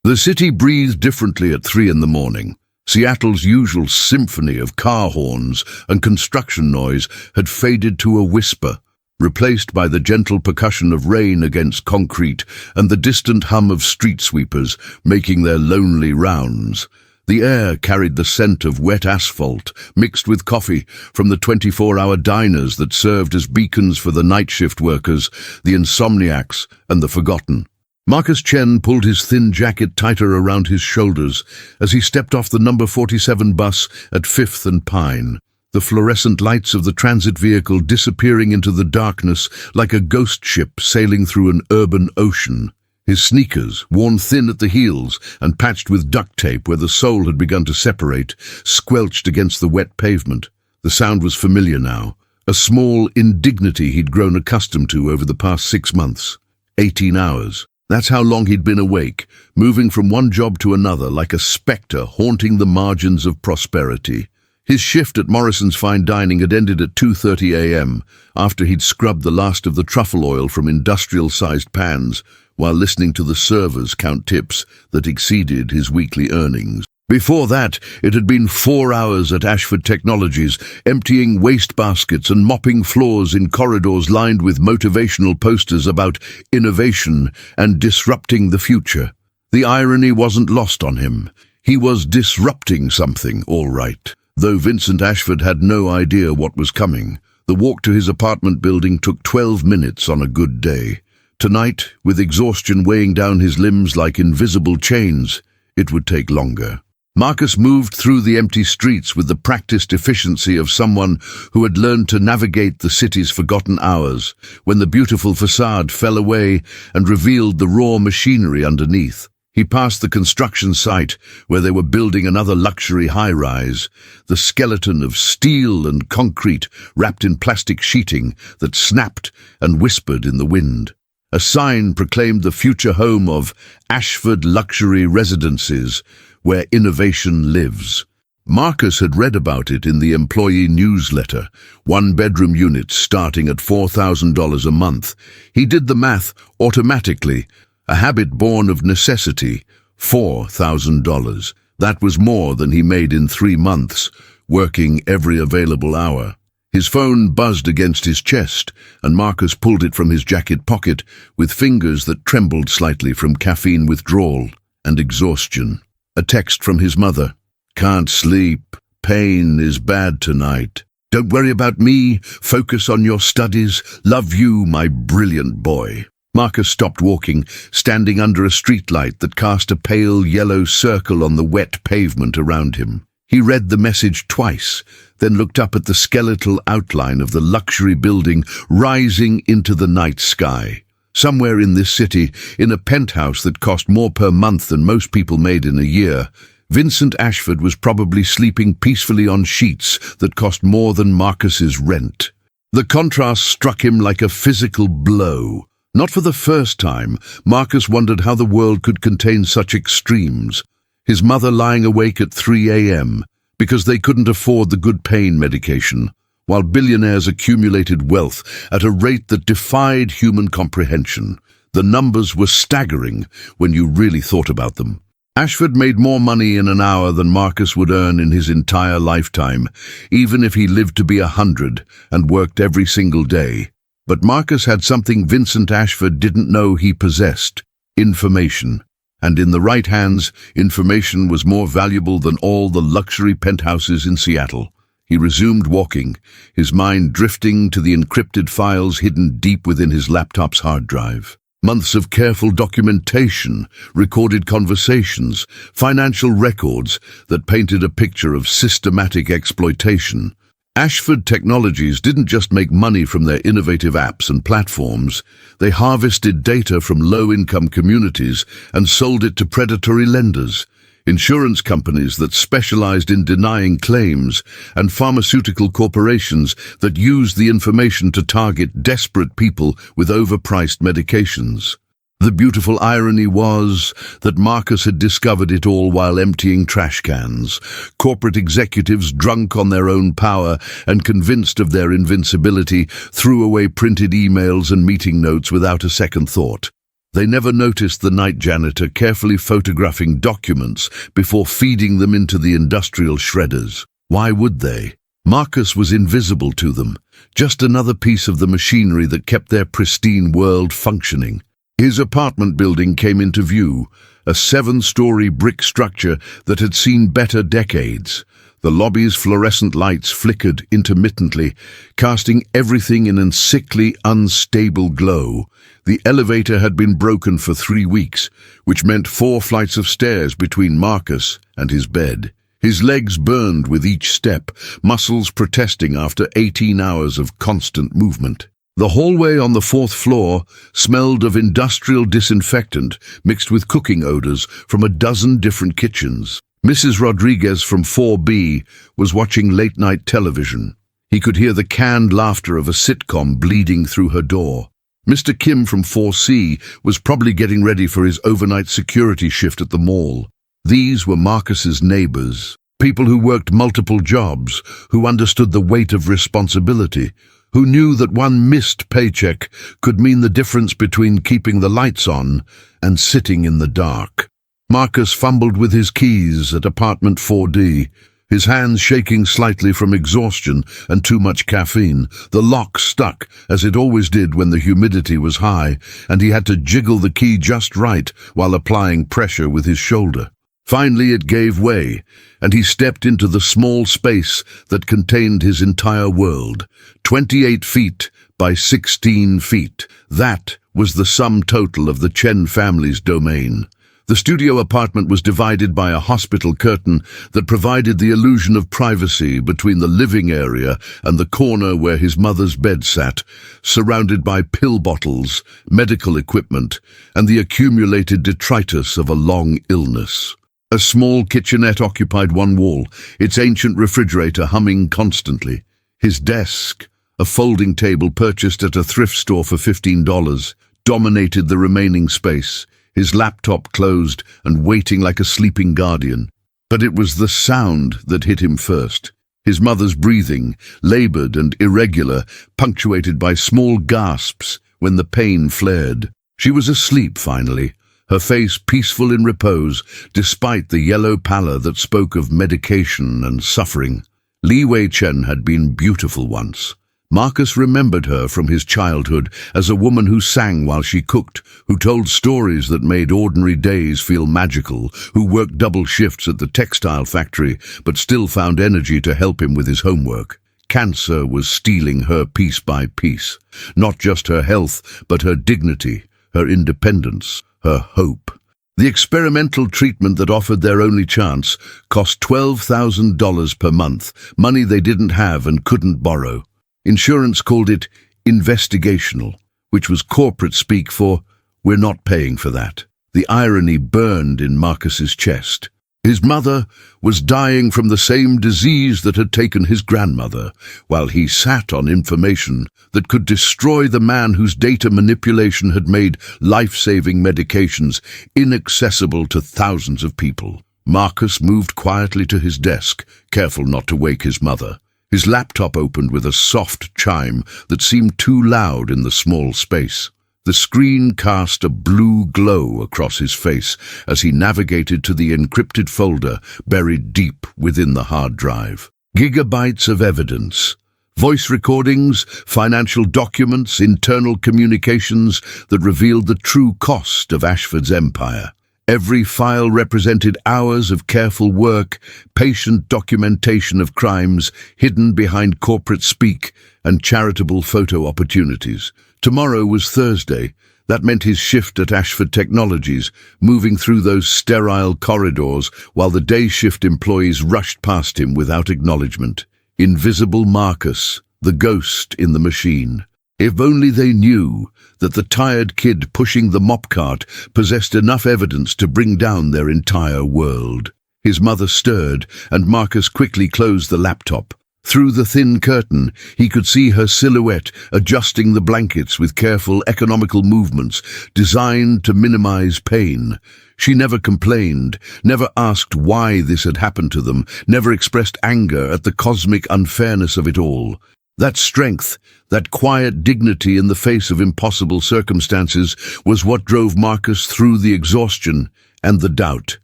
The city breathed differently at 3 in the morning. Seattle's usual symphony of car horns and construction noise had faded to a whisper, replaced by the gentle percussion of rain against concrete and the distant hum of street sweepers making their lonely rounds. The air carried the scent of wet asphalt, mixed with coffee from the 24-hour diners that served as beacons for the night shift workers, the insomniacs, and the forgotten. Marcus Chen pulled his thin jacket tighter around his shoulders as he stepped off the number 47 bus at 5th and Pine, the fluorescent lights of the transit vehicle disappearing into the darkness like a ghost ship sailing through an urban ocean. His sneakers, worn thin at the heels and patched with duct tape where the sole had begun to separate, squelched against the wet pavement. The sound was familiar now, a small indignity he'd grown accustomed to over the past 6 months. 18 hours. That's how long he'd been awake, moving from one job to another like a spectre haunting the margins of prosperity. His shift at Morrison's Fine Dining had ended at 2:30 a.m. after he'd scrubbed the last of the truffle oil from industrial-sized pans while listening to the servers count tips that exceeded his weekly earnings. Before that, it had been 4 hours at Ashford Technologies, emptying waste baskets and mopping floors in corridors lined with motivational posters about innovation and disrupting the future. The irony wasn't lost on him. He was disrupting something, all right, though Vincent Ashford had no idea what was coming. The walk to his apartment building took 12 minutes on a good day. Tonight, with exhaustion weighing down his limbs like invisible chains, it would take longer. Marcus moved through the empty streets with the practiced efficiency of someone who had learned to navigate the city's forgotten hours, when the beautiful facade fell away and revealed the raw machinery underneath. He passed the construction site where they were building another luxury high-rise, the skeleton of steel and concrete wrapped in plastic sheeting that snapped and whispered in the wind. A sign proclaimed the future home of Ashford Luxury Residences, where innovation lives. Marcus had read about it in the employee newsletter, 1-bedroom units starting at $4,000 a month. He did the math automatically, a habit born of necessity, $4,000. That was more than he made in 3 months, working every available hour. His phone buzzed against his chest, and Marcus pulled it from his jacket pocket with fingers that trembled slightly from caffeine withdrawal and exhaustion. A text from his mother. "Can't sleep. Pain is bad tonight. Don't worry about me. Focus on your studies. Love you, my brilliant boy." Marcus stopped walking, standing under a streetlight that cast a pale yellow circle on the wet pavement around him. He read the message twice, then looked up at the skeletal outline of the luxury building rising into the night sky. Somewhere in this city, in a penthouse that cost more per month than most people made in a year, Vincent Ashford was probably sleeping peacefully on sheets that cost more than Marcus's rent. The contrast struck him like a physical blow. Not for the first time, Marcus wondered how the world could contain such extremes. His mother lying awake at 3 a.m. because they couldn't afford the good pain medication, while billionaires accumulated wealth at a rate that defied human comprehension. The numbers were staggering when you really thought about them. Ashford made more money in an hour than Marcus would earn in his entire lifetime, even if he lived to be 100 and worked every single day. But Marcus had something Vincent Ashford didn't know he possessed: information. And in the right hands, information was more valuable than all the luxury penthouses in Seattle. He resumed walking, his mind drifting to the encrypted files hidden deep within his laptop's hard drive. Months of careful documentation, recorded conversations, financial records that painted a picture of systematic exploitation. Ashford Technologies didn't just make money from their innovative apps and platforms. They harvested data from low-income communities and sold it to predatory lenders, insurance companies that specialized in denying claims, and pharmaceutical corporations that used the information to target desperate people with overpriced medications. The beautiful irony was that Marcus had discovered it all while emptying trash cans. Corporate executives, drunk on their own power and convinced of their invincibility, threw away printed emails and meeting notes without a second thought. They never noticed the night janitor carefully photographing documents before feeding them into the industrial shredders. Why would they? Marcus was invisible to them, just another piece of the machinery that kept their pristine world functioning. His apartment building came into view, a 7-story brick structure that had seen better decades. The lobby's fluorescent lights flickered intermittently, casting everything in a sickly, unstable glow. The elevator had been broken for 3 weeks, which meant 4 flights of stairs between Marcus and his bed. His legs burned with each step, muscles protesting after 18 hours of constant movement. The hallway on the 4th floor smelled of industrial disinfectant mixed with cooking odors from a dozen different kitchens. Mrs. Rodriguez from 4B was watching late-night television. He could hear the canned laughter of a sitcom bleeding through her door. Mr. Kim from 4C was probably getting ready for his overnight security shift at the mall. These were Marcus's neighbors, people who worked multiple jobs, who understood the weight of responsibility, who knew that one missed paycheck could mean the difference between keeping the lights on and sitting in the dark. Marcus fumbled with his keys at apartment 4D, his hands shaking slightly from exhaustion and too much caffeine. The lock stuck, as it always did when the humidity was high, and he had to jiggle the key just right while applying pressure with his shoulder. Finally it gave way, and he stepped into the small space that contained his entire world. 28 feet by 16 feet. That was the sum total of the Chen family's domain. The studio apartment was divided by a hospital curtain that provided the illusion of privacy between the living area and the corner where his mother's bed sat, surrounded by pill bottles, medical equipment, and the accumulated detritus of a long illness. A small kitchenette occupied one wall, its ancient refrigerator humming constantly. His desk, a folding table purchased at a thrift store for $15, dominated the remaining space, his laptop closed and waiting like a sleeping guardian. But it was the sound that hit him first. His mother's breathing, labored and irregular, punctuated by small gasps when the pain flared. She was asleep finally, her face peaceful in repose, despite the yellow pallor that spoke of medication and suffering. Li Wei Chen had been beautiful once. Marcus remembered her from his childhood as a woman who sang while she cooked, who told stories that made ordinary days feel magical, who worked double shifts at the textile factory but still found energy to help him with his homework. Cancer was stealing her piece by piece, not just her health, but her dignity, her independence, her hope. The experimental treatment that offered their only chance cost $12,000 per month, money they didn't have and couldn't borrow. Insurance called it investigational, which was corporate speak for, "We're not paying for that." The irony burned in Marcus's chest. His mother was dying from the same disease that had taken his grandmother, while he sat on information that could destroy the man whose data manipulation had made life-saving medications inaccessible to thousands of people. Marcus moved quietly to his desk, careful not to wake his mother. His laptop opened with a soft chime that seemed too loud in the small space. The screen cast a blue glow across his face as he navigated to the encrypted folder buried deep within the hard drive. Gigabytes of evidence. Voice recordings, financial documents, internal communications that revealed the true cost of Ashford's empire. Every file represented hours of careful work, patient documentation of crimes hidden behind corporate speak and charitable photo opportunities. Tomorrow was Thursday. That meant his shift at Ashford Technologies, moving through those sterile corridors while the day shift employees rushed past him without acknowledgement. Invisible Marcus, the ghost in the machine. If only they knew that the tired kid pushing the mop cart possessed enough evidence to bring down their entire world. His mother stirred, and Marcus quickly closed the laptop. Through the thin curtain, he could see her silhouette adjusting the blankets with careful, economical movements designed to minimize pain. She never complained, never asked why this had happened to them, never expressed anger at the cosmic unfairness of it all. That strength, that quiet dignity in the face of impossible circumstances was what drove Marcus through the exhaustion and the doubt.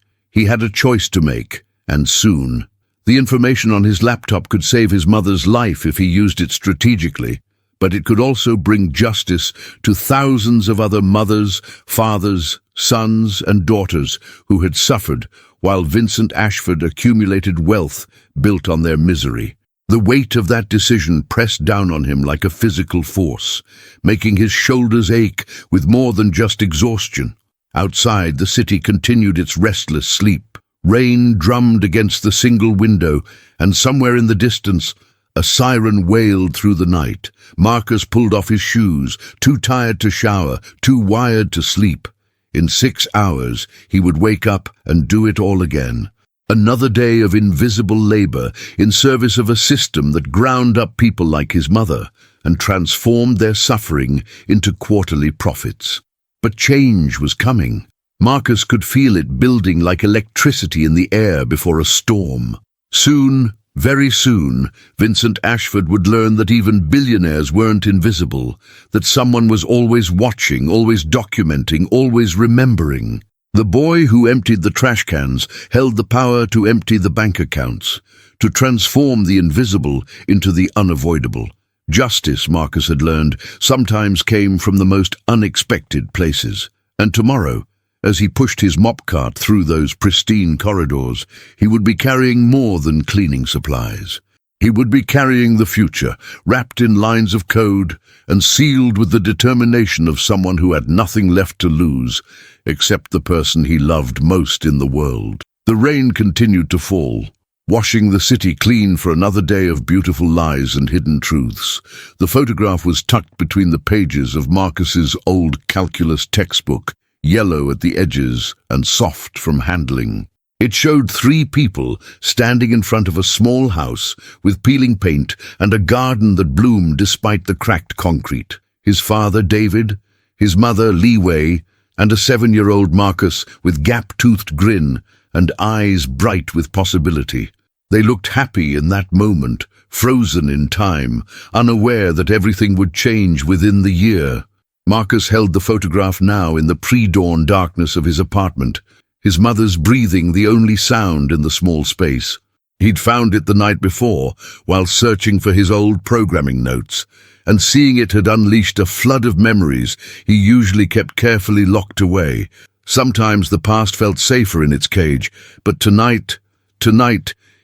He had a choice to make, and soon. The information on his laptop could save his mother's life if he used it strategically, but it could also bring justice to thousands of other mothers, fathers, sons, and daughters who had suffered while Vincent Ashford accumulated wealth built on their misery. The weight of that decision pressed down on him like a physical force, making his shoulders ache with more than just exhaustion. Outside, the city continued its restless sleep. Rain drummed against the single window, and somewhere in the distance, a siren wailed through the night. Marcus pulled off his shoes, too tired to shower, too wired to sleep. In 6 hours, he would wake up and do it all again. Another day of invisible labor in service of a system that ground up people like his mother and transformed their suffering into quarterly profits. But change was coming. Marcus could feel it building like electricity in the air before a storm. Soon, very soon, Vincent Ashford would learn that even billionaires weren't invisible, that someone was always watching, always documenting, always remembering. The boy who emptied the trash cans held the power to empty the bank accounts, to transform the invisible into the unavoidable. Justice, Marcus had learned, sometimes came from the most unexpected places. And tomorrow, as he pushed his mop cart through those pristine corridors, he would be carrying more than cleaning supplies. He would be carrying the future, wrapped in lines of code and sealed with the determination of someone who had nothing left to lose, except the person he loved most in the world. The rain continued to fall, washing the city clean for another day of beautiful lies and hidden truths. The photograph was tucked between the pages of Marcus's old calculus textbook, yellow at the edges and soft from handling. It showed 3 people standing in front of a small house with peeling paint and a garden that bloomed despite the cracked concrete. His father, David, his mother, Leeway, and a 7-year-old Marcus with gap-toothed grin and eyes bright with possibility. They looked happy in that moment, frozen in time, unaware that everything would change within the year. Marcus held the photograph now in the pre-dawn darkness of his apartment, his mother's breathing the only sound in the small space. He'd found it the night before, while searching for his old programming notes, and seeing it had unleashed a flood of memories he usually kept carefully locked away. Sometimes the past felt safer in its cage, but tonight,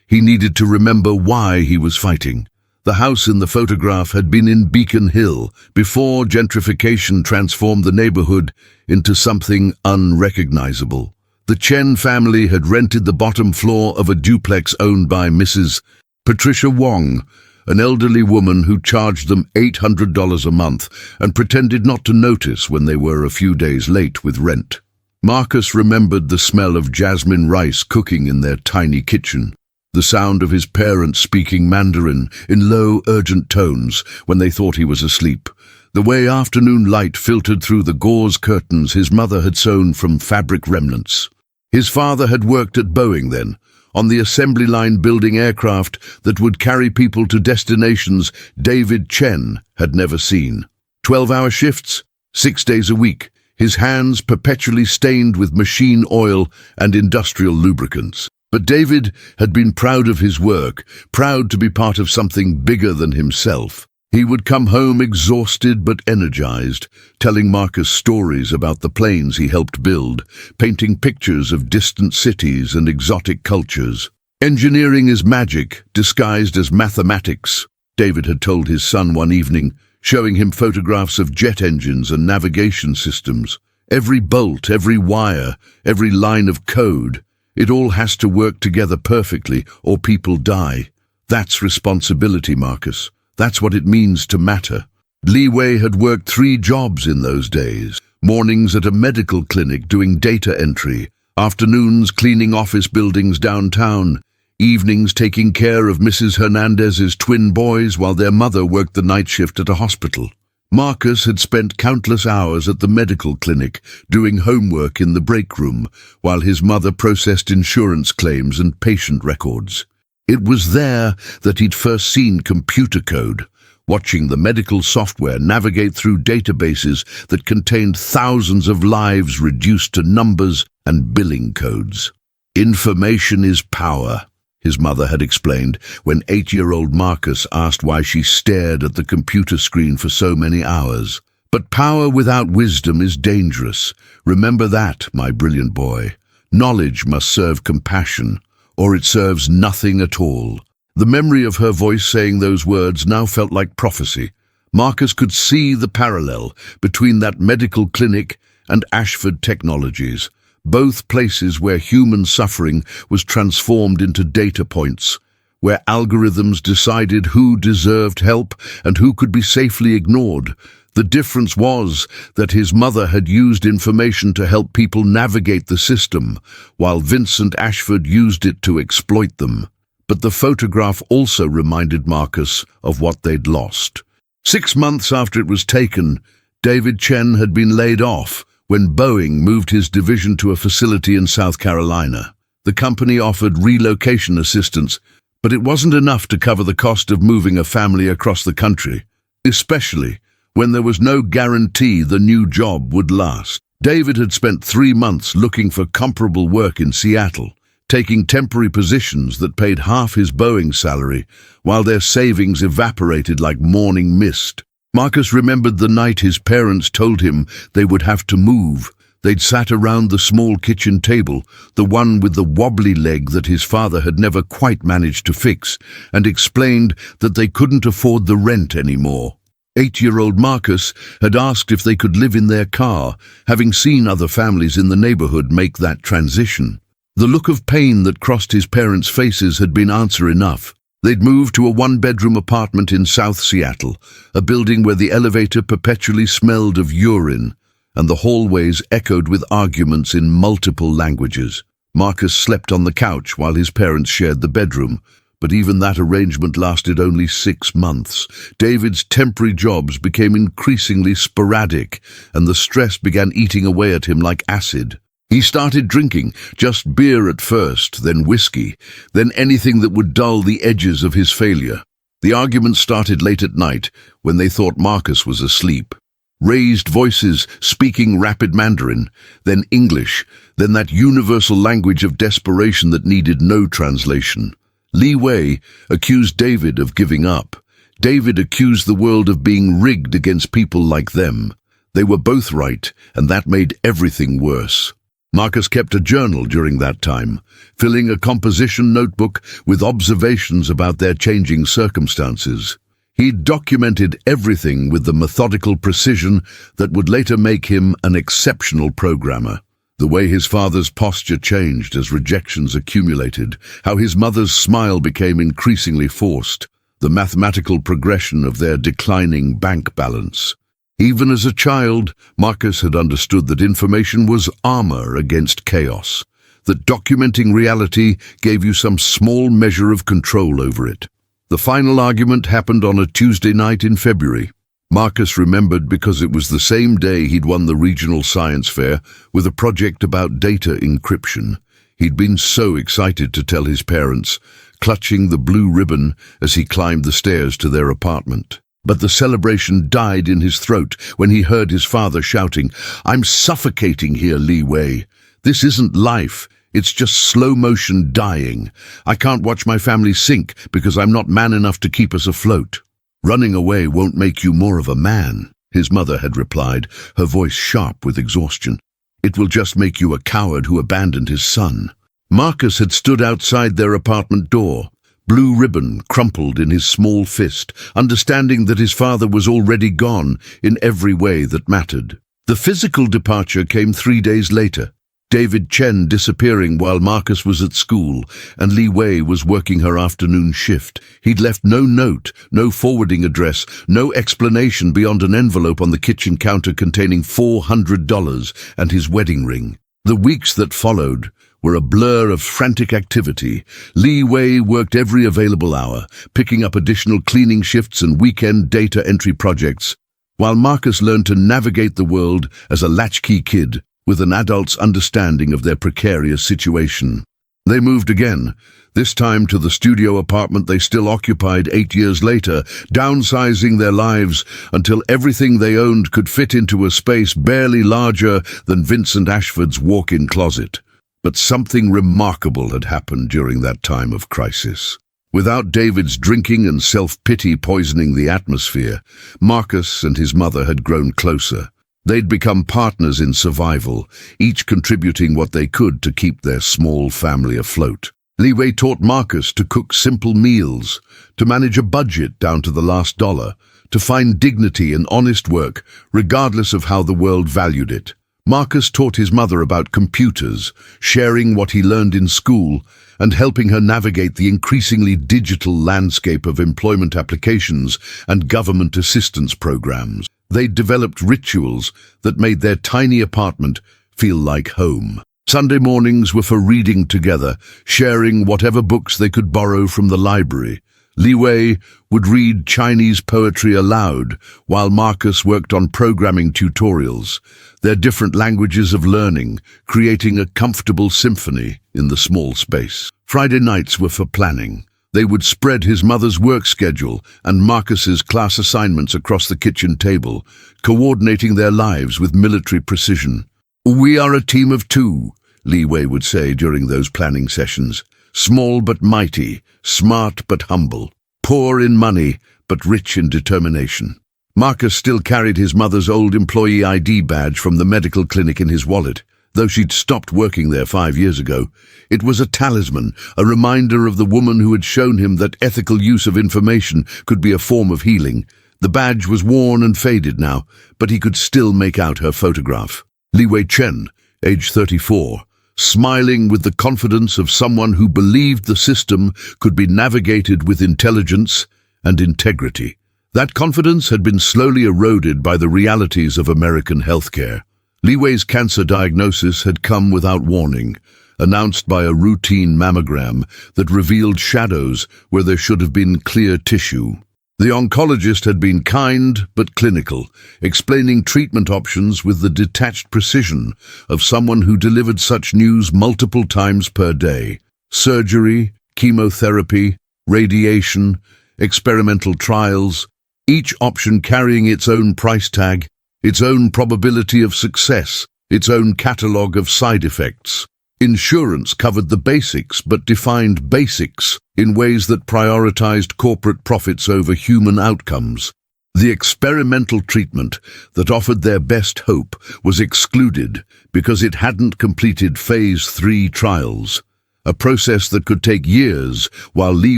he needed to remember why he was fighting. The house in the photograph had been in Beacon Hill, before gentrification transformed the neighborhood into something unrecognizable. The Chen family had rented the bottom floor of a duplex owned by Mrs. Patricia Wong, an elderly woman who charged them $800 a month and pretended not to notice when they were a few days late with rent. Marcus remembered the smell of jasmine rice cooking in their tiny kitchen, the sound of his parents speaking Mandarin in low, urgent tones when they thought he was asleep, the way afternoon light filtered through the gauze curtains his mother had sewn from fabric remnants. His father had worked at Boeing then, on the assembly line building aircraft that would carry people to destinations David Chen had never seen. 12-hour shifts, 6 days a week, his hands perpetually stained with machine oil and industrial lubricants. But David had been proud of his work, proud to be part of something bigger than himself. He would come home exhausted but energized, telling Marcus stories about the planes he helped build, painting pictures of distant cities and exotic cultures. Engineering is magic, disguised as mathematics, David had told his son one evening, showing him photographs of jet engines and navigation systems. Every bolt, every wire, every line of code, it all has to work together perfectly or people die. That's responsibility, Marcus. That's what it means to matter. Leeway had worked 3 jobs in those days. Mornings at a medical clinic doing data entry, afternoons cleaning office buildings downtown, evenings taking care of Mrs. Hernandez's twin boys while their mother worked the night shift at a hospital. Marcus had spent countless hours at the medical clinic doing homework in the break room while his mother processed insurance claims and patient records. It was there that he'd first seen computer code, watching the medical software navigate through databases that contained thousands of lives reduced to numbers and billing codes. "Information is power," his mother had explained when 8-year-old Marcus asked why she stared at the computer screen for so many hours. "But power without wisdom is dangerous. Remember that, my brilliant boy. Knowledge must serve compassion, or it serves nothing at all." The memory of her voice saying those words now felt like prophecy. Marcus could see the parallel between that medical clinic and Ashford Technologies, both places where human suffering was transformed into data points, where algorithms decided who deserved help and who could be safely ignored. The difference was that his mother had used information to help people navigate the system, while Vincent Ashford used it to exploit them. But the photograph also reminded Marcus of what they'd lost. 6 months after it was taken, David Chen had been laid off when Boeing moved his division to a facility in South Carolina. The company offered relocation assistance, but it wasn't enough to cover the cost of moving a family across the country, especially when there was no guarantee the new job would last. David had spent 3 months looking for comparable work in Seattle, taking temporary positions that paid half his Boeing salary, while their savings evaporated like morning mist. Marcus remembered the night his parents told him they would have to move. They'd sat around the small kitchen table, the one with the wobbly leg that his father had never quite managed to fix, and explained that they couldn't afford the rent anymore. 8-year-old Marcus had asked if they could live in their car, having seen other families in the neighborhood make that transition. The look of pain that crossed his parents' faces had been answer enough. They'd moved to a 1-bedroom apartment in South Seattle, a building where the elevator perpetually smelled of urine, and the hallways echoed with arguments in multiple languages. Marcus slept on the couch while his parents shared the bedroom, but even that arrangement lasted only 6 months. David's temporary jobs became increasingly sporadic, and the stress began eating away at him like acid. He started drinking, just beer at first, then whiskey, then anything that would dull the edges of his failure. The arguments started late at night, when they thought Marcus was asleep. Raised voices speaking rapid Mandarin, then English, then that universal language of desperation that needed no translation. Li Wei accused David of giving up. David accused the world of being rigged against people like them. They were both right, and that made everything worse. Marcus kept a journal during that time, filling a composition notebook with observations about their changing circumstances. He documented everything with the methodical precision that would later make him an exceptional programmer. The way his father's posture changed as rejections accumulated, how his mother's smile became increasingly forced, the mathematical progression of their declining bank balance. Even as a child, Marcus had understood that information was armor against chaos, that documenting reality gave you some small measure of control over it. The final argument happened on a Tuesday night in February. Marcus remembered because it was the same day he'd won the regional science fair with a project about data encryption. He'd been so excited to tell his parents, clutching the blue ribbon as he climbed the stairs to their apartment. But the celebration died in his throat when he heard his father shouting, "I'm suffocating here, Li Wei. This isn't life. It's just slow-motion dying. I can't watch my family sink because I'm not man enough to keep us afloat." "Running away won't make you more of a man," his mother had replied, her voice sharp with exhaustion. "It will just make you a coward who abandoned his son." Marcus had stood outside their apartment door, blue ribbon crumpled in his small fist, understanding that his father was already gone in every way that mattered. The physical departure came 3 days later. David Chen disappearing while Marcus was at school, and Li Wei was working her afternoon shift. He'd left no note, no forwarding address, no explanation beyond an envelope on the kitchen counter containing $400 and his wedding ring. The weeks that followed were a blur of frantic activity. Li Wei worked every available hour, picking up additional cleaning shifts and weekend data entry projects, while Marcus learned to navigate the world as a latchkey kid, with an adult's understanding of their precarious situation. They moved again, this time to the studio apartment they still occupied 8 years later, downsizing their lives until everything they owned could fit into a space barely larger than Vincent Ashford's walk-in closet. But something remarkable had happened during that time of crisis. Without David's drinking and self-pity poisoning the atmosphere, Marcus and his mother had grown closer. They'd become partners in survival, each contributing what they could to keep their small family afloat. Li Wei taught Marcus to cook simple meals, to manage a budget down to the last dollar, to find dignity in honest work, regardless of how the world valued it. Marcus taught his mother about computers, sharing what he learned in school, and helping her navigate the increasingly digital landscape of employment applications and government assistance programs. They developed rituals that made their tiny apartment feel like home. Sunday mornings were for reading together, sharing whatever books they could borrow from the library. Li Wei would read Chinese poetry aloud, while Marcus worked on programming tutorials, their different languages of learning, creating a comfortable symphony in the small space. Friday nights were for planning. They would spread his mother's work schedule and Marcus's class assignments across the kitchen table, coordinating their lives with military precision. "We are a team of two," Li Wei would say during those planning sessions. "Small but mighty, smart but humble, poor in money but rich in determination." Marcus still carried his mother's old employee ID badge from the medical clinic in his wallet. Though she'd stopped working there 5 years ago, it was a talisman, a reminder of the woman who had shown him that ethical use of information could be a form of healing. The badge was worn and faded now, but he could still make out her photograph. Li Wei Chen, age 34, smiling with the confidence of someone who believed the system could be navigated with intelligence and integrity. That confidence had been slowly eroded by the realities of American healthcare. Li Wei's cancer diagnosis had come without warning, announced by a routine mammogram that revealed shadows where there should have been clear tissue. The oncologist had been kind but clinical, explaining treatment options with the detached precision of someone who delivered such news multiple times per day. Surgery, chemotherapy, radiation, experimental trials, each option carrying its own price tag, its own probability of success, its own catalogue of side effects. Insurance covered the basics but defined basics in ways that prioritized corporate profits over human outcomes. The experimental treatment that offered their best hope was excluded because it hadn't completed Phase 3 trials, a process that could take years while Li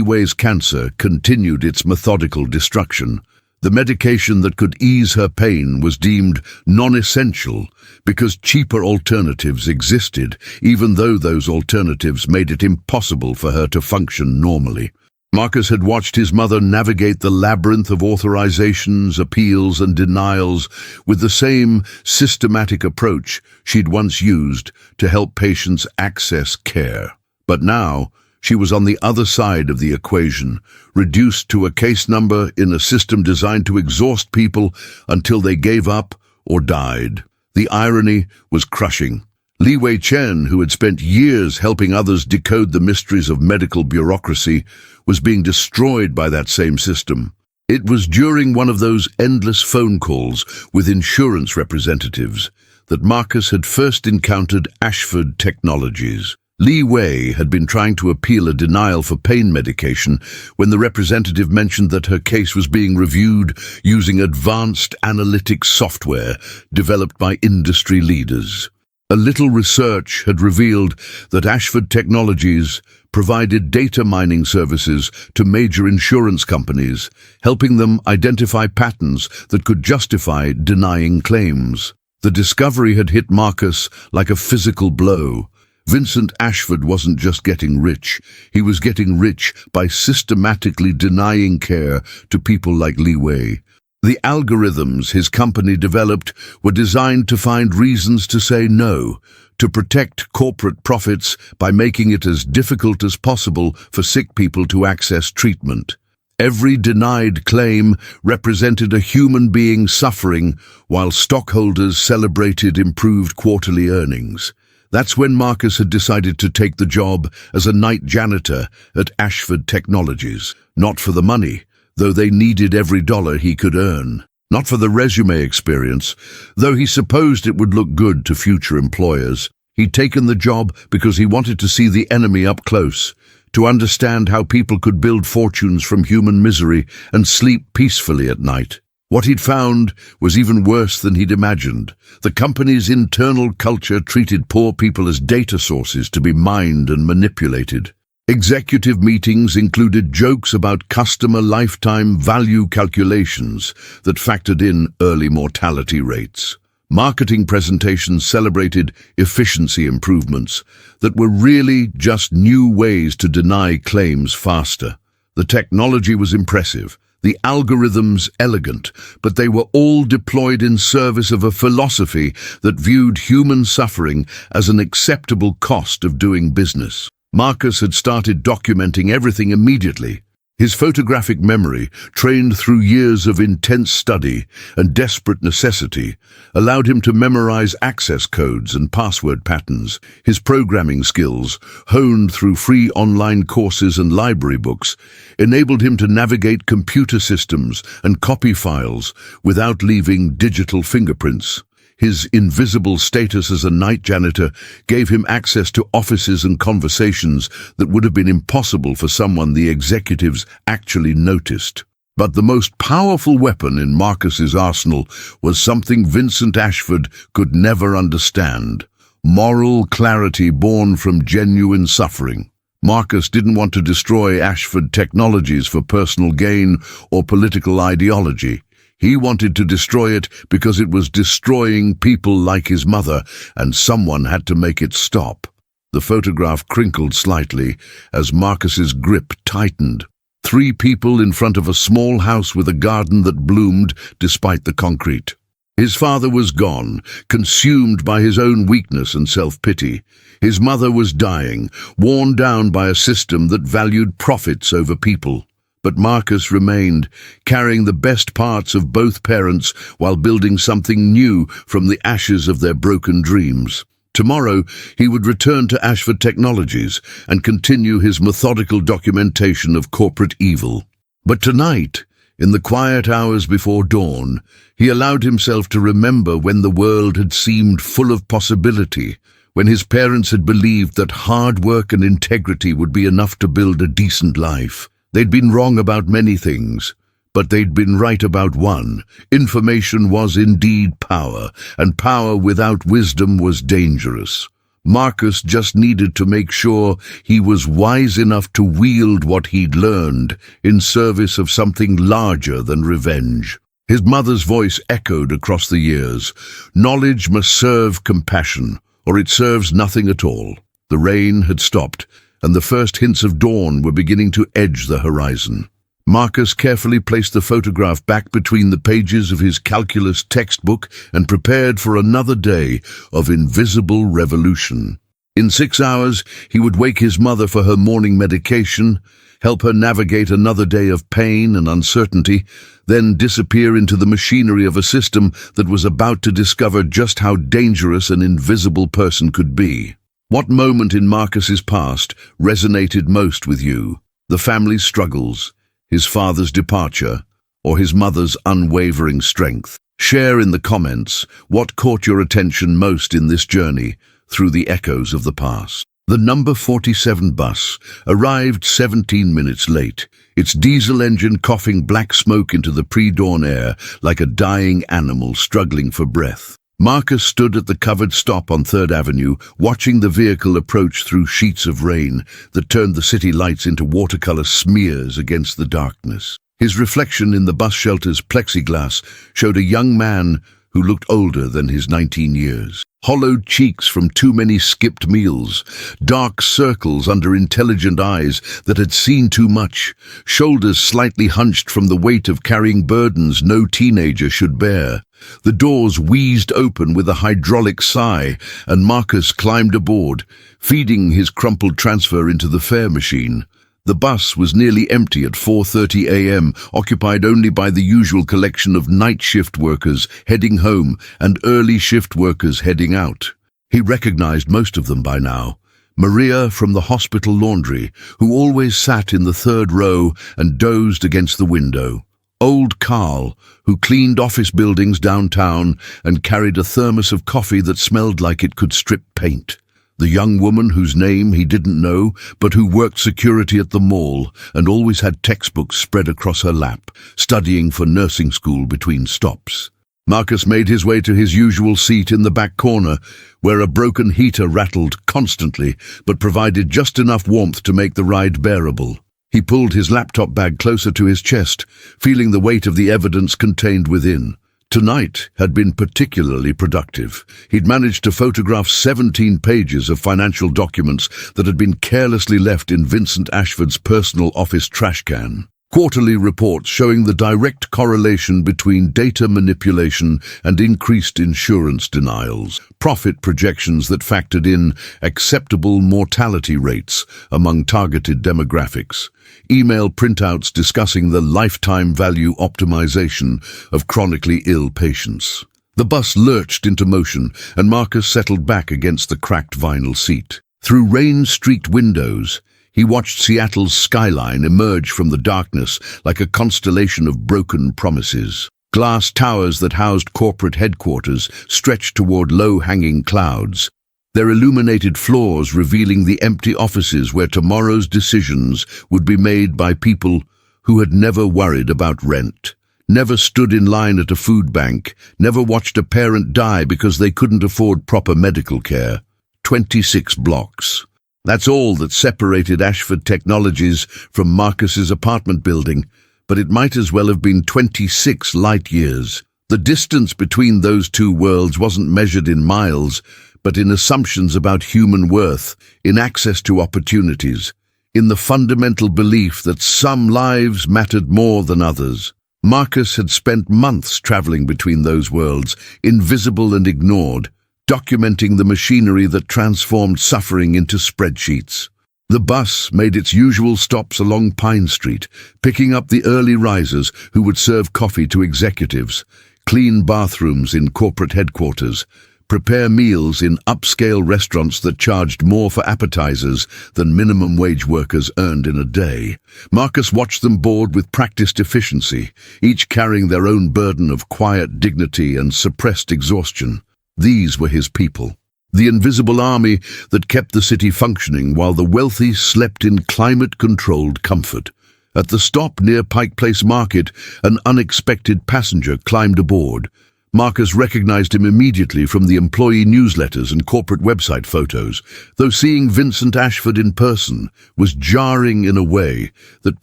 Wei's cancer continued its methodical destruction. The medication that could ease her pain was deemed non-essential because cheaper alternatives existed, even though those alternatives made it impossible for her to function normally. Marcus had watched his mother navigate the labyrinth of authorizations, appeals, and denials with the same systematic approach she'd once used to help patients access care. But now, she was on the other side of the equation, reduced to a case number in a system designed to exhaust people until they gave up or died. The irony was crushing. Li Wei Chen, who had spent years helping others decode the mysteries of medical bureaucracy, was being destroyed by that same system. It was during one of those endless phone calls with insurance representatives that Marcus had first encountered Ashford Technologies. Li Wei had been trying to appeal a denial for pain medication when the representative mentioned that her case was being reviewed using advanced analytics software developed by industry leaders. A little research had revealed that Ashford Technologies provided data mining services to major insurance companies, helping them identify patterns that could justify denying claims. The discovery had hit Marcus like a physical blow. Vincent Ashford wasn't just getting rich, he was getting rich by systematically denying care to people like Li Wei. The algorithms his company developed were designed to find reasons to say no, to protect corporate profits by making it as difficult as possible for sick people to access treatment. Every denied claim represented a human being suffering while stockholders celebrated improved quarterly earnings. That's when Marcus had decided to take the job as a night janitor at Ashford Technologies. Not for the money, though they needed every dollar he could earn. Not for the resume experience, though he supposed it would look good to future employers. He'd taken the job because he wanted to see the enemy up close, to understand how people could build fortunes from human misery and sleep peacefully at night. What he'd found was even worse than he'd imagined. The company's internal culture treated poor people as data sources to be mined and manipulated. Executive meetings included jokes about customer lifetime value calculations that factored in early mortality rates. Marketing presentations celebrated efficiency improvements that were really just new ways to deny claims faster. The technology was impressive, the algorithms elegant, but they were all deployed in service of a philosophy that viewed human suffering as an acceptable cost of doing business. Marcus had started documenting everything immediately. His photographic memory, trained through years of intense study and desperate necessity, allowed him to memorize access codes and password patterns. His programming skills, honed through free online courses and library books, enabled him to navigate computer systems and copy files without leaving digital fingerprints. His invisible status as a night janitor gave him access to offices and conversations that would have been impossible for someone the executives actually noticed. But the most powerful weapon in Marcus's arsenal was something Vincent Ashford could never understand: moral clarity born from genuine suffering. Marcus didn't want to destroy Ashford Technologies for personal gain or political ideology. He wanted to destroy it because it was destroying people like his mother, and someone had to make it stop. The photograph crinkled slightly as Marcus's grip tightened. 3 people in front of a small house with a garden that bloomed despite the concrete. His father was gone, consumed by his own weakness and self-pity. His mother was dying, worn down by a system that valued profits over people. But Marcus remained, carrying the best parts of both parents while building something new from the ashes of their broken dreams. Tomorrow, he would return to Ashford Technologies and continue his methodical documentation of corporate evil. But tonight, in the quiet hours before dawn, he allowed himself to remember when the world had seemed full of possibility, when his parents had believed that hard work and integrity would be enough to build a decent life. They'd been wrong about many things, but they'd been right about one. Information was indeed power, and power without wisdom was dangerous. Marcus just needed to make sure he was wise enough to wield what he'd learned in service of something larger than revenge. His mother's voice echoed across the years. Knowledge must serve compassion, or it serves nothing at all. The rain had stopped, and the first hints of dawn were beginning to edge the horizon. Marcus carefully placed the photograph back between the pages of his calculus textbook and prepared for another day of invisible revolution. In 6 hours, he would wake his mother for her morning medication, help her navigate another day of pain and uncertainty, then disappear into the machinery of a system that was about to discover just how dangerous an invisible person could be. What moment in Marcus's past resonated most with you? The family's struggles, his father's departure, or his mother's unwavering strength? Share in the comments what caught your attention most in this journey through the echoes of the past. The number 47 bus arrived 17 minutes late, its diesel engine coughing black smoke into the pre-dawn air like a dying animal struggling for breath. Marcus stood at the covered stop on 3rd Avenue, watching the vehicle approach through sheets of rain that turned the city lights into watercolor smears against the darkness. His reflection in the bus shelter's plexiglass showed a young man who looked older than his 19 years. Hollowed cheeks from too many skipped meals, dark circles under intelligent eyes that had seen too much, shoulders slightly hunched from the weight of carrying burdens no teenager should bear. The doors wheezed open with a hydraulic sigh, and Marcus climbed aboard, feeding his crumpled transfer into the fare machine. The bus was nearly empty at 4:30 a.m., occupied only by the usual collection of night shift workers heading home and early shift workers heading out. He recognized most of them by now. Maria from the hospital laundry, who always sat in the third row and dozed against the window. Old Carl, who cleaned office buildings downtown and carried a thermos of coffee that smelled like it could strip paint. The young woman whose name he didn't know, but who worked security at the mall and always had textbooks spread across her lap, studying for nursing school between stops. Marcus made his way to his usual seat in the back corner, where a broken heater rattled constantly, but provided just enough warmth to make the ride bearable. He pulled his laptop bag closer to his chest, feeling the weight of the evidence contained within. Tonight had been particularly productive. He'd managed to photograph 17 pages of financial documents that had been carelessly left in Vincent Ashford's personal office trash can. Quarterly reports showing the direct correlation between data manipulation and increased insurance denials. Profit projections that factored in acceptable mortality rates among targeted demographics. Email printouts discussing the lifetime value optimization of chronically ill patients. The bus lurched into motion, and Marcus settled back against the cracked vinyl seat. Through rain-streaked windows, he watched Seattle's skyline emerge from the darkness like a constellation of broken promises. Glass towers that housed corporate headquarters stretched toward low-hanging clouds, their illuminated floors revealing the empty offices where tomorrow's decisions would be made by people who had never worried about rent, never stood in line at a food bank, never watched a parent die because they couldn't afford proper medical care. 26 blocks. That's all that separated Ashford Technologies from Marcus's apartment building, but it might as well have been 26 light years. The distance between those two worlds wasn't measured in miles, but in assumptions about human worth, in access to opportunities, in the fundamental belief that some lives mattered more than others. Marcus had spent months traveling between those worlds, invisible and ignored, documenting the machinery that transformed suffering into spreadsheets. The bus made its usual stops along Pine Street, picking up the early risers who would serve coffee to executives, clean bathrooms in corporate headquarters, prepare meals in upscale restaurants that charged more for appetizers than minimum wage workers earned in a day. Marcus watched them board with practiced efficiency, each carrying their own burden of quiet dignity and suppressed exhaustion. These were his people, the invisible army that kept the city functioning while the wealthy slept in climate-controlled comfort. At the stop near Pike Place Market, an unexpected passenger climbed aboard. Marcus recognized him immediately from the employee newsletters and corporate website photos, though seeing Vincent Ashford in person was jarring in a way that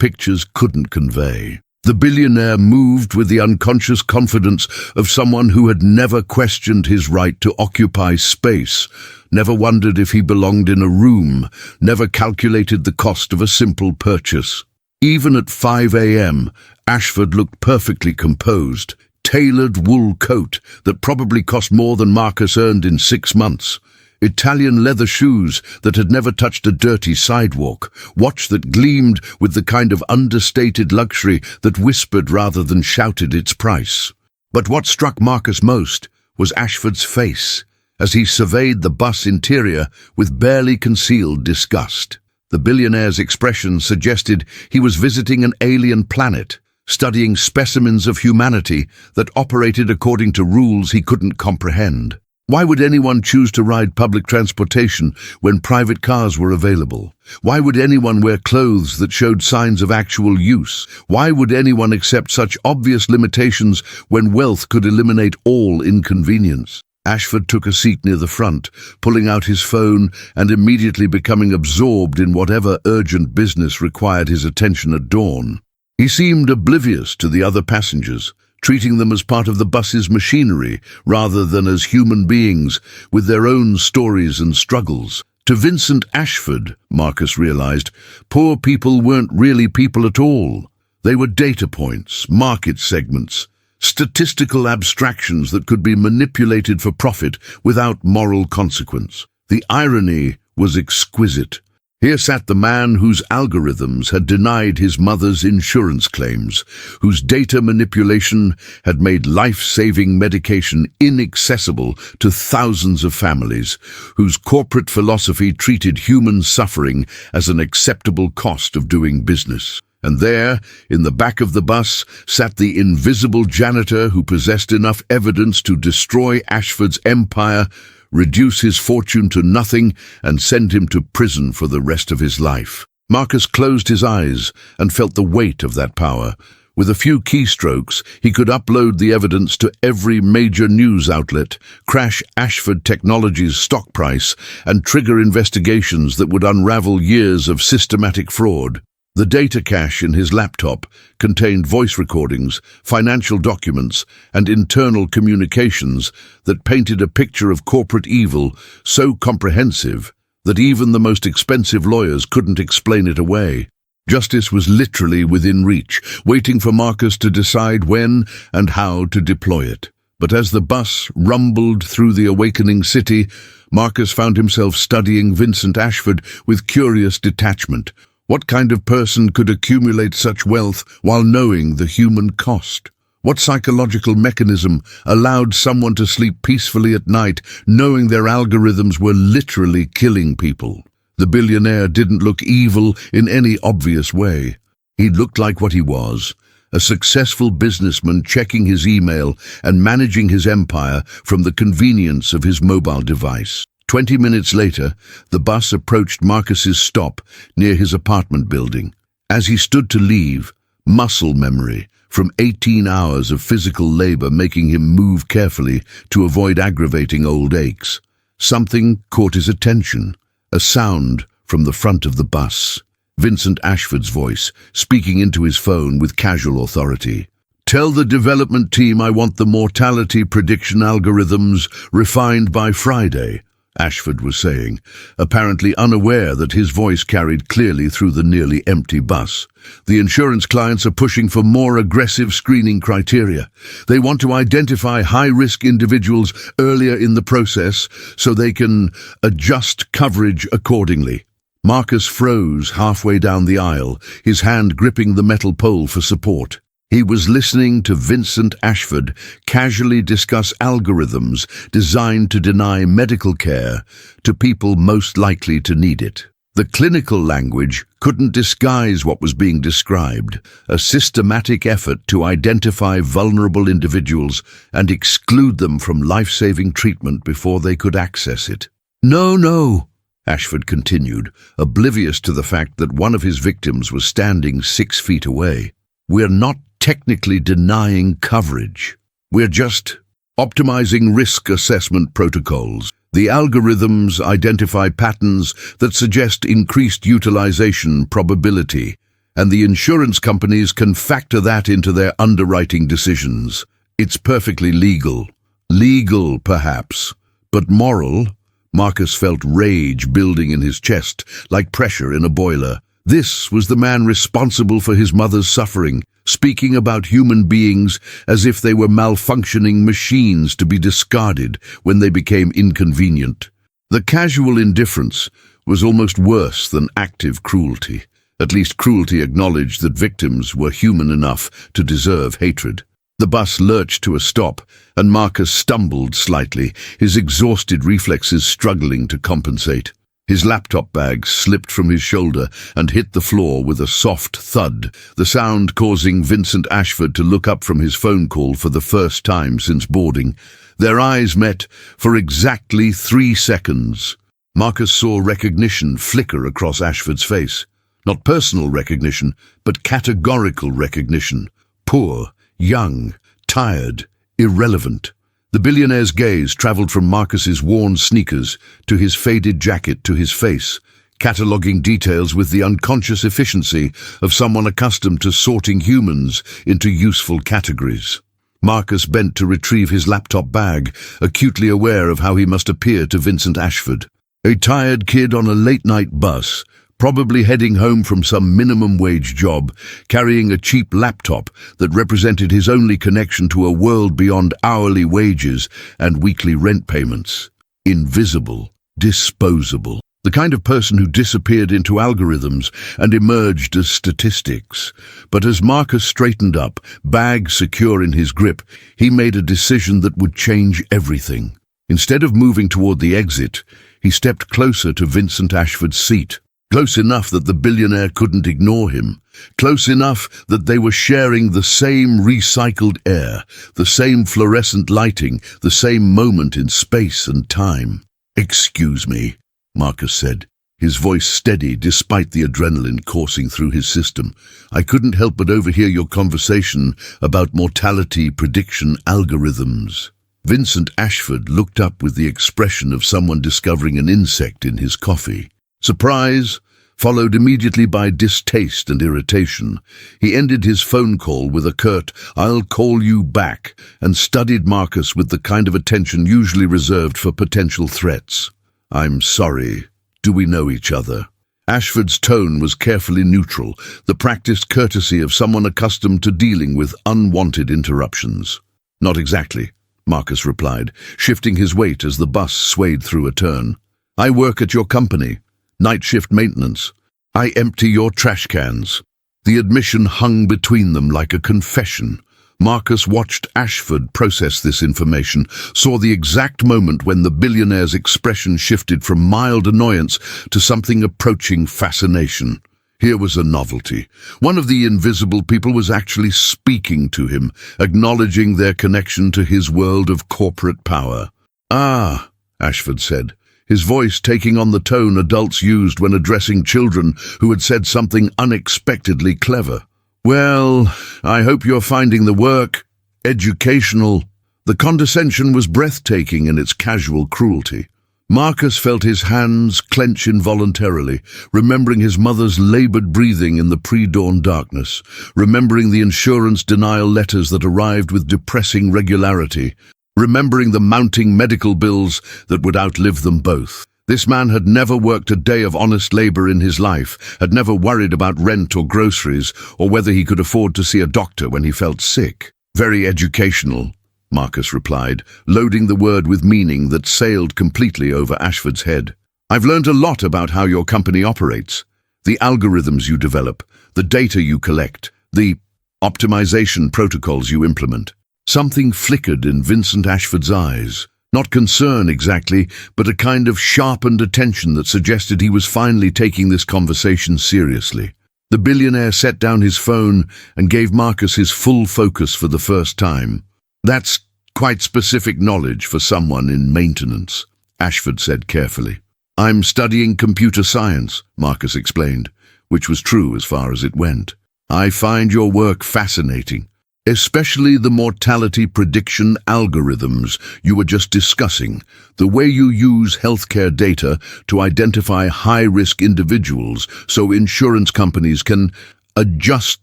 pictures couldn't convey. The billionaire moved with the unconscious confidence of someone who had never questioned his right to occupy space, never wondered if he belonged in a room, never calculated the cost of a simple purchase. Even at 5 a.m., Ashford looked perfectly composed, tailored wool coat that probably cost more than Marcus earned in 6 months, Italian leather shoes that had never touched a dirty sidewalk, watch that gleamed with the kind of understated luxury that whispered rather than shouted its price. But what struck Marcus most was Ashford's face, as he surveyed the bus interior with barely concealed disgust. The billionaire's expression suggested he was visiting an alien planet, studying specimens of humanity that operated according to rules he couldn't comprehend. Why would anyone choose to ride public transportation when private cars were available? Why would anyone wear clothes that showed signs of actual use? Why would anyone accept such obvious limitations when wealth could eliminate all inconvenience? Ashford took a seat near the front, pulling out his phone and immediately becoming absorbed in whatever urgent business required his attention at dawn. He seemed oblivious to the other passengers, treating them as part of the bus's machinery rather than as human beings with their own stories and struggles. To Vincent Ashford, Marcus realized, poor people weren't really people at all. They were data points, market segments, statistical abstractions that could be manipulated for profit without moral consequence. The irony was exquisite. Here sat the man whose algorithms had denied his mother's insurance claims, whose data manipulation had made life-saving medication inaccessible to thousands of families, whose corporate philosophy treated human suffering as an acceptable cost of doing business. And there, in the back of the bus, sat the invisible janitor who possessed enough evidence to destroy Ashford's empire, reduce his fortune to nothing, and send him to prison for the rest of his life. Marcus closed his eyes and felt the weight of that power. With a few keystrokes, he could upload the evidence to every major news outlet, crash Ashford Technologies' stock price, and trigger investigations that would unravel years of systematic fraud. The data cache in his laptop contained voice recordings, financial documents, and internal communications that painted a picture of corporate evil so comprehensive that even the most expensive lawyers couldn't explain it away. Justice was literally within reach, waiting for Marcus to decide when and how to deploy it. But as the bus rumbled through the awakening city, Marcus found himself studying Vincent Ashford with curious detachment. What kind of person could accumulate such wealth while knowing the human cost? What psychological mechanism allowed someone to sleep peacefully at night, knowing their algorithms were literally killing people? The billionaire didn't look evil in any obvious way. He looked like what he was, a successful businessman checking his email and managing his empire from the convenience of his mobile device. 20 minutes later, the bus approached Marcus's stop near his apartment building. As he stood to leave, muscle memory from 18 hours of physical labor making him move carefully to avoid aggravating old aches. Something caught his attention, a sound from the front of the bus. Vincent Ashford's voice, speaking into his phone with casual authority. "Tell the development team I want the mortality prediction algorithms refined by Friday," Ashford was saying, apparently unaware that his voice carried clearly through the nearly empty bus. "The insurance clients are pushing for more aggressive screening criteria. They want to identify high-risk individuals earlier in the process so they can adjust coverage accordingly." Marcus froze halfway down the aisle, his hand gripping the metal pole for support. He was listening to Vincent Ashford casually discuss algorithms designed to deny medical care to people most likely to need it. The clinical language couldn't disguise what was being described, a systematic effort to identify vulnerable individuals and exclude them from life-saving treatment before they could access it. "No," Ashford continued, oblivious to the fact that one of his victims was standing 6 feet away. "We're not technically denying coverage. We're just optimizing risk assessment protocols. The algorithms identify patterns that suggest increased utilization probability, and the insurance companies can factor that into their underwriting decisions. It's perfectly legal. Legal, perhaps, but moral." Marcus felt rage building in his chest, like pressure in a boiler. This was the man responsible for his mother's suffering, speaking about human beings as if they were malfunctioning machines to be discarded when they became inconvenient. The casual indifference was almost worse than active cruelty. At least cruelty acknowledged that victims were human enough to deserve hatred. The bus lurched to a stop, and Marcus stumbled slightly, his exhausted reflexes struggling to compensate. His laptop bag slipped from his shoulder and hit the floor with a soft thud, the sound causing Vincent Ashford to look up from his phone call for the first time since boarding. Their eyes met for exactly 3 seconds. Marcus saw recognition flicker across Ashford's face. Not personal recognition, but categorical recognition. Poor, young, tired, irrelevant. The billionaire's gaze traveled from Marcus's worn sneakers to his faded jacket to his face, cataloguing details with the unconscious efficiency of someone accustomed to sorting humans into useful categories. Marcus bent to retrieve his laptop bag, acutely aware of how he must appear to Vincent Ashford. A tired kid on a late-night bus, probably heading home from some minimum-wage job, carrying a cheap laptop that represented his only connection to a world beyond hourly wages and weekly rent payments. Invisible, disposable. The kind of person who disappeared into algorithms and emerged as statistics. But as Marcus straightened up, bag secure in his grip, he made a decision that would change everything. Instead of moving toward the exit, he stepped closer to Vincent Ashford's seat. Close enough that the billionaire couldn't ignore him. Close enough that they were sharing the same recycled air, the same fluorescent lighting, the same moment in space and time. "Excuse me," Marcus said, his voice steady despite the adrenaline coursing through his system. "I couldn't help but overhear your conversation about mortality prediction algorithms." Vincent Ashford looked up with the expression of someone discovering an insect in his coffee. Surprise, followed immediately by distaste and irritation. He ended his phone call with a curt, "I'll call you back," and studied Marcus with the kind of attention usually reserved for potential threats. "I'm sorry. Do we know each other?" Ashford's tone was carefully neutral, the practiced courtesy of someone accustomed to dealing with unwanted interruptions. "Not exactly," Marcus replied, shifting his weight as the bus swayed through a turn. "I work at your company. Night shift maintenance. I empty your trash cans." The admission hung between them like a confession. Marcus watched Ashford process this information, saw the exact moment when the billionaire's expression shifted from mild annoyance to something approaching fascination. Here was a novelty. One of the invisible people was actually speaking to him, acknowledging their connection to his world of corporate power. "Ah," Ashford said, his voice taking on the tone adults used when addressing children who had said something unexpectedly clever. "Well, I hope you're finding the work educational." The condescension was breathtaking in its casual cruelty. Marcus felt his hands clench involuntarily, remembering his mother's labored breathing in the pre-dawn darkness, remembering the insurance denial letters that arrived with depressing regularity, remembering the mounting medical bills that would outlive them both. This man had never worked a day of honest labor in his life, had never worried about rent or groceries, or whether he could afford to see a doctor when he felt sick. "Very educational," Marcus replied, loading the word with meaning that sailed completely over Ashford's head. "I've learned a lot about how your company operates, the algorithms you develop, the data you collect, the optimization protocols you implement." Something flickered in Vincent Ashford's eyes. Not concern exactly, but a kind of sharpened attention that suggested he was finally taking this conversation seriously. The billionaire set down his phone and gave Marcus his full focus for the first time. "That's quite specific knowledge for someone in maintenance," Ashford said carefully. "I'm studying computer science," Marcus explained, which was true as far as it went. "I find your work fascinating. Especially the mortality prediction algorithms you were just discussing, the way you use healthcare data to identify high-risk individuals so insurance companies can adjust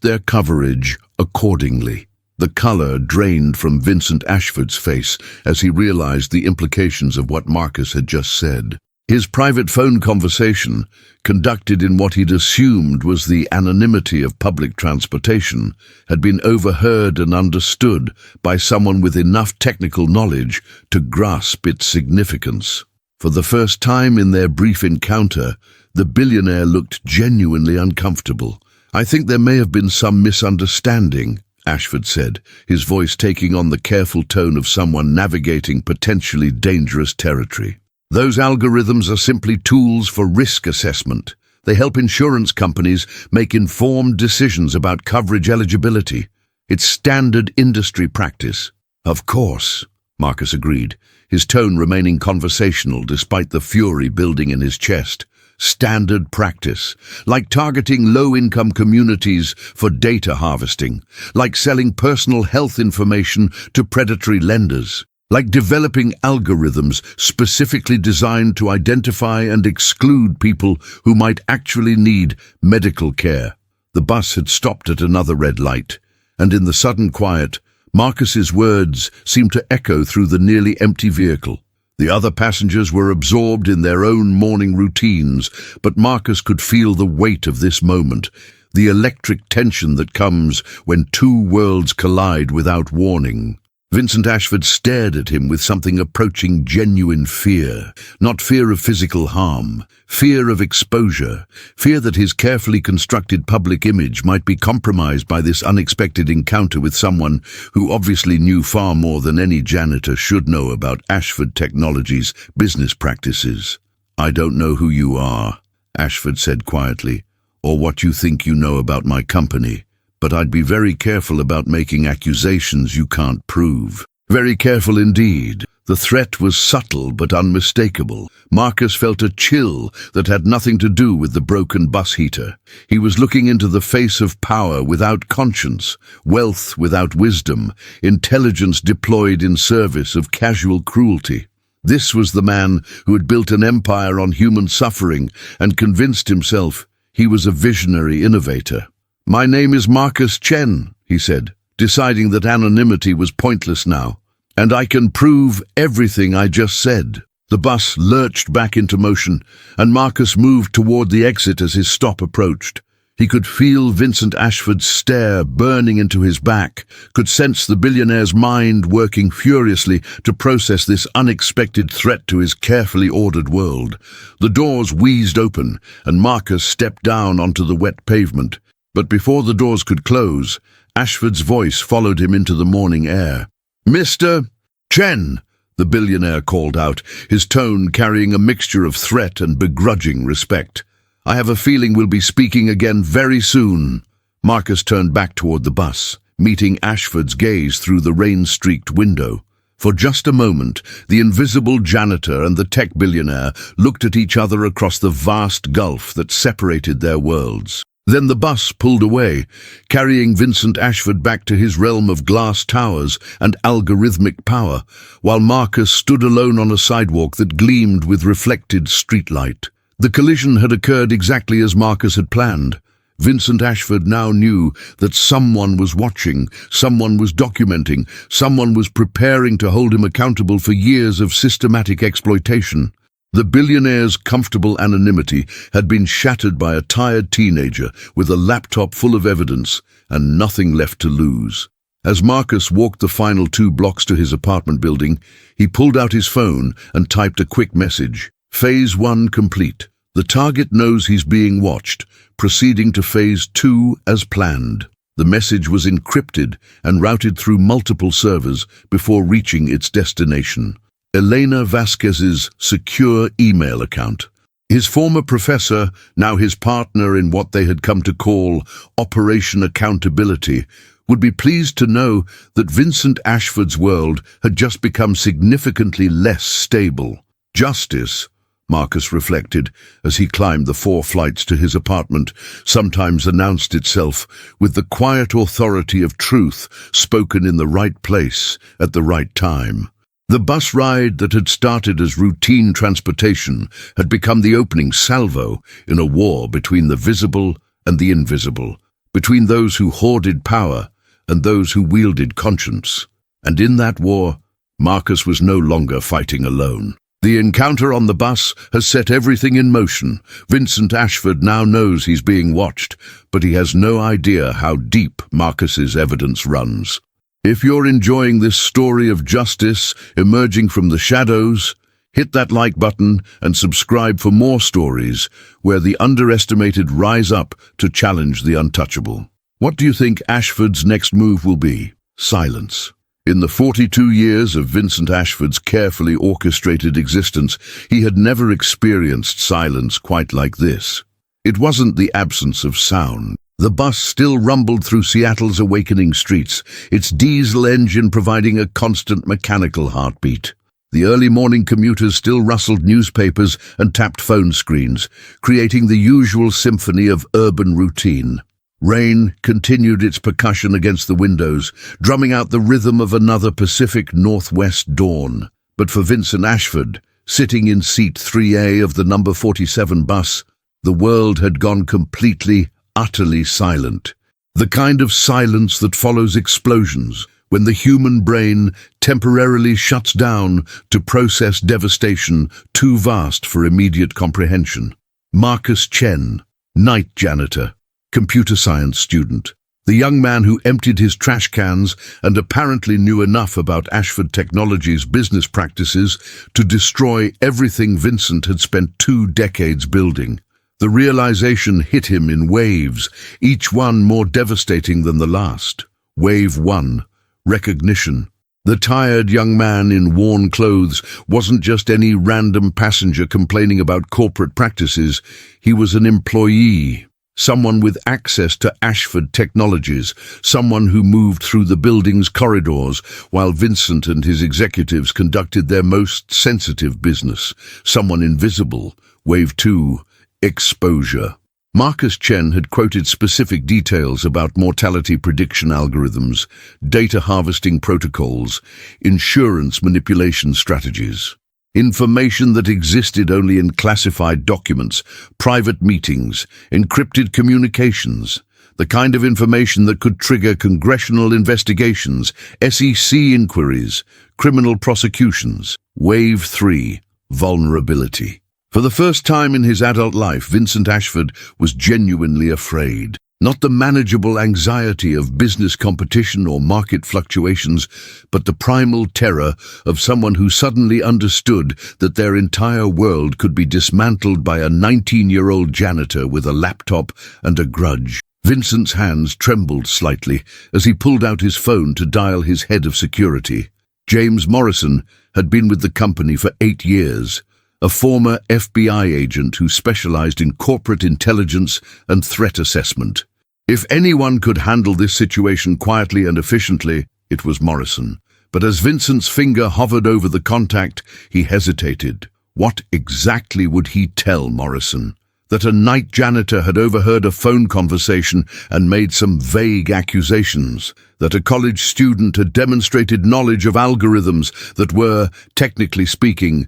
their coverage accordingly." The color drained from Vincent Ashford's face as he realized the implications of what Marcus had just said. His private phone conversation, conducted in what he'd assumed was the anonymity of public transportation, had been overheard and understood by someone with enough technical knowledge to grasp its significance. For the first time in their brief encounter, the billionaire looked genuinely uncomfortable. "I think there may have been some misunderstanding," Ashford said, his voice taking on the careful tone of someone navigating potentially dangerous territory. "Those algorithms are simply tools for risk assessment. They help insurance companies make informed decisions about coverage eligibility. It's standard industry practice." "Of course," Marcus agreed, his tone remaining conversational despite the fury building in his chest. "Standard practice, like targeting low-income communities for data harvesting, like selling personal health information to predatory lenders, like developing algorithms specifically designed to identify and exclude people who might actually need medical care." The bus had stopped at another red light, and in the sudden quiet, Marcus's words seemed to echo through the nearly empty vehicle. The other passengers were absorbed in their own morning routines, but Marcus could feel the weight of this moment, the electric tension that comes when two worlds collide without warning. Vincent Ashford stared at him with something approaching genuine fear. Not fear of physical harm, fear of exposure, fear that his carefully constructed public image might be compromised by this unexpected encounter with someone who obviously knew far more than any janitor should know about Ashford Technologies' business practices. "I don't know who you are," Ashford said quietly, "or what you think you know about my company. But I'd be very careful about making accusations you can't prove." Very careful indeed. The threat was subtle but unmistakable. Marcus felt a chill that had nothing to do with the broken bus heater. He was looking into the face of power without conscience, wealth without wisdom, intelligence deployed in service of casual cruelty. This was the man who had built an empire on human suffering and convinced himself he was a visionary innovator. "My name is Marcus Chen," he said, deciding that anonymity was pointless now. "And I can prove everything I just said." The bus lurched back into motion, and Marcus moved toward the exit as his stop approached. He could feel Vincent Ashford's stare burning into his back, could sense the billionaire's mind working furiously to process this unexpected threat to his carefully ordered world. The doors wheezed open, and Marcus stepped down onto the wet pavement. But before the doors could close, Ashford's voice followed him into the morning air. "Mr. Chen," the billionaire called out, his tone carrying a mixture of threat and begrudging respect. "I have a feeling we'll be speaking again very soon." Marcus turned back toward the bus, meeting Ashford's gaze through the rain-streaked window. For just a moment, the invisible janitor and the tech billionaire looked at each other across the vast gulf that separated their worlds. Then the bus pulled away, carrying Vincent Ashford back to his realm of glass towers and algorithmic power, while Marcus stood alone on a sidewalk that gleamed with reflected streetlight. The collision had occurred exactly as Marcus had planned. Vincent Ashford now knew that someone was watching, someone was documenting, someone was preparing to hold him accountable for years of systematic exploitation. The billionaire's comfortable anonymity had been shattered by a tired teenager with a laptop full of evidence and nothing left to lose. As Marcus walked the final 2 blocks to his apartment building, he pulled out his phone and typed a quick message. Phase 1 complete. The target knows he's being watched, proceeding to Phase 2 as planned. The message was encrypted and routed through multiple servers before reaching its destination. Elena Vasquez's secure email account. His former professor, now his partner in what they had come to call Operation Accountability, would be pleased to know that Vincent Ashford's world had just become significantly less stable. Justice, Marcus reflected as he climbed the 4 flights to his apartment, sometimes announced itself with the quiet authority of truth spoken in the right place at the right time. The bus ride that had started as routine transportation had become the opening salvo in a war between the visible and the invisible, between those who hoarded power and those who wielded conscience. And in that war, Marcus was no longer fighting alone. The encounter on the bus has set everything in motion. Vincent Ashford now knows he's being watched, but he has no idea how deep Marcus's evidence runs. If you're enjoying this story of justice emerging from the shadows, hit that like button and subscribe for more stories where the underestimated rise up to challenge the untouchable. What do you think Ashford's next move will be? Silence. In the 42 years of Vincent Ashford's carefully orchestrated existence, he had never experienced silence quite like this. It wasn't the absence of sound. The bus still rumbled through Seattle's awakening streets, its diesel engine providing a constant mechanical heartbeat. The early morning commuters still rustled newspapers and tapped phone screens, creating the usual symphony of urban routine. Rain continued its percussion against the windows, drumming out the rhythm of another Pacific Northwest dawn. But for Vincent Ashford, sitting in seat 3A of the number 47 bus, the world had gone completely, utterly silent. The kind of silence that follows explosions, when the human brain temporarily shuts down to process devastation too vast for immediate comprehension. Marcus Chen, night janitor, computer science student, The young man who emptied his trash cans and apparently knew enough about Ashford Technologies' business practices to destroy everything Vincent had spent 2 decades building. The realization hit him in waves, each one more devastating than the last. Wave 1. Recognition. The tired young man in worn clothes wasn't just any random passenger complaining about corporate practices. He was an employee. Someone with access to Ashford Technologies, someone who moved through the building's corridors while Vincent and his executives conducted their most sensitive business, someone invisible. Wave 2, exposure. Marcus Chen had quoted specific details about mortality prediction algorithms, data harvesting protocols, insurance manipulation strategies. Information that existed only in classified documents, private meetings, encrypted communications, the kind of information that could trigger congressional investigations, SEC inquiries, criminal prosecutions. Wave 3, vulnerability. For the first time in his adult life, Vincent Ashford was genuinely afraid. Not the manageable anxiety of business competition or market fluctuations, but the primal terror of someone who suddenly understood that their entire world could be dismantled by a 19-year-old janitor with a laptop and a grudge. Vincent's hands trembled slightly as he pulled out his phone to dial his head of security. James Morrison had been with the company for 8 years. A former FBI agent who specialized in corporate intelligence and threat assessment. If anyone could handle this situation quietly and efficiently, it was Morrison. But as Vincent's finger hovered over the contact, he hesitated. What exactly would he tell Morrison? That a night janitor had overheard a phone conversation and made some vague accusations. That a college student had demonstrated knowledge of algorithms that were, technically speaking,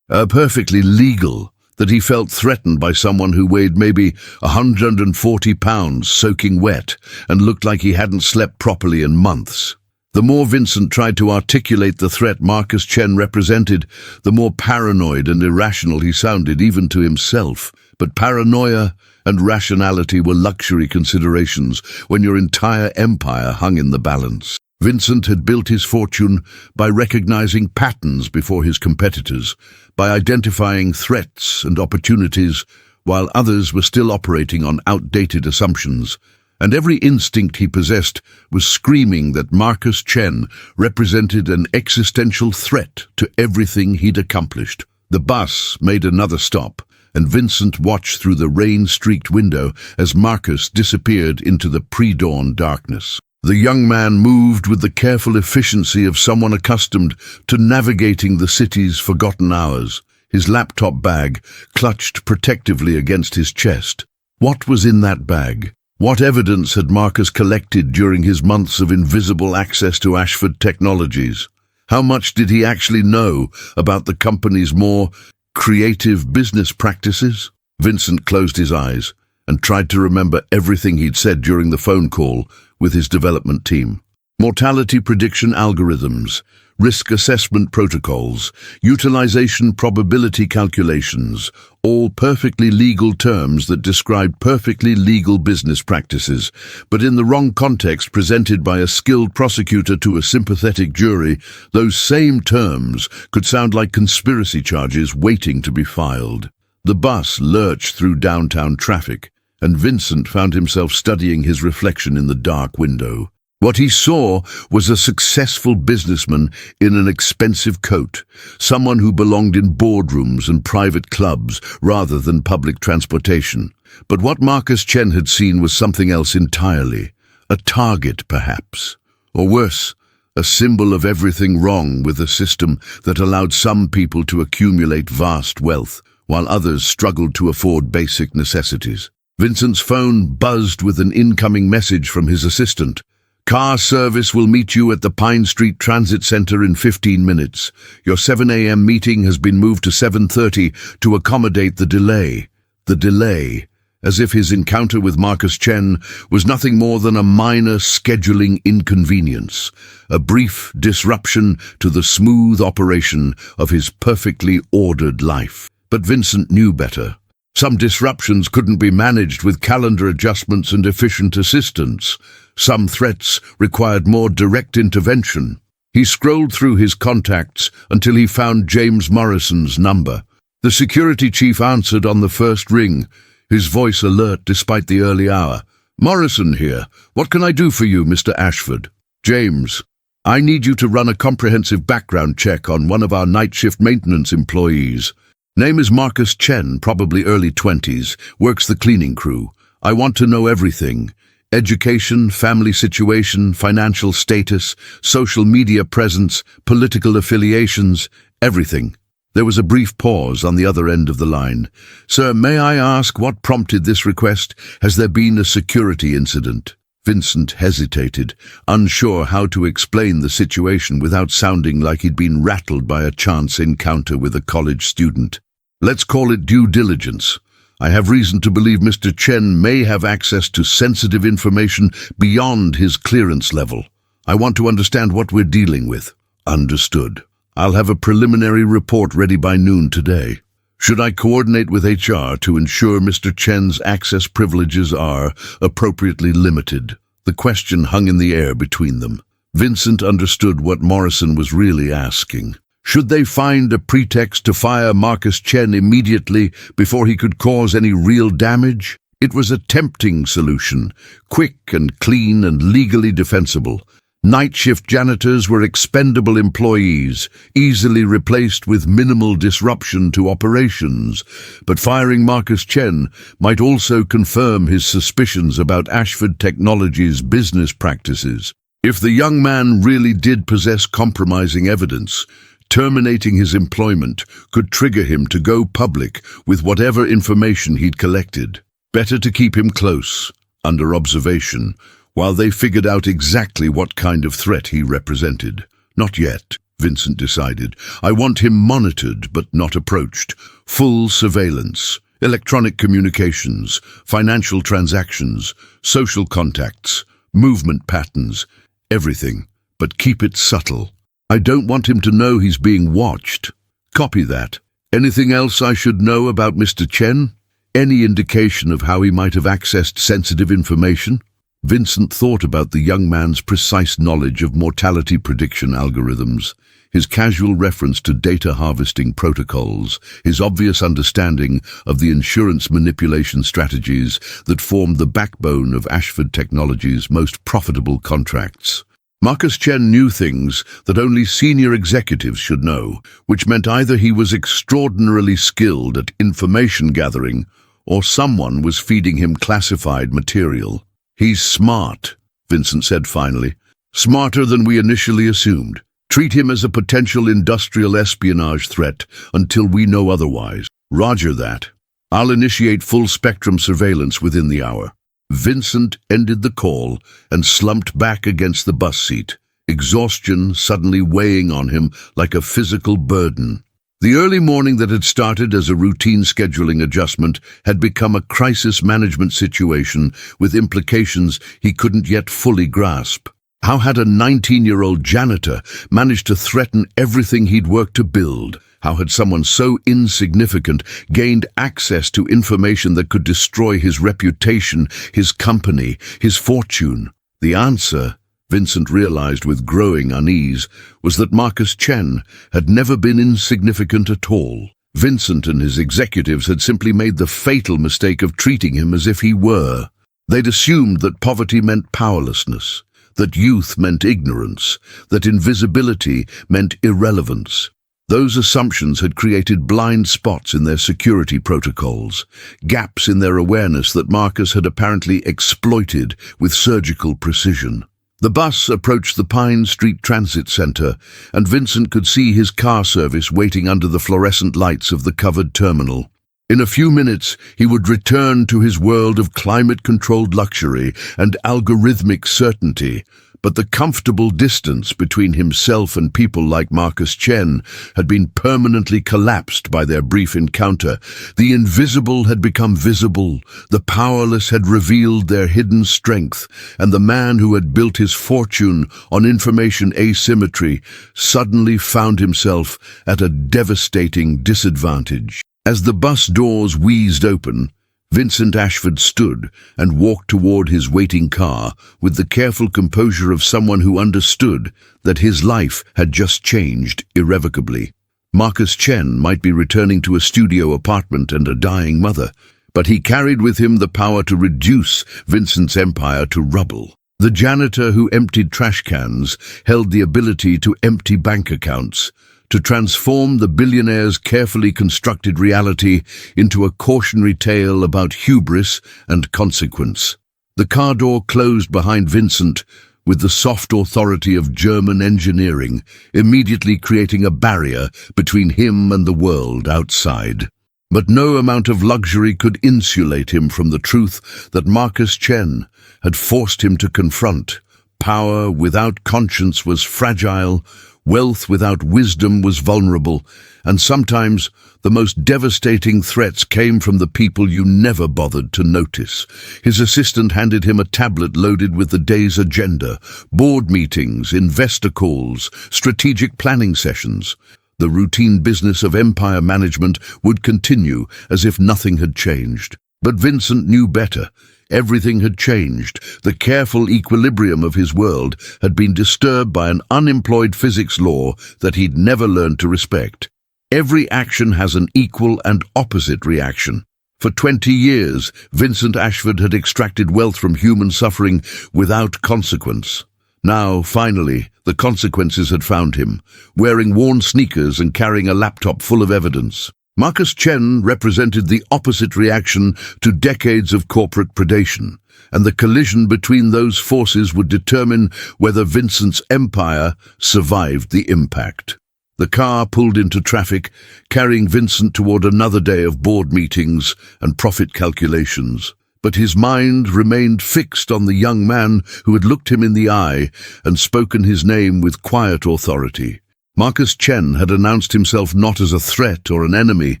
perfectly legal, that he felt threatened by someone who weighed maybe 140 pounds soaking wet and looked like he hadn't slept properly in months. The more Vincent tried to articulate the threat Marcus Chen represented, the more paranoid and irrational he sounded even to himself. But paranoia and rationality were luxury considerations when your entire empire hung in the balance. Vincent had built his fortune by recognizing patterns before his competitors, by identifying threats and opportunities while others were still operating on outdated assumptions. And every instinct he possessed was screaming that Marcus Chen represented an existential threat to everything he'd accomplished. The bus made another stop, and Vincent watched through the rain-streaked window as Marcus disappeared into the pre-dawn darkness. The young man moved with the careful efficiency of someone accustomed to navigating the city's forgotten hours, his laptop bag clutched protectively against his chest. What was in that bag? What evidence had Marcus collected during his months of invisible access to Ashford Technologies? How much did he actually know about the company's more creative business practices? Vincent closed his eyes and tried to remember everything he'd said during the phone call with his development team. Mortality prediction algorithms, risk assessment protocols, utilization probability calculations, all perfectly legal terms that described perfectly legal business practices, but in the wrong context presented by a skilled prosecutor to a sympathetic jury, those same terms could sound like conspiracy charges waiting to be filed. The bus lurched through downtown traffic, and Vincent found himself studying his reflection in the dark window. What he saw was a successful businessman in an expensive coat, someone who belonged in boardrooms and private clubs rather than public transportation. But what Marcus Chen had seen was something else entirely. A target, perhaps. Or worse, a symbol of everything wrong with a system that allowed some people to accumulate vast wealth, while others struggled to afford basic necessities. Vincent's phone buzzed with an incoming message from his assistant. Car service will meet you at the Pine Street Transit Center in 15 minutes. Your 7 a.m. meeting has been moved to 7:30 to accommodate the delay. The delay, as if his encounter with Marcus Chen was nothing more than a minor scheduling inconvenience, a brief disruption to the smooth operation of his perfectly ordered life. But Vincent knew better. Some disruptions couldn't be managed with calendar adjustments and efficient assistance. Some threats required more direct intervention. He scrolled through his contacts until he found James Morrison's number. The security chief answered on the first ring, his voice alert despite the early hour. "Morrison here. What can I do for you, Mr. Ashford?" "James, I need you to run a comprehensive background check on one of our night shift maintenance employees. Name is Marcus Chen, probably early 20s, works the cleaning crew. I want to know everything. Education, family situation, financial status, social media presence, political affiliations, everything." There was a brief pause on the other end of the line. "Sir, may I ask what prompted this request? Has there been a security incident?" Vincent hesitated, unsure how to explain the situation without sounding like he'd been rattled by a chance encounter with a college student. "Let's call it due diligence. I have reason to believe Mr. Chen may have access to sensitive information beyond his clearance level. I want to understand what we're dealing with." "Understood. I'll have a preliminary report ready by noon today. Should I coordinate with HR to ensure Mr. Chen's access privileges are appropriately limited?" The question hung in the air between them. Vincent understood what Morrison was really asking. Should they find a pretext to fire Marcus Chen immediately before he could cause any real damage? It was a tempting solution, quick and clean and legally defensible. Night shift janitors were expendable employees, easily replaced with minimal disruption to operations, but firing Marcus Chen might also confirm his suspicions about Ashford Technologies' business practices. If the young man really did possess compromising evidence, terminating his employment could trigger him to go public with whatever information he'd collected. Better to keep him close, under observation, while they figured out exactly what kind of threat he represented. "Not yet," Vincent decided. "I want him monitored but not approached. Full surveillance, electronic communications, financial transactions, social contacts, movement patterns, everything, but keep it subtle. I don't want him to know he's being watched." "Copy that. Anything else I should know about Mr. Chen? Any indication of how he might have accessed sensitive information?" Vincent thought about the young man's precise knowledge of mortality prediction algorithms, his casual reference to data harvesting protocols, his obvious understanding of the insurance manipulation strategies that formed the backbone of Ashford Technologies' most profitable contracts. Marcus Chen knew things that only senior executives should know, which meant either he was extraordinarily skilled at information gathering or someone was feeding him classified material. "He's smart," Vincent said finally. "Smarter than we initially assumed. Treat him as a potential industrial espionage threat until we know otherwise." "Roger that. I'll initiate full-spectrum surveillance within the hour." Vincent ended the call and slumped back against the bus seat, exhaustion suddenly weighing on him like a physical burden. The early morning that had started as a routine scheduling adjustment had become a crisis management situation with implications he couldn't yet fully grasp. How had a 19-year-old janitor managed to threaten everything he'd worked to build? How had someone so insignificant gained access to information that could destroy his reputation, his company, his fortune? The answer, Vincent realized with growing unease, was that Marcus Chen had never been insignificant at all. Vincent and his executives had simply made the fatal mistake of treating him as if he were. They'd assumed that poverty meant powerlessness, that youth meant ignorance, that invisibility meant irrelevance. Those assumptions had created blind spots in their security protocols, gaps in their awareness that Marcus had apparently exploited with surgical precision. The bus approached the Pine Street Transit Center, and Vincent could see his car service waiting under the fluorescent lights of the covered terminal. In a few minutes, he would return to his world of climate-controlled luxury and algorithmic certainty, but the comfortable distance between himself and people like Marcus Chen had been permanently collapsed by their brief encounter. The invisible had become visible, the powerless had revealed their hidden strength, and the man who had built his fortune on information asymmetry suddenly found himself at a devastating disadvantage. As the bus doors wheezed open, Vincent Ashford stood and walked toward his waiting car with the careful composure of someone who understood that his life had just changed irrevocably. Marcus Chen might be returning to a studio apartment and a dying mother, but he carried with him the power to reduce Vincent's empire to rubble. The janitor who emptied trash cans held the ability to empty bank accounts, to transform the billionaire's carefully constructed reality into a cautionary tale about hubris and consequence. The car door closed behind Vincent with the soft authority of German engineering, immediately creating a barrier between him and the world outside. But no amount of luxury could insulate him from the truth that Marcus Chen had forced him to confront. Power without conscience was fragile, wealth without wisdom was vulnerable, and sometimes the most devastating threats came from the people you never bothered to notice. His assistant handed him a tablet loaded with the day's agenda, board meetings, investor calls, strategic planning sessions. The routine business of empire management would continue as if nothing had changed. But Vincent knew better. Everything had changed. The careful equilibrium of his world had been disturbed by an unemployed physics law that he'd never learned to respect. Every action has an equal and opposite reaction. For 20 years, Vincent Ashford had extracted wealth from human suffering without consequence. Now, finally, the consequences had found him, wearing worn sneakers and carrying a laptop full of evidence. Marcus Chen represented the opposite reaction to decades of corporate predation, and the collision between those forces would determine whether Vincent's empire survived the impact. The car pulled into traffic, carrying Vincent toward another day of board meetings and profit calculations. But his mind remained fixed on the young man who had looked him in the eye and spoken his name with quiet authority. Marcus Chen had announced himself not as a threat or an enemy,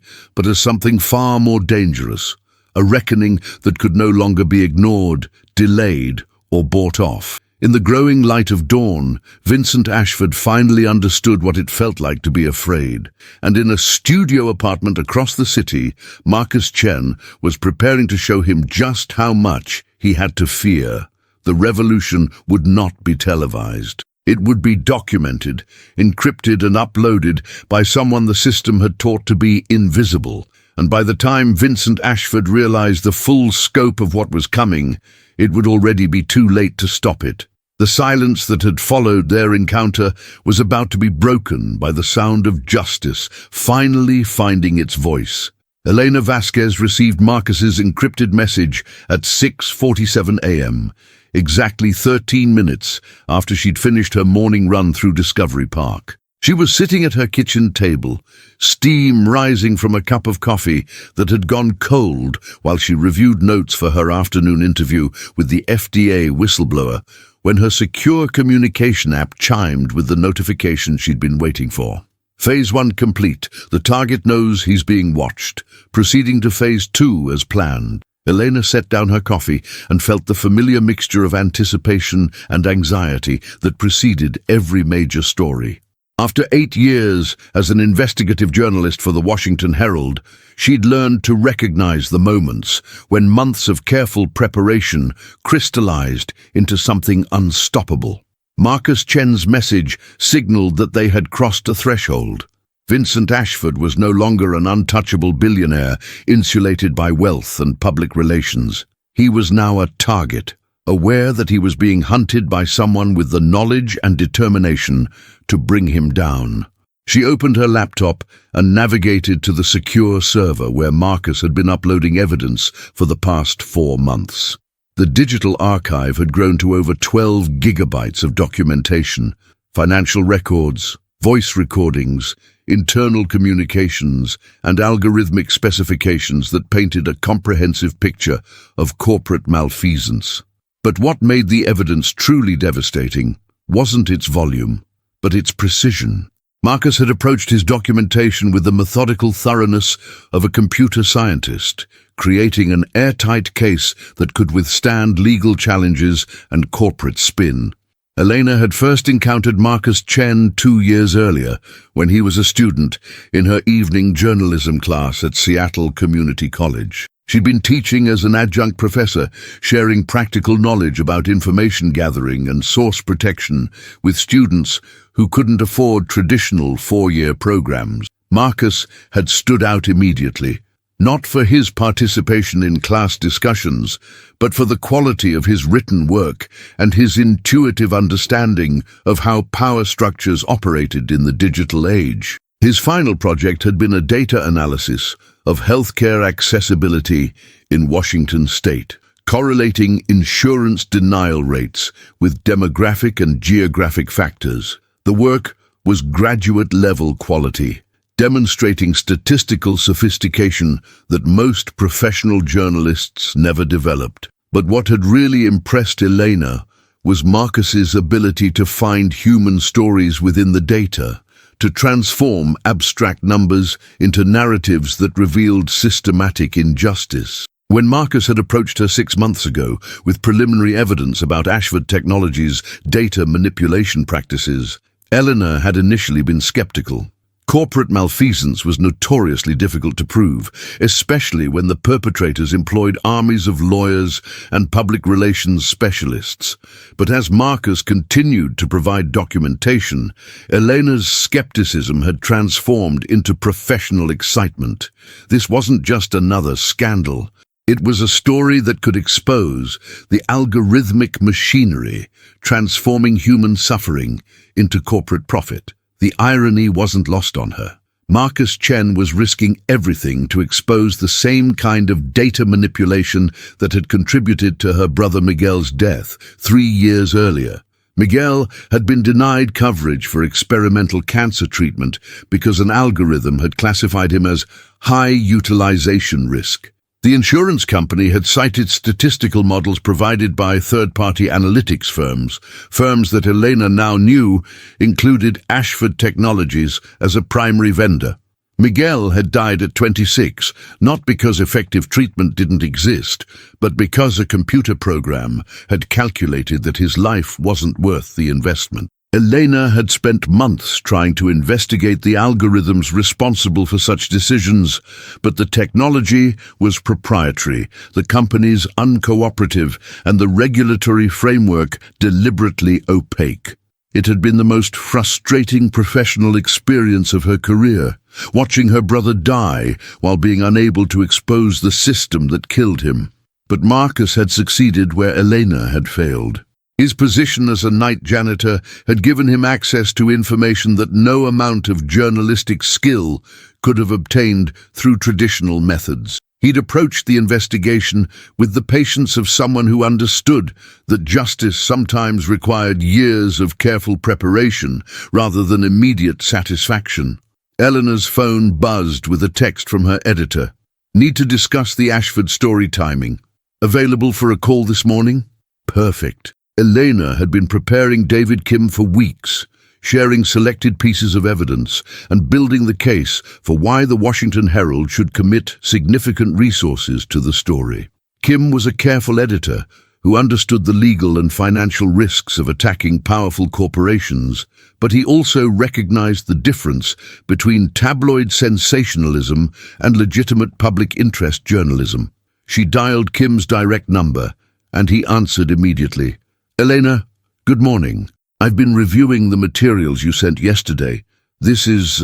but as something far more dangerous, a reckoning that could no longer be ignored, delayed, or bought off. In the growing light of dawn, Vincent Ashford finally understood what it felt like to be afraid, and in a studio apartment across the city, Marcus Chen was preparing to show him just how much he had to fear. The revolution would not be televised. It would be documented, encrypted and uploaded by someone the system had taught to be invisible. And by the time Vincent Ashford realized the full scope of what was coming, it would already be too late to stop it. The silence that had followed their encounter was about to be broken by the sound of justice finally finding its voice. Elena Vasquez received Marcus's encrypted message at 6:47 a.m., exactly 13 minutes after she'd finished her morning run through Discovery Park. She was sitting at her kitchen table, steam rising from a cup of coffee that had gone cold while she reviewed notes for her afternoon interview with the FDA whistleblower, when her secure communication app chimed with the notification she'd been waiting for. Phase 1 complete. The target knows he's being watched. Proceeding to Phase 2 as planned. Elena set down her coffee and felt the familiar mixture of anticipation and anxiety that preceded every major story. After 8 years as an investigative journalist for the Washington Herald, she'd learned to recognize the moments when months of careful preparation crystallized into something unstoppable. Marcus Chen's message signaled that they had crossed a threshold. Vincent Ashford was no longer an untouchable billionaire insulated by wealth and public relations. He was now a target, aware that he was being hunted by someone with the knowledge and determination to bring him down. She opened her laptop and navigated to the secure server where Marcus had been uploading evidence for the past 4 months. The digital archive had grown to over 12 gigabytes of documentation, financial records, voice recordings, internal communications, and algorithmic specifications that painted a comprehensive picture of corporate malfeasance. But what made the evidence truly devastating wasn't its volume, but its precision. Marcus had approached his documentation with the methodical thoroughness of a computer scientist, creating an airtight case that could withstand legal challenges and corporate spin. Elena had first encountered Marcus Chen 2 years earlier, when he was a student in her evening journalism class at Seattle Community College. She'd been teaching as an adjunct professor, sharing practical knowledge about information gathering and source protection with students who couldn't afford traditional four-year programs. Marcus had stood out immediately, not for his participation in class discussions, but for the quality of his written work and his intuitive understanding of how power structures operated in the digital age. His final project had been a data analysis of healthcare accessibility in Washington state, correlating insurance denial rates with demographic and geographic factors. The work was graduate-level quality, demonstrating statistical sophistication that most professional journalists never developed. But what had really impressed Elena was Marcus's ability to find human stories within the data, to transform abstract numbers into narratives that revealed systematic injustice. When Marcus had approached her 6 months ago with preliminary evidence about Ashford Technologies' data manipulation practices, Eleanor had initially been skeptical. Corporate malfeasance was notoriously difficult to prove, especially when the perpetrators employed armies of lawyers and public relations specialists. But as Marcus continued to provide documentation, Elena's skepticism had transformed into professional excitement. This wasn't just another scandal. It was a story that could expose the algorithmic machinery transforming human suffering into corporate profit. The irony wasn't lost on her. Marcus Chen was risking everything to expose the same kind of data manipulation that had contributed to her brother Miguel's death 3 years earlier. Miguel had been denied coverage for experimental cancer treatment because an algorithm had classified him as high utilization risk. The insurance company had cited statistical models provided by third-party analytics firms that Elena now knew included Ashford Technologies as a primary vendor. Miguel had died at 26, not because effective treatment didn't exist, but because a computer program had calculated that his life wasn't worth the investment. Elena had spent months trying to investigate the algorithms responsible for such decisions, but the technology was proprietary, the companies uncooperative, and the regulatory framework deliberately opaque. It had been the most frustrating professional experience of her career, watching her brother die while being unable to expose the system that killed him. But Marcus had succeeded where Elena had failed. His position as a night janitor had given him access to information that no amount of journalistic skill could have obtained through traditional methods. He'd approached the investigation with the patience of someone who understood that justice sometimes required years of careful preparation rather than immediate satisfaction. Eleanor's phone buzzed with a text from her editor. "Need to discuss the Ashford story timing. Available for a call this morning?" Perfect. Elena had been preparing David Kim for weeks, sharing selected pieces of evidence and building the case for why the Washington Herald should commit significant resources to the story. Kim was a careful editor who understood the legal and financial risks of attacking powerful corporations, but he also recognized the difference between tabloid sensationalism and legitimate public interest journalism. She dialed Kim's direct number, and he answered immediately. "Elena, good morning. I've been reviewing the materials you sent yesterday. This is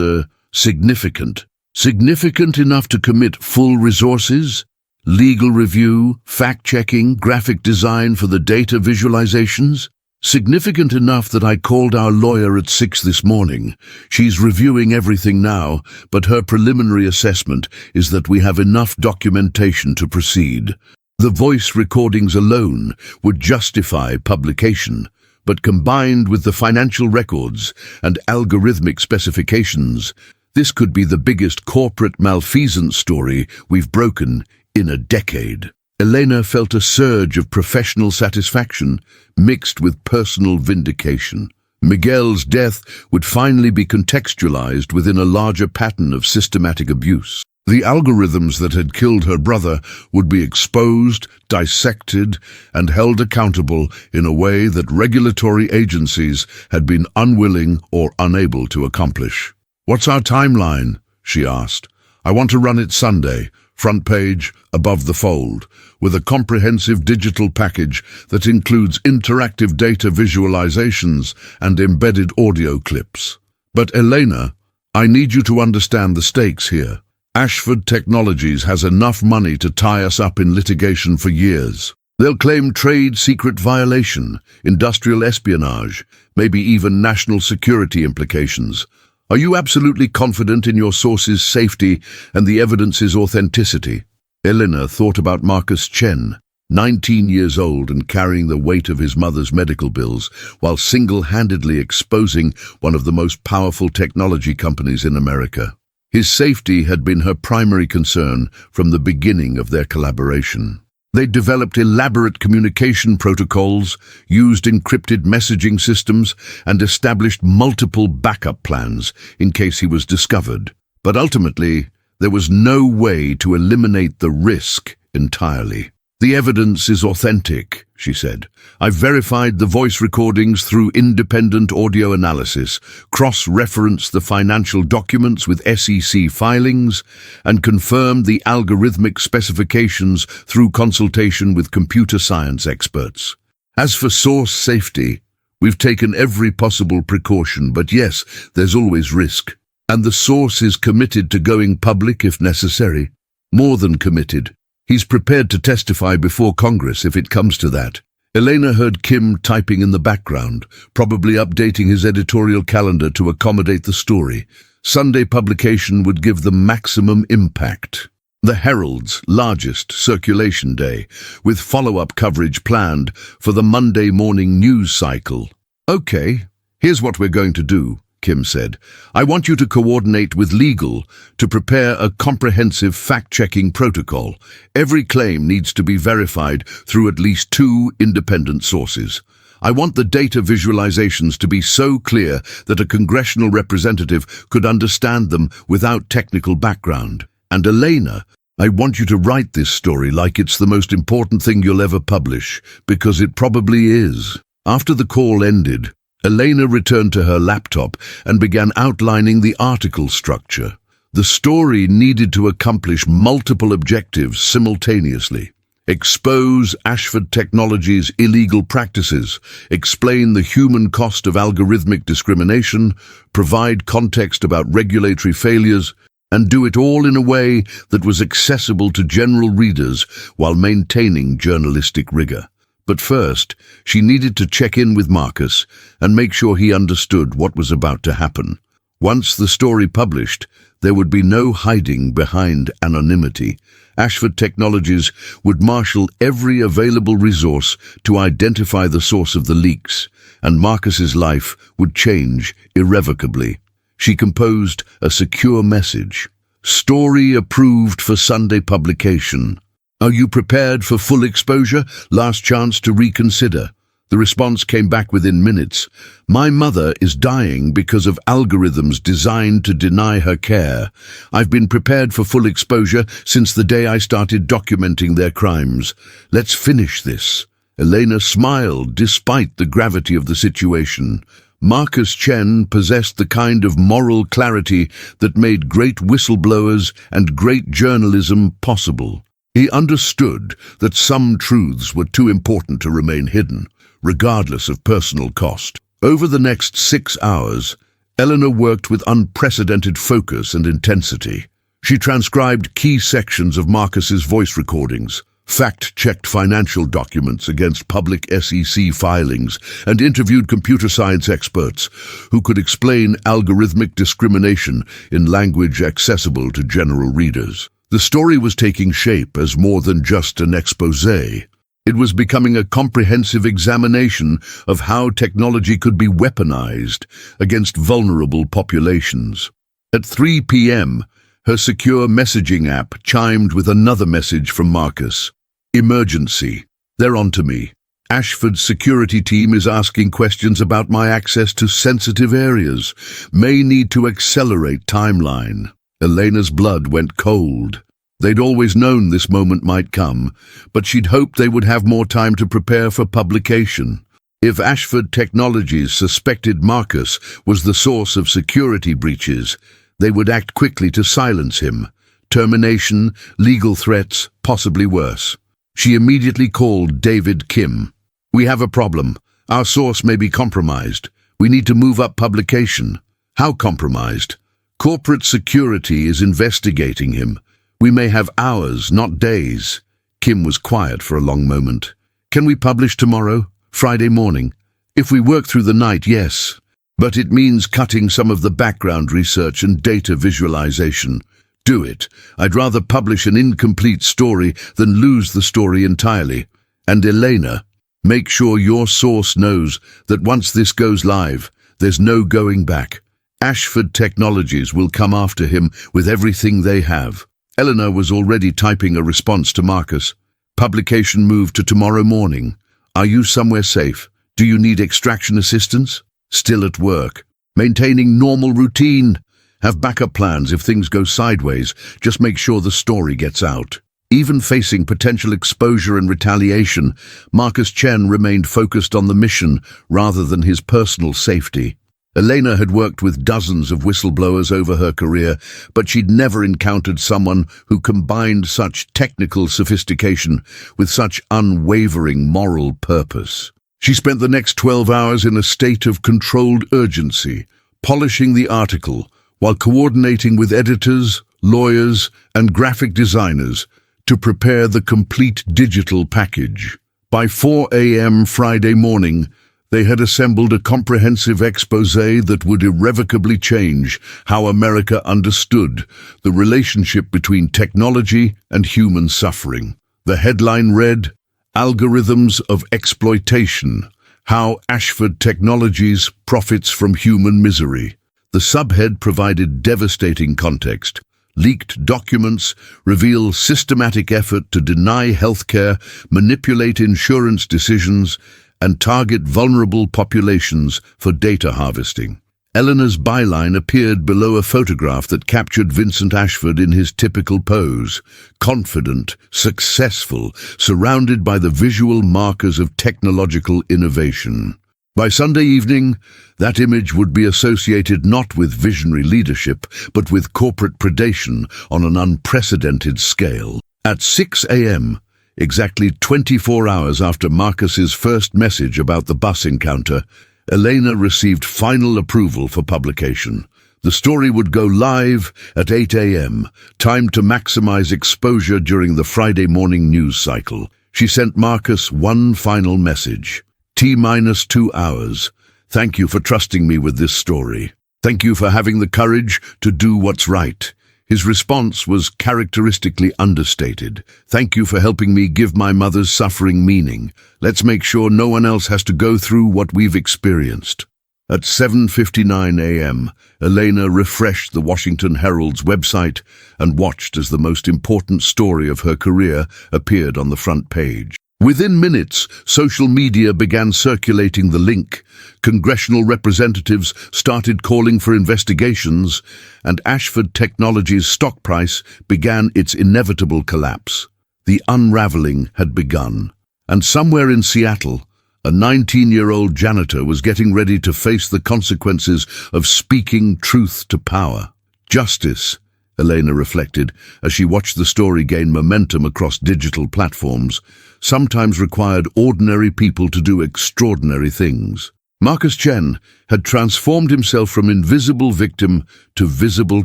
significant. Significant enough to commit full resources? Legal review, fact-checking, graphic design for the data visualizations? Significant enough that I called our lawyer at 6 this morning. She's reviewing everything now, but her preliminary assessment is that we have enough documentation to proceed. The voice recordings alone would justify publication, but combined with the financial records and algorithmic specifications, this could be the biggest corporate malfeasance story we've broken in a decade." Elena felt a surge of professional satisfaction mixed with personal vindication. Miguel's death would finally be contextualized within a larger pattern of systematic abuse. The algorithms that had killed her brother would be exposed, dissected, and held accountable in a way that regulatory agencies had been unwilling or unable to accomplish. "What's our timeline?" she asked. "I want to run it Sunday, front page, above the fold, with a comprehensive digital package that includes interactive data visualizations and embedded audio clips. But Elena, I need you to understand the stakes here. Ashford Technologies has enough money to tie us up in litigation for years. They'll claim trade secret violation, industrial espionage, maybe even national security implications. Are you absolutely confident in your source's safety and the evidence's authenticity? Elena thought about Marcus Chen, 19 years old and carrying the weight of his mother's medical bills while single-handedly exposing one of the most powerful technology companies in America. His safety had been her primary concern from the beginning of their collaboration. They developed elaborate communication protocols, used encrypted messaging systems, and established multiple backup plans in case he was discovered. But ultimately, there was no way to eliminate the risk entirely. The evidence is authentic, she said. I've verified the voice recordings through independent audio analysis, cross-referenced the financial documents with SEC filings, and confirmed the algorithmic specifications through consultation with computer science experts. As for source safety, we've taken every possible precaution, but yes, there's always risk. And the source is committed to going public if necessary. More than committed. He's prepared to testify before Congress if it comes to that. Elena heard Kim typing in the background, probably updating his editorial calendar to accommodate the story. Sunday publication would give the maximum impact. The Herald's largest circulation day, with follow-up coverage planned for the Monday morning news cycle. Okay, here's what we're going to do, Kim said. I want you to coordinate with legal to prepare a comprehensive fact-checking protocol. Every claim needs to be verified through at least 2 independent sources. I want the data visualizations to be so clear that a congressional representative could understand them without technical background. And Elena, I want you to write this story like it's the most important thing you'll ever publish, because it probably is. After the call ended, Elena returned to her laptop and began outlining the article structure. The story needed to accomplish multiple objectives simultaneously. Expose Ashford Technologies' illegal practices, explain the human cost of algorithmic discrimination, provide context about regulatory failures, and do it all in a way that was accessible to general readers while maintaining journalistic rigor. But first, she needed to check in with Marcus and make sure he understood what was about to happen. Once the story published, there would be no hiding behind anonymity. Ashford Technologies would marshal every available resource to identify the source of the leaks, and Marcus's life would change irrevocably. She composed a secure message. Story approved for Sunday publication. Are you prepared for full exposure? Last chance to reconsider. The response came back within minutes. My mother is dying because of algorithms designed to deny her care. I've been prepared for full exposure since the day I started documenting their crimes. Let's finish this. Elena smiled despite the gravity of the situation. Marcus Chen possessed the kind of moral clarity that made great whistleblowers and great journalism possible. He understood that some truths were too important to remain hidden, regardless of personal cost. Over the next 6 hours, Eleanor worked with unprecedented focus and intensity. She transcribed key sections of Marcus's voice recordings, fact-checked financial documents against public SEC filings, and interviewed computer science experts who could explain algorithmic discrimination in language accessible to general readers. The story was taking shape as more than just an exposé. It was becoming a comprehensive examination of how technology could be weaponized against vulnerable populations. At 3 p.m., her secure messaging app chimed with another message from Marcus. Emergency. They're onto me. Ashford's security team is asking questions about my access to sensitive areas. May need to accelerate timeline. Elena's blood went cold. They'd always known this moment might come, but she'd hoped they would have more time to prepare for publication. If Ashford Technologies suspected Marcus was the source of security breaches, they would act quickly to silence him, termination, legal threats, possibly worse. She immediately called David Kim. "We have a problem. Our source may be compromised. We need to move up publication." "How compromised?" "Corporate security is investigating him. We may have hours, not days." Kim was quiet for a long moment. "Can we publish tomorrow? Friday morning?" "If we work through the night, yes. But it means cutting some of the background research and data visualization." "Do it. I'd rather publish an incomplete story than lose the story entirely. And Elena, make sure your source knows that once this goes live, there's no going back. Ashford Technologies will come after him with everything they have." Eleanor was already typing a response to Marcus. "Publication moved to tomorrow morning. Are you somewhere safe? Do you need extraction assistance? Still at work. Maintaining normal routine. Have backup plans if things go sideways. Just make sure the story gets out." Even facing potential exposure and retaliation, Marcus Chen remained focused on the mission rather than his personal safety. Elena had worked with dozens of whistleblowers over her career, but she'd never encountered someone who combined such technical sophistication with such unwavering moral purpose. She spent the next 12 hours in a state of controlled urgency, polishing the article, while coordinating with editors, lawyers, and graphic designers to prepare the complete digital package. By 4 a.m. Friday morning, they had assembled a comprehensive exposé that would irrevocably change how America understood the relationship between technology and human suffering. The headline read, "Algorithms of Exploitation: How Ashford Technologies Profits from Human Misery." The subhead provided devastating context. Leaked documents reveal systematic effort to deny healthcare, manipulate insurance decisions, and target vulnerable populations for data harvesting. Eleanor's byline appeared below a photograph that captured Vincent Ashford in his typical pose, confident, successful, surrounded by the visual markers of technological innovation. By Sunday evening, that image would be associated not with visionary leadership, but with corporate predation on an unprecedented scale. At 6 a.m., exactly 24 hours after Marcus's first message about the bus encounter, Elena received final approval for publication. The story would go live at 8 a.m., timed to maximize exposure during the Friday morning news cycle. She sent Marcus one final message. T-2 hours. Thank you for trusting me with this story. Thank you for having the courage to do what's right. His response was characteristically understated. Thank you for helping me give my mother's suffering meaning. Let's make sure no one else has to go through what we've experienced. At 7:59 a.m., Elena refreshed the Washington Herald's website and watched as the most important story of her career appeared on the front page. Within minutes, social media began circulating the link. Congressional representatives started calling for investigations, and Ashford Technologies' stock price began its inevitable collapse. The unraveling had begun, and somewhere in Seattle, a 19-year-old janitor was getting ready to face the consequences of speaking truth to power. Justice, Elena reflected as she watched the story gain momentum across digital platforms, sometimes required ordinary people to do extraordinary things. Marcus Chen had transformed himself from invisible victim to visible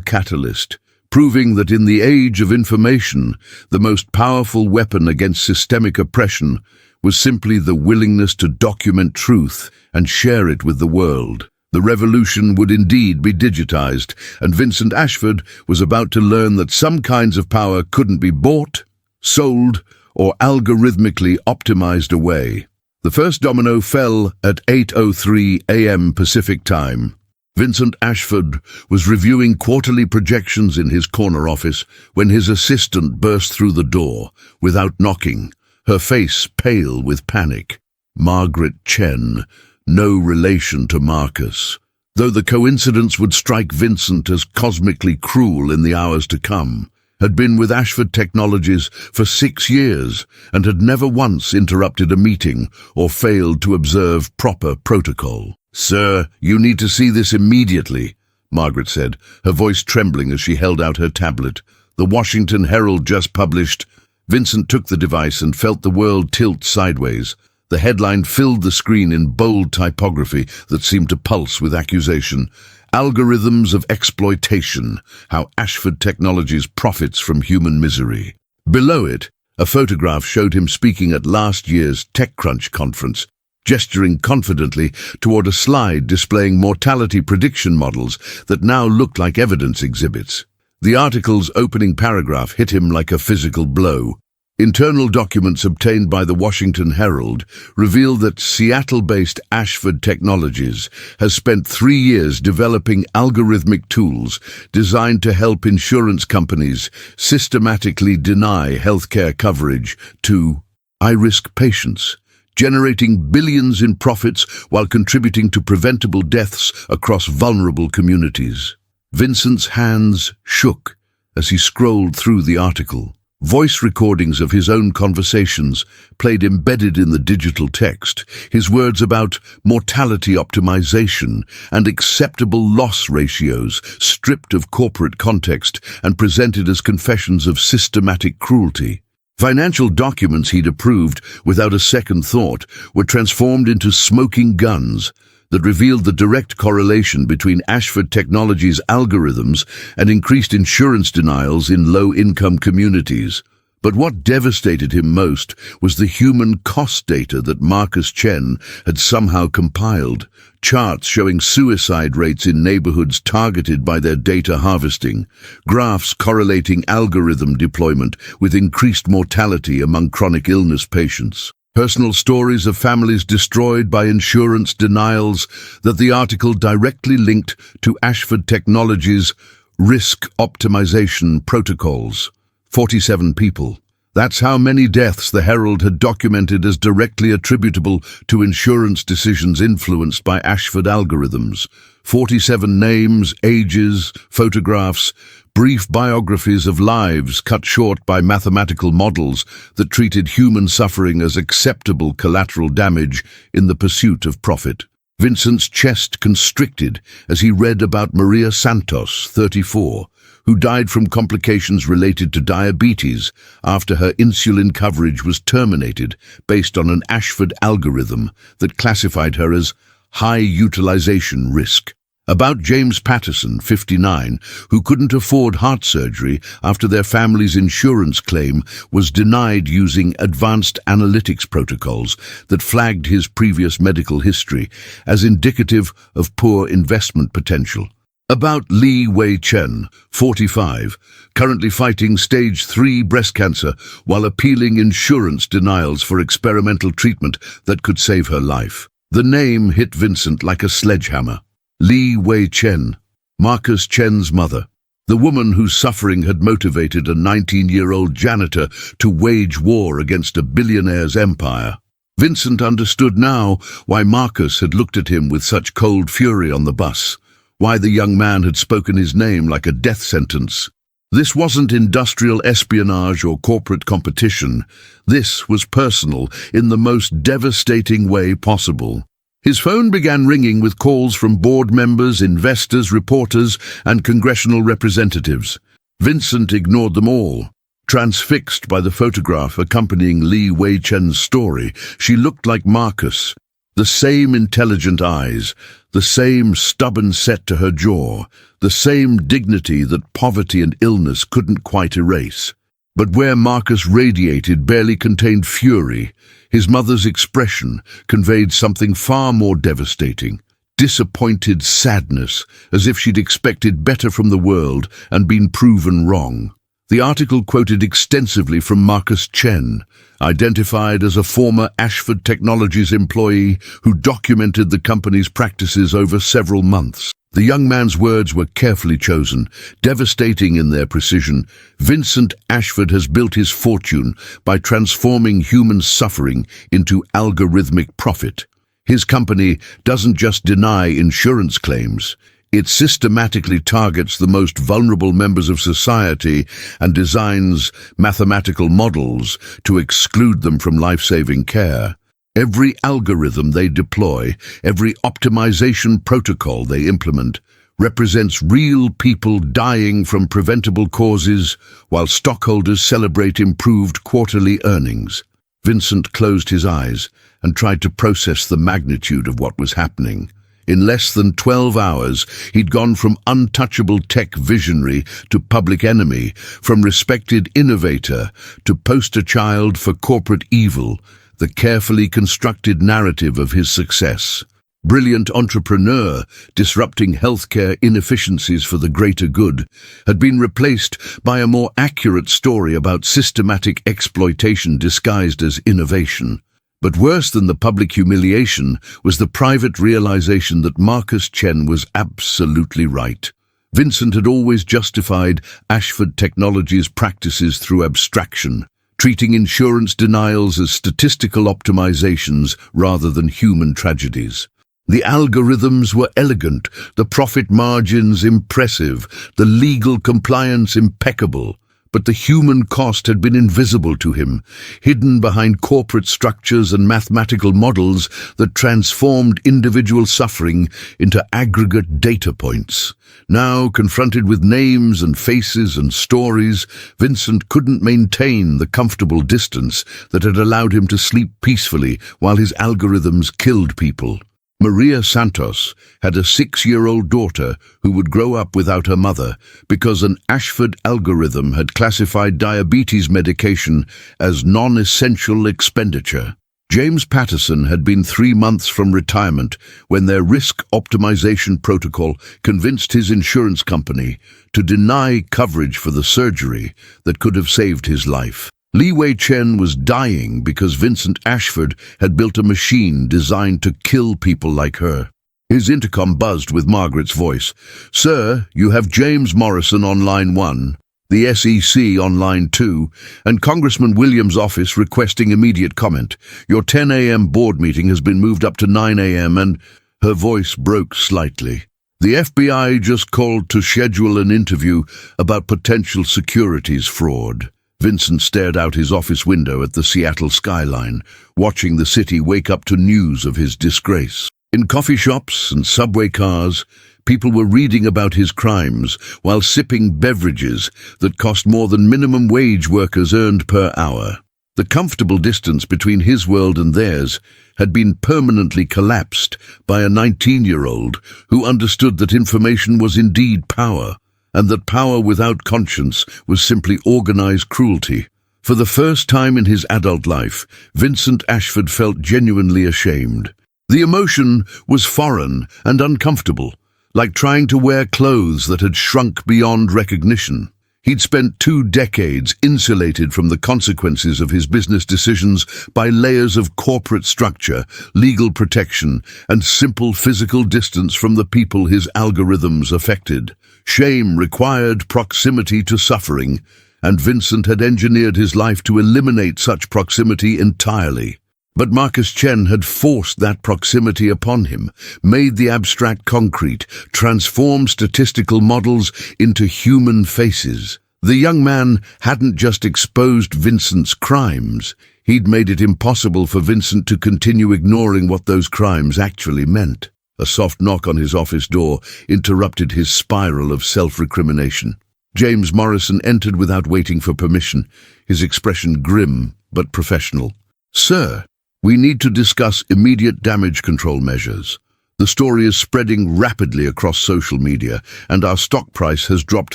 catalyst, proving that in the age of information, the most powerful weapon against systemic oppression was simply the willingness to document truth and share it with the world. The revolution would indeed be digitized, and Vincent Ashford was about to learn that some kinds of power couldn't be bought, sold, or algorithmically optimized away. The first domino fell at 8:03 a.m. Pacific Time. Vincent Ashford was reviewing quarterly projections in his corner office when his assistant burst through the door, without knocking, her face pale with panic. Margaret Chen, no relation to Marcus. Though the coincidence would strike Vincent as cosmically cruel in the hours to come, had been with Ashford Technologies for 6 years and had never once interrupted a meeting or failed to observe proper protocol. "Sir, you need to see this immediately," Margaret said, her voice trembling as she held out her tablet. The Washington Herald just published. Vincent took the device and felt the world tilt sideways. The headline filled the screen in bold typography that seemed to pulse with accusation. Algorithms of exploitation, how Ashford Technologies profits from human misery. Below it, a photograph showed him speaking at last year's TechCrunch conference, gesturing confidently toward a slide displaying mortality prediction models that now looked like evidence exhibits. The article's opening paragraph hit him like a physical blow. Internal documents obtained by the Washington Herald reveal that Seattle-based Ashford Technologies has spent 3 years developing algorithmic tools designed to help insurance companies systematically deny healthcare coverage to high-risk patients, generating billions in profits while contributing to preventable deaths across vulnerable communities. Vincent's hands shook as he scrolled through the article. Voice recordings of his own conversations played embedded in the digital text, his words about mortality optimization and acceptable loss ratios stripped of corporate context and presented as confessions of systematic cruelty. Financial documents he'd approved without a second thought were transformed into smoking guns that revealed the direct correlation between Ashford Technologies' algorithms and increased insurance denials in low-income communities. But what devastated him most was the human cost data that Marcus Chen had somehow compiled, charts showing suicide rates in neighborhoods targeted by their data harvesting, graphs correlating algorithm deployment with increased mortality among chronic illness patients. Personal stories of families destroyed by insurance denials that the article directly linked to Ashford Technologies' risk optimization protocols. 47 people. That's how many deaths the Herald had documented as directly attributable to insurance decisions influenced by Ashford algorithms. 47 names, ages, photographs, brief biographies of lives cut short by mathematical models that treated human suffering as acceptable collateral damage in the pursuit of profit. Vincent's chest constricted as he read about Maria Santos, 34, who died from complications related to diabetes after her insulin coverage was terminated based on an Ashford algorithm that classified her as high utilization risk. About James Patterson, 59, who couldn't afford heart surgery after their family's insurance claim was denied using advanced analytics protocols that flagged his previous medical history as indicative of poor investment potential. About Li Wei-Chen, 45, currently fighting stage 3 breast cancer while appealing insurance denials for experimental treatment that could save her life. The name hit Vincent like a sledgehammer. Li Wei-Chen, Marcus Chen's mother, the woman whose suffering had motivated a 19-year-old janitor to wage war against a billionaire's empire. Vincent understood now why Marcus had looked at him with such cold fury on the bus, why the young man had spoken his name like a death sentence. This wasn't industrial espionage or corporate competition. This was personal in the most devastating way possible. His phone began ringing with calls from board members, investors, reporters, and congressional representatives. Vincent ignored them all. Transfixed by the photograph accompanying Li Wei-Chen's story, she looked like Marcus. The same intelligent eyes, the same stubborn set to her jaw, the same dignity that poverty and illness couldn't quite erase. But where Marcus radiated barely contained fury, his mother's expression conveyed something far more devastating. Disappointed sadness, as if she'd expected better from the world and been proven wrong. The article quoted extensively from Marcus Chen, identified as a former Ashford Technologies employee who documented the company's practices over several months. The young man's words were carefully chosen, devastating in their precision. Vincent Ashford has built his fortune by transforming human suffering into algorithmic profit. His company doesn't just deny insurance claims. It systematically targets the most vulnerable members of society and designs mathematical models to exclude them from life-saving care. Every algorithm they deploy, every optimization protocol they implement, represents real people dying from preventable causes while stockholders celebrate improved quarterly earnings. Vincent closed his eyes and tried to process the magnitude of what was happening. In less than 12 hours, he'd gone from untouchable tech visionary to public enemy, from respected innovator to poster child for corporate evil, the carefully constructed narrative of his success. Brilliant entrepreneur, disrupting healthcare inefficiencies for the greater good, had been replaced by a more accurate story about systematic exploitation disguised as innovation. But worse than the public humiliation was the private realization that Marcus Chen was absolutely right. Vincent had always justified Ashford Technologies' practices through abstraction, treating insurance denials as statistical optimizations rather than human tragedies. The algorithms were elegant, the profit margins impressive, the legal compliance impeccable. But the human cost had been invisible to him, hidden behind corporate structures and mathematical models that transformed individual suffering into aggregate data points. Now, confronted with names and faces and stories, Vincent couldn't maintain the comfortable distance that had allowed him to sleep peacefully while his algorithms killed people. Maria Santos had a 6-year-old daughter who would grow up without her mother because an Ashford algorithm had classified diabetes medication as non-essential expenditure. James Patterson had been 3 months from retirement when their risk optimization protocol convinced his insurance company to deny coverage for the surgery that could have saved his life. Li Wei Chen was dying because Vincent Ashford had built a machine designed to kill people like her. His intercom buzzed with Margaret's voice. "Sir, you have James Morrison on line 1, the SEC on line 2, and Congressman Williams' office requesting immediate comment. Your 10 a.m. board meeting has been moved up to 9 a.m. and—" Her voice broke slightly. "The FBI just called to schedule an interview about potential securities fraud." Vincent stared out his office window at the Seattle skyline, watching the city wake up to news of his disgrace. In coffee shops and subway cars, people were reading about his crimes while sipping beverages that cost more than minimum wage workers earned per hour. The comfortable distance between his world and theirs had been permanently collapsed by a 19-year-old who understood that information was indeed power, and that power without conscience was simply organized cruelty. For the first time in his adult life, Vincent Ashford felt genuinely ashamed. The emotion was foreign and uncomfortable, like trying to wear clothes that had shrunk beyond recognition. He'd spent 2 decades insulated from the consequences of his business decisions by layers of corporate structure, legal protection, and simple physical distance from the people his algorithms affected. Shame required proximity to suffering, and Vincent had engineered his life to eliminate such proximity entirely. But Marcus Chen had forced that proximity upon him, made the abstract concrete, transformed statistical models into human faces. The young man hadn't just exposed Vincent's crimes, he'd made it impossible for Vincent to continue ignoring what those crimes actually meant. A soft knock on his office door interrupted his spiral of self-recrimination. James Morrison entered without waiting for permission, his expression grim but professional. "Sir, we need to discuss immediate damage control measures. The story is spreading rapidly across social media, and our stock price has dropped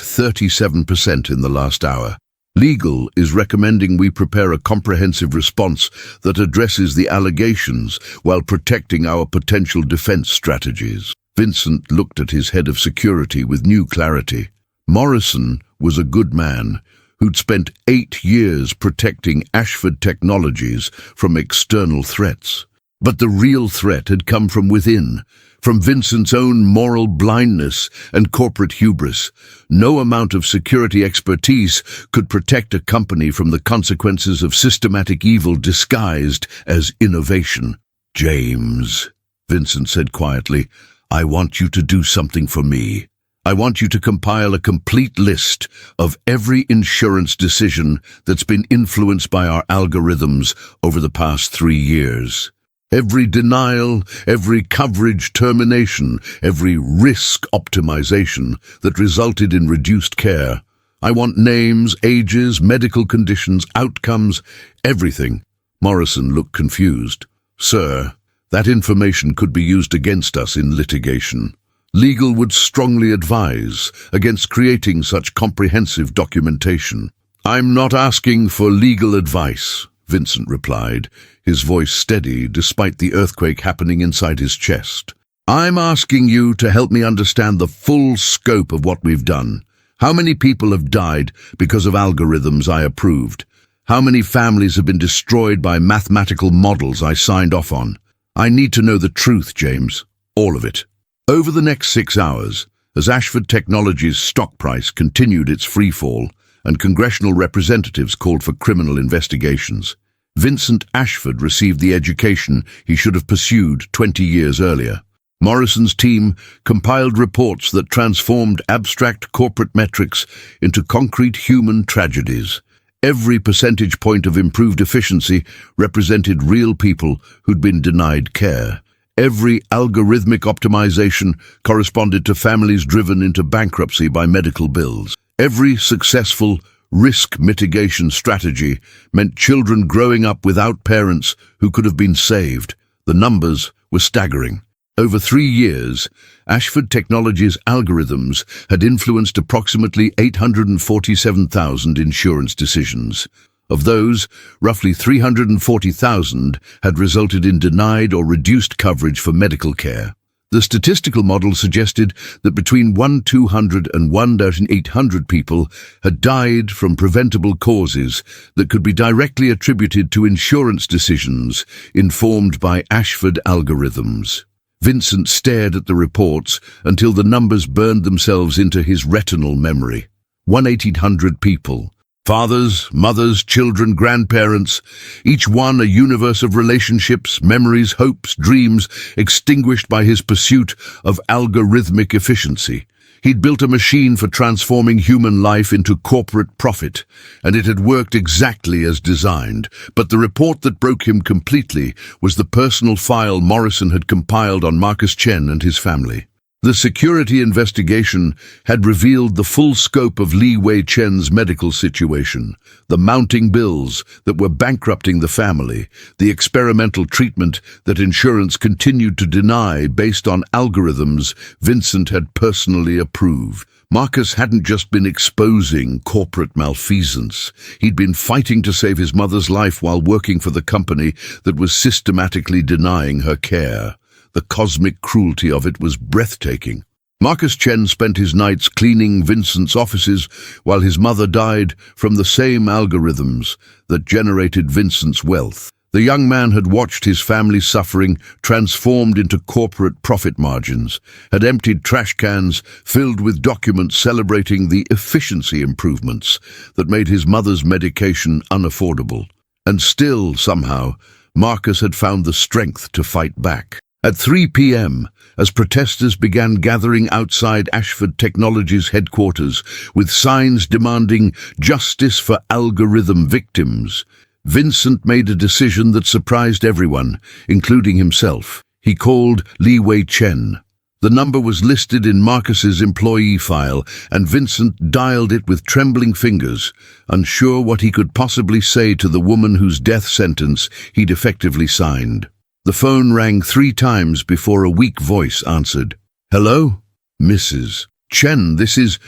37% in the last hour. Legal is recommending we prepare a comprehensive response that addresses the allegations while protecting our potential defense strategies." Vincent looked at his head of security with new clarity. Morrison was a good man who'd spent 8 years protecting Ashford Technologies from external threats. But the real threat had come from within, from Vincent's own moral blindness and corporate hubris. No amount of security expertise could protect a company from the consequences of systematic evil disguised as innovation. "James," Vincent said quietly, "I want you to do something for me. I want you to compile a complete list of every insurance decision that's been influenced by our algorithms over the past 3 years. Every denial, every coverage termination, every risk optimization that resulted in reduced care. I want names, ages, medical conditions, outcomes, everything. Morrison looked confused. Sir, that information could be used against us in litigation. Legal would strongly advise against creating such comprehensive documentation. I'm not asking for legal advice, Vincent replied, his voice steady despite the earthquake happening inside his chest. I'm asking you to help me understand the full scope of what we've done. How many people have died because of algorithms I approved? How many families have been destroyed by mathematical models I signed off on? I need to know the truth, James. All of it. Over the next 6 hours, as Ashford Technologies' stock price continued its free fall and congressional representatives called for criminal investigations, Vincent Ashford received the education he should have pursued 20 years earlier. Morrison's team compiled reports that transformed abstract corporate metrics into concrete human tragedies. Every percentage point of improved efficiency represented real people who'd been denied care. Every algorithmic optimization corresponded to families driven into bankruptcy by medical bills. Every successful risk mitigation strategy meant children growing up without parents who could have been saved. The numbers were staggering. Over 3 years, Ashford Technologies' algorithms had influenced approximately 847,000 insurance decisions. Of those, roughly 340,000 had resulted in denied or reduced coverage for medical care. The statistical model suggested that between 1,200 and 1,800 people had died from preventable causes that could be directly attributed to insurance decisions informed by Ashford algorithms. Vincent stared at the reports until the numbers burned themselves into his retinal memory. 1,800 people. Fathers, mothers, children, grandparents, each one a universe of relationships, memories, hopes, dreams, extinguished by his pursuit of algorithmic efficiency. He'd built a machine for transforming human life into corporate profit, and it had worked exactly as designed. But the report that broke him completely was the personal file Morrison had compiled on Marcus Chen and his family. The security investigation had revealed the full scope of Li Wei Chen's medical situation, the mounting bills that were bankrupting the family, the experimental treatment that insurance continued to deny based on algorithms Vincent had personally approved. Marcus hadn't just been exposing corporate malfeasance. He'd been fighting to save his mother's life while working for the company that was systematically denying her care. The cosmic cruelty of it was breathtaking. Marcus Chen spent his nights cleaning Vincent's offices while his mother died from the same algorithms that generated Vincent's wealth. The young man had watched his family's suffering transformed into corporate profit margins, had emptied trash cans filled with documents celebrating the efficiency improvements that made his mother's medication unaffordable. And still, somehow, Marcus had found the strength to fight back. At 3 p.m., as protesters began gathering outside Ashford Technologies' headquarters with signs demanding justice for algorithm victims, Vincent made a decision that surprised everyone, including himself. He called Li Wei Chen. The number was listed in Marcus's employee file, and Vincent dialed it with trembling fingers, unsure what he could possibly say to the woman whose death sentence he'd effectively signed. The phone rang 3 times before a weak voice answered. "Hello? Mrs. Chen, this is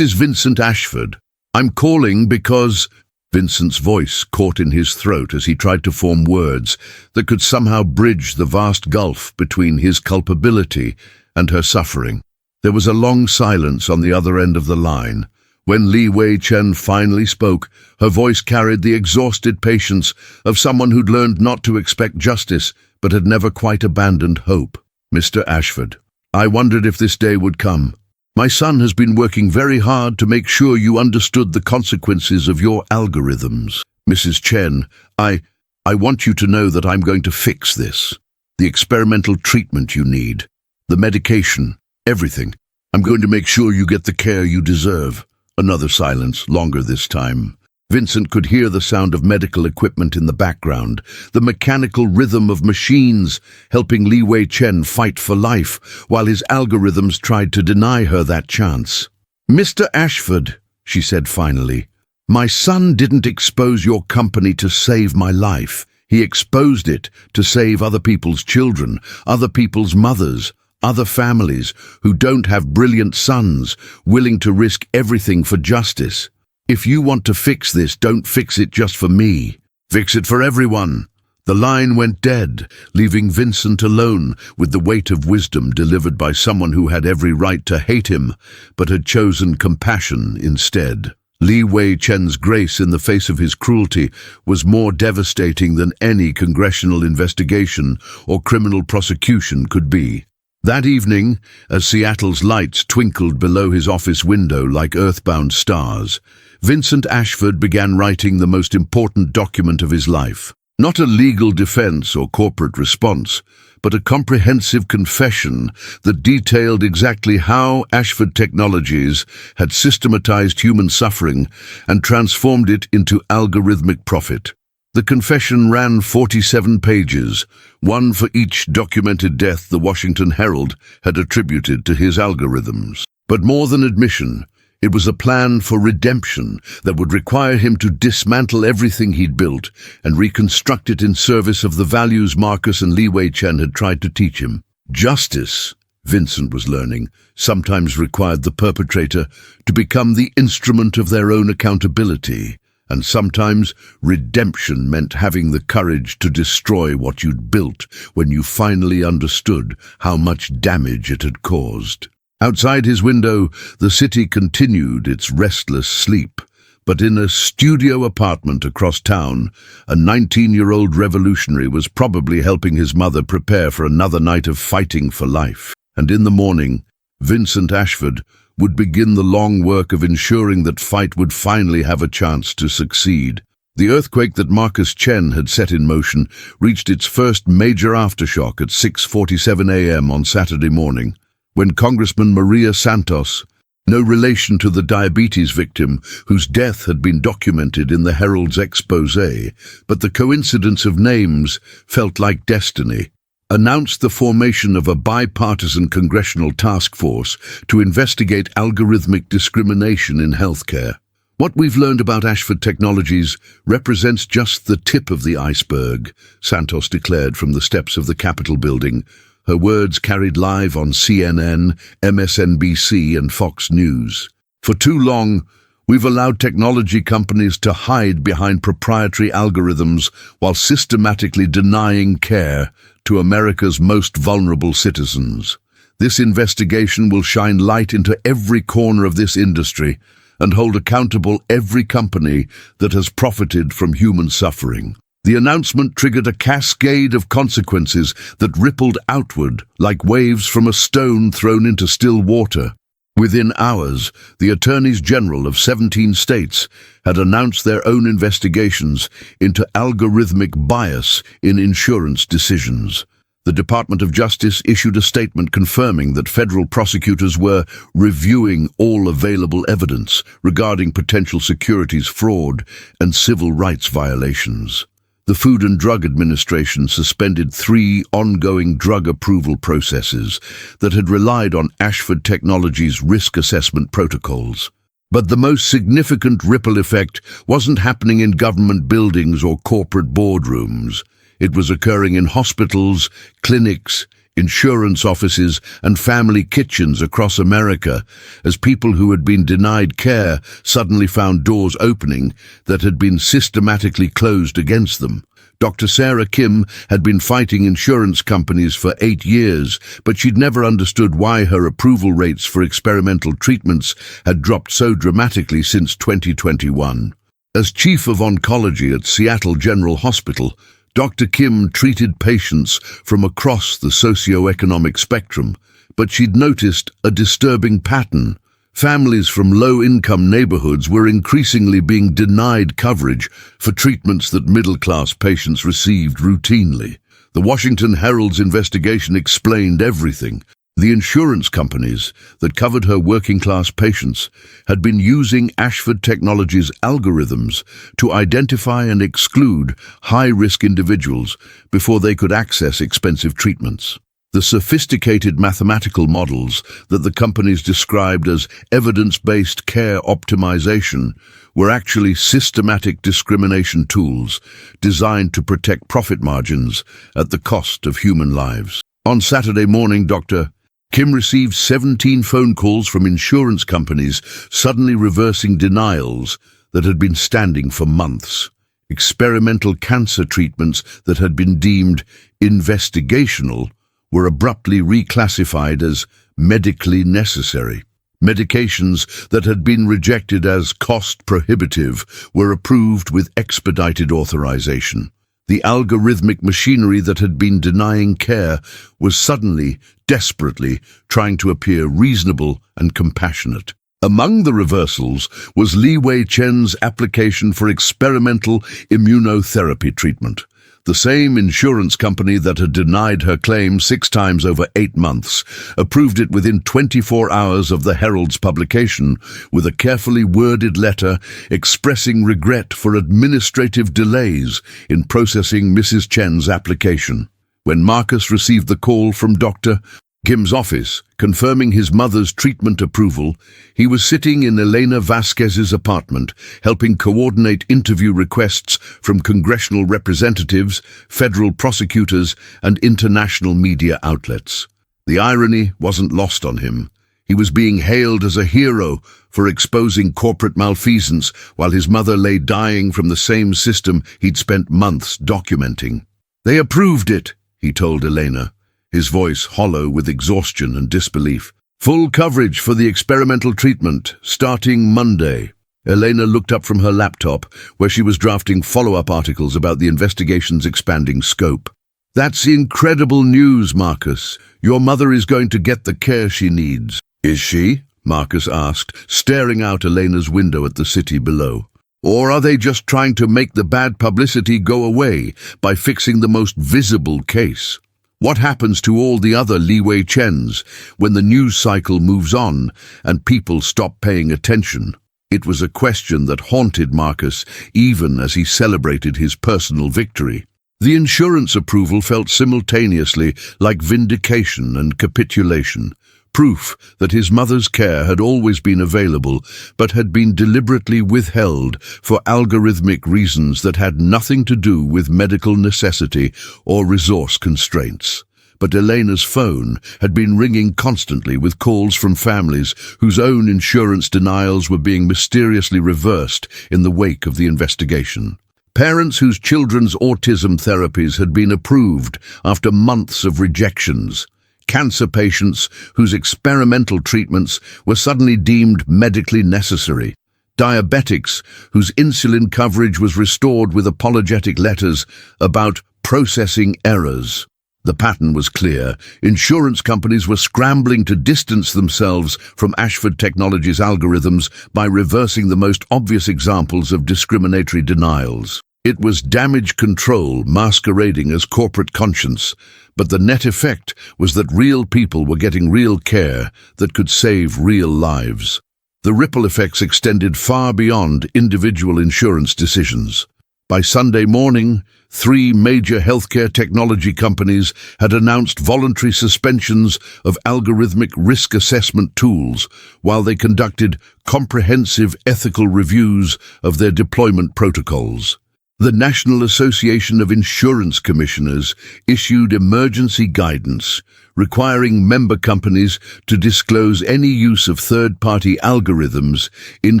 Vincent Ashford. I'm calling because—" Vincent's voice caught in his throat as he tried to form words that could somehow bridge the vast gulf between his culpability and her suffering. There was a long silence on the other end of the line. When Li Wei Chen finally spoke, her voice carried the exhausted patience of someone who'd learned not to expect justice but had never quite abandoned hope. "Mr. Ashford, I wondered if this day would come. My son has been working very hard to make sure you understood the consequences of your algorithms. Mrs. Chen, I want you to know that I'm going to fix this. The experimental treatment you need, the medication, everything. I'm going to make sure you get the care you deserve." Another silence, longer this time. Vincent could hear the sound of medical equipment in the background, the mechanical rhythm of machines helping Li Wei Chen fight for life, while his algorithms tried to deny her that chance. "Mr. Ashford," she said finally, "my son didn't expose your company to save my life. He exposed it to save other people's children, other people's mothers, other families who don't have brilliant sons, willing to risk everything for justice. If you want to fix this, don't fix it just for me. Fix it for everyone." The line went dead, leaving Vincent alone with the weight of wisdom delivered by someone who had every right to hate him, but had chosen compassion instead. Li Wei Chen's grace in the face of his cruelty was more devastating than any congressional investigation or criminal prosecution could be. That evening, as Seattle's lights twinkled below his office window like earthbound stars, Vincent Ashford began writing the most important document of his life. Not a legal defense or corporate response, but a comprehensive confession that detailed exactly how Ashford Technologies had systematized human suffering and transformed it into algorithmic profit. The confession ran 47 pages, one for each documented death the Washington Herald had attributed to his algorithms. But more than admission, it was a plan for redemption that would require him to dismantle everything he'd built and reconstruct it in service of the values Marcus and Li Wei Chen had tried to teach him. Justice, Vincent was learning, sometimes required the perpetrator to become the instrument of their own accountability, and sometimes redemption meant having the courage to destroy what you'd built when you finally understood how much damage it had caused. Outside his window, the city continued its restless sleep, but in a studio apartment across town, a 19-year-old revolutionary was probably helping his mother prepare for another night of fighting for life. And in the morning, Vincent Ashford would begin the long work of ensuring that fight would finally have a chance to succeed. The earthquake that Marcus Chen had set in motion reached its first major aftershock at 6:47 a.m. on Saturday morning, when Congressman Maria Santos, no relation to the diabetes victim whose death had been documented in the Herald's exposé, but the coincidence of names felt like destiny, announced the formation of a bipartisan congressional task force to investigate algorithmic discrimination in healthcare. What we've learned about Ashford Technologies represents just the tip of the iceberg, Santos declared from the steps of the Capitol building, her words carried live on CNN, MSNBC, and Fox News. For too long, we've allowed technology companies to hide behind proprietary algorithms while systematically denying care to America's most vulnerable citizens. This investigation will shine light into every corner of this industry and hold accountable every company that has profited from human suffering. The announcement triggered a cascade of consequences that rippled outward like waves from a stone thrown into still water. Within hours, the attorneys general of 17 states had announced their own investigations into algorithmic bias in insurance decisions. The Department of Justice issued a statement confirming that federal prosecutors were reviewing all available evidence regarding potential securities fraud and civil rights violations. The Food and Drug Administration suspended 3 ongoing drug approval processes that had relied on Ashford Technologies' risk assessment protocols. But the most significant ripple effect wasn't happening in government buildings or corporate boardrooms. It was occurring in hospitals, clinics, insurance offices, and family kitchens across America, as people who had been denied care suddenly found doors opening that had been systematically closed against them. Dr. Sarah Kim had been fighting insurance companies for 8 years, but she'd never understood why her approval rates for experimental treatments had dropped so dramatically since 2021. As chief of oncology at Seattle General Hospital, Dr. Kim treated patients from across the socio-economic spectrum, but she'd noticed a disturbing pattern. Families from low-income neighborhoods were increasingly being denied coverage for treatments that middle-class patients received routinely. The Washington Herald's investigation explained everything. The insurance companies that covered her working-class patients had been using Ashford Technologies' algorithms to identify and exclude high-risk individuals before they could access expensive treatments. The sophisticated mathematical models that the companies described as evidence-based care optimization were actually systematic discrimination tools designed to protect profit margins at the cost of human lives. On Saturday morning, Dr. Kim received 17 phone calls from insurance companies suddenly reversing denials that had been standing for months. Experimental cancer treatments that had been deemed investigational were abruptly reclassified as medically necessary. Medications that had been rejected as cost-prohibitive were approved with expedited authorization. The algorithmic machinery that had been denying care was suddenly, desperately, trying to appear reasonable and compassionate. Among the reversals was Li Wei Chen's application for experimental immunotherapy treatment. The same insurance company that had denied her claim 6 times over 8 months approved it within 24 hours of the Herald's publication with a carefully worded letter expressing regret for administrative delays in processing Mrs. Chen's application. When Marcus received the call from Dr. Kim's office, confirming his mother's treatment approval, he was sitting in Elena Vasquez's apartment, helping coordinate interview requests from congressional representatives, federal prosecutors, and international media outlets. The irony wasn't lost on him. He was being hailed as a hero for exposing corporate malfeasance while his mother lay dying from the same system he'd spent months documenting. "They approved it," he told Elena, his voice hollow with exhaustion and disbelief. "Full coverage for the experimental treatment, starting Monday." Elena looked up from her laptop, where she was drafting follow-up articles about the investigation's expanding scope. "That's incredible news, Marcus. Your mother is going to get the care she needs." "Is she?" Marcus asked, staring out Elena's window at the city below. "Or are they just trying to make the bad publicity go away by fixing the most visible case? What happens to all the other Li Wei Chens when the news cycle moves on and people stop paying attention?" It was a question that haunted Marcus even as he celebrated his personal victory. The insurance approval felt simultaneously like vindication and capitulation, proof that his mother's care had always been available but had been deliberately withheld for algorithmic reasons that had nothing to do with medical necessity or resource constraints. But Elena's phone had been ringing constantly with calls from families whose own insurance denials were being mysteriously reversed in the wake of the investigation. Parents whose children's autism therapies had been approved after months of rejections. Cancer patients whose experimental treatments were suddenly deemed medically necessary. Diabetics whose insulin coverage was restored with apologetic letters about processing errors. The pattern was clear. Insurance companies were scrambling to distance themselves from Ashford Technologies' algorithms by reversing the most obvious examples of discriminatory denials. It was damage control masquerading as corporate conscience, but the net effect was that real people were getting real care that could save real lives. The ripple effects extended far beyond individual insurance decisions. By Sunday morning, 3 major healthcare technology companies had announced voluntary suspensions of algorithmic risk assessment tools while they conducted comprehensive ethical reviews of their deployment protocols. The National Association of Insurance Commissioners issued emergency guidance requiring member companies to disclose any use of third-party algorithms in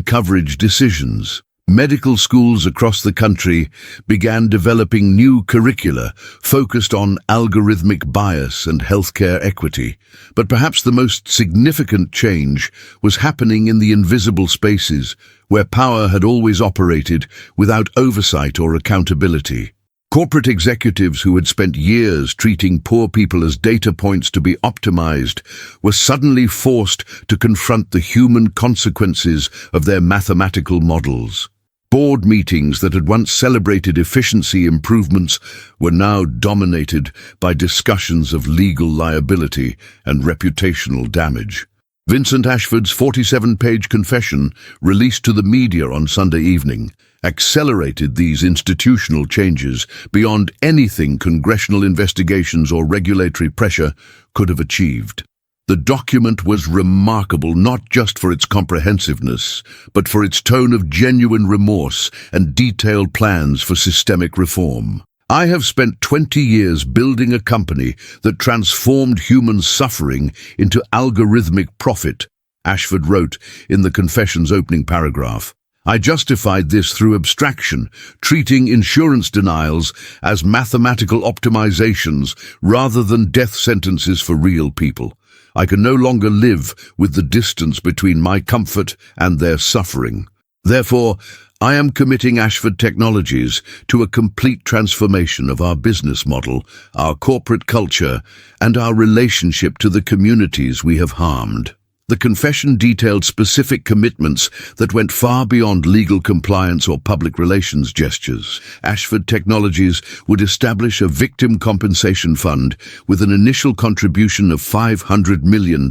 coverage decisions. Medical schools across the country began developing new curricula focused on algorithmic bias and healthcare equity. But perhaps the most significant change was happening in the invisible spaces where power had always operated without oversight or accountability. Corporate executives who had spent years treating poor people as data points to be optimized were suddenly forced to confront the human consequences of their mathematical models. Board meetings that had once celebrated efficiency improvements were now dominated by discussions of legal liability and reputational damage. Vincent Ashford's 47-page confession, released to the media on Sunday evening, accelerated these institutional changes beyond anything congressional investigations or regulatory pressure could have achieved. The document was remarkable not just for its comprehensiveness, but for its tone of genuine remorse and detailed plans for systemic reform. I have spent 20 years building a company that transformed human suffering into algorithmic profit, Ashford wrote in the confession's opening paragraph. I justified this through abstraction, treating insurance denials as mathematical optimizations rather than death sentences for real people. I can no longer live with the distance between my comfort and their suffering. Therefore, I am committing Ashford Technologies to a complete transformation of our business model, our corporate culture, and our relationship to the communities we have harmed. The confession detailed specific commitments that went far beyond legal compliance or public relations gestures. Ashford Technologies would establish a victim compensation fund with an initial contribution of $500 million,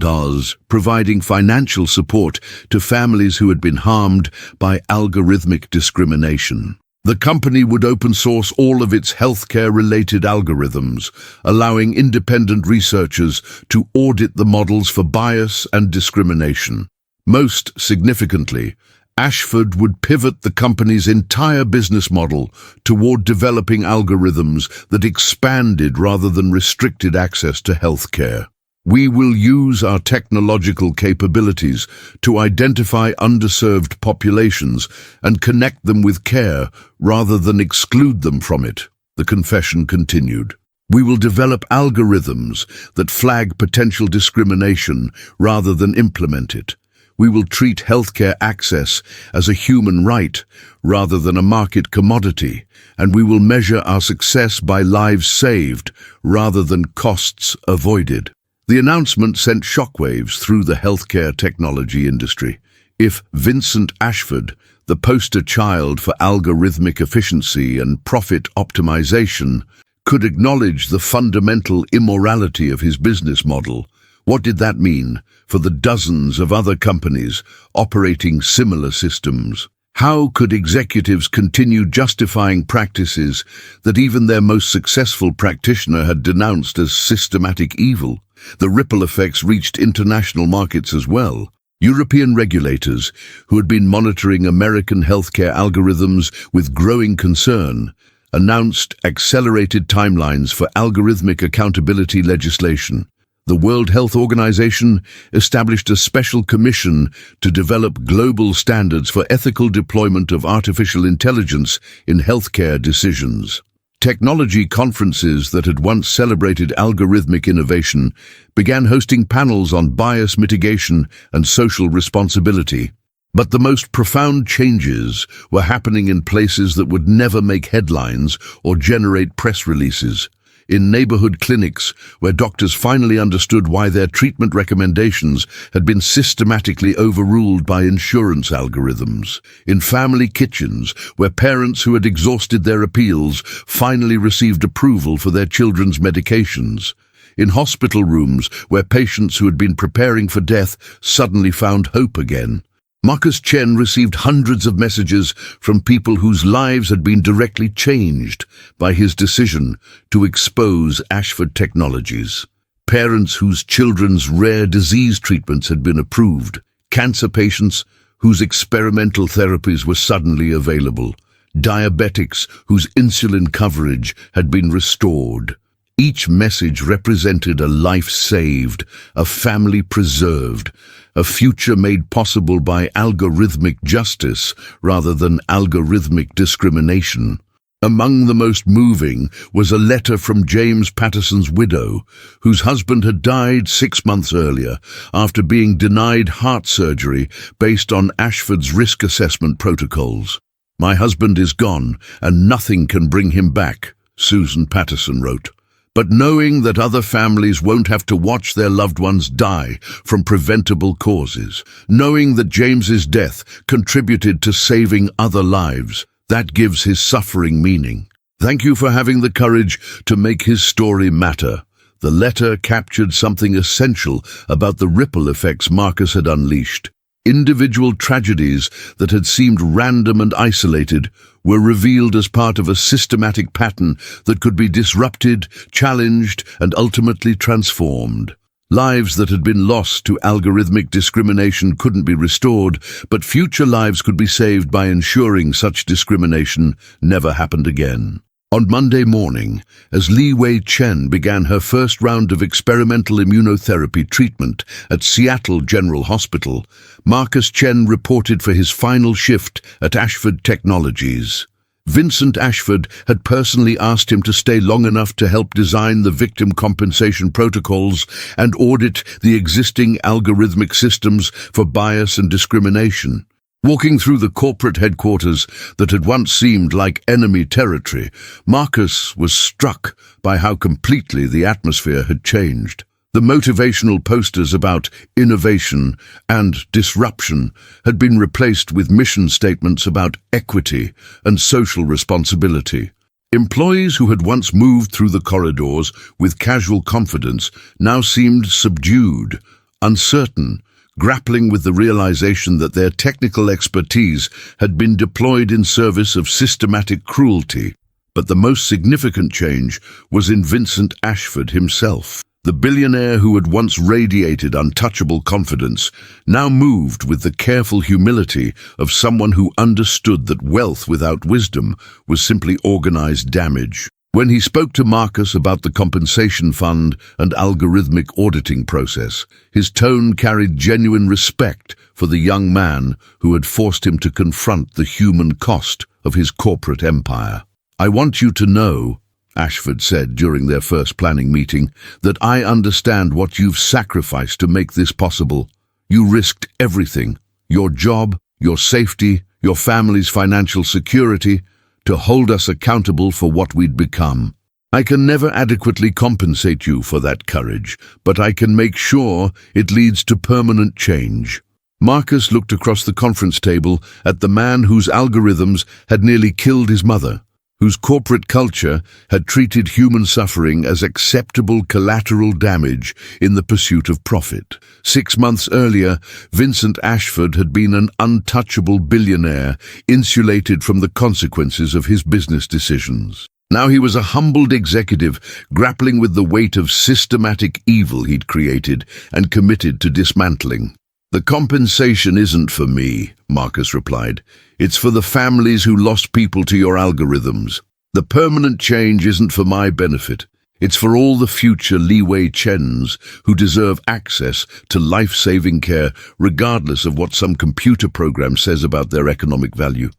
providing financial support to families who had been harmed by algorithmic discrimination. The company would open source all of its healthcare-related algorithms, allowing independent researchers to audit the models for bias and discrimination. Most significantly, Ashford would pivot the company's entire business model toward developing algorithms that expanded rather than restricted access to healthcare. We will use our technological capabilities to identify underserved populations and connect them with care rather than exclude them from it, the confession continued. We will develop algorithms that flag potential discrimination rather than implement it. We will treat healthcare access as a human right rather than a market commodity, and we will measure our success by lives saved rather than costs avoided. The announcement sent shockwaves through the healthcare technology industry. If Vincent Ashford, the poster child for algorithmic efficiency and profit optimization, could acknowledge the fundamental immorality of his business model, what did that mean for the dozens of other companies operating similar systems? How could executives continue justifying practices that even their most successful practitioner had denounced as systematic evil? The ripple effects reached international markets as well. European regulators, who had been monitoring American healthcare algorithms with growing concern, announced accelerated timelines for algorithmic accountability legislation. The World Health Organization established a special commission to develop global standards for ethical deployment of artificial intelligence in healthcare decisions. Technology conferences that had once celebrated algorithmic innovation began hosting panels on bias mitigation and social responsibility. But the most profound changes were happening in places that would never make headlines or generate press releases. In neighborhood clinics, where doctors finally understood why their treatment recommendations had been systematically overruled by insurance algorithms. In family kitchens, where parents who had exhausted their appeals finally received approval for their children's medications. In hospital rooms, where patients who had been preparing for death suddenly found hope again. Marcus Chen received hundreds of messages from people whose lives had been directly changed by his decision to expose Ashford Technologies. Parents whose children's rare disease treatments had been approved. Cancer patients whose experimental therapies were suddenly available. Diabetics whose insulin coverage had been restored. Each message represented a life saved, a family preserved, a future made possible by algorithmic justice rather than algorithmic discrimination. Among the most moving was a letter from James Patterson's widow, whose husband had died 6 months earlier after being denied heart surgery based on Ashford's risk assessment protocols. "My husband is gone, and nothing can bring him back," Susan Patterson wrote. but knowing that other families won't have to watch their loved ones die from preventable causes, knowing that James's death contributed to saving other lives, that gives his suffering meaning. Thank you for having the courage to make his story matter. The letter captured something essential about the ripple effects Marcus had unleashed. Individual tragedies that had seemed random and isolated were revealed as part of a systematic pattern that could be disrupted, challenged, and ultimately transformed. Lives that had been lost to algorithmic discrimination couldn't be restored, but future lives could be saved by ensuring such discrimination never happened again. On Monday morning, as Li Wei Chen began her first round of experimental immunotherapy treatment at Seattle General Hospital, Marcus Chen reported for his final shift at Ashford Technologies. Vincent Ashford had personally asked him to stay long enough to help design the victim compensation protocols and audit the existing algorithmic systems for bias and discrimination. Walking through the corporate headquarters that had once seemed like enemy territory, Marcus was struck by how completely the atmosphere had changed. The motivational posters about innovation and disruption had been replaced with mission statements about equity and social responsibility. Employees who had once moved through the corridors with casual confidence now seemed subdued, uncertain, grappling with the realization that their technical expertise had been deployed in service of systematic cruelty. But the most significant change was in Vincent Ashford himself. The billionaire who had once radiated untouchable confidence now moved with the careful humility of someone who understood that wealth without wisdom was simply organized damage. When he spoke to Marcus about the compensation fund and algorithmic auditing process, his tone carried genuine respect for the young man who had forced him to confront the human cost of his corporate empire. "I want you to know," Ashford said during their first planning meeting, "that I understand what you've sacrificed to make this possible. You risked everything, your job, your safety, your family's financial security, to hold us accountable for what we'd become. I can never adequately compensate you for that courage, but I can make sure it leads to permanent change." Marcus looked across the conference table at the man whose algorithms had nearly killed his mother, whose corporate culture had treated human suffering as acceptable collateral damage in the pursuit of profit. 6 months earlier, Vincent Ashford had been an untouchable billionaire, insulated from the consequences of his business decisions. Now he was a humbled executive, grappling with the weight of systematic evil he'd created and committed to dismantling. "The compensation isn't for me," Marcus replied. "It's for the families who lost people to your algorithms. The permanent change isn't for my benefit. It's for all the future Li Wei Chens who deserve access to life-saving care, regardless of what some computer program says about their economic value."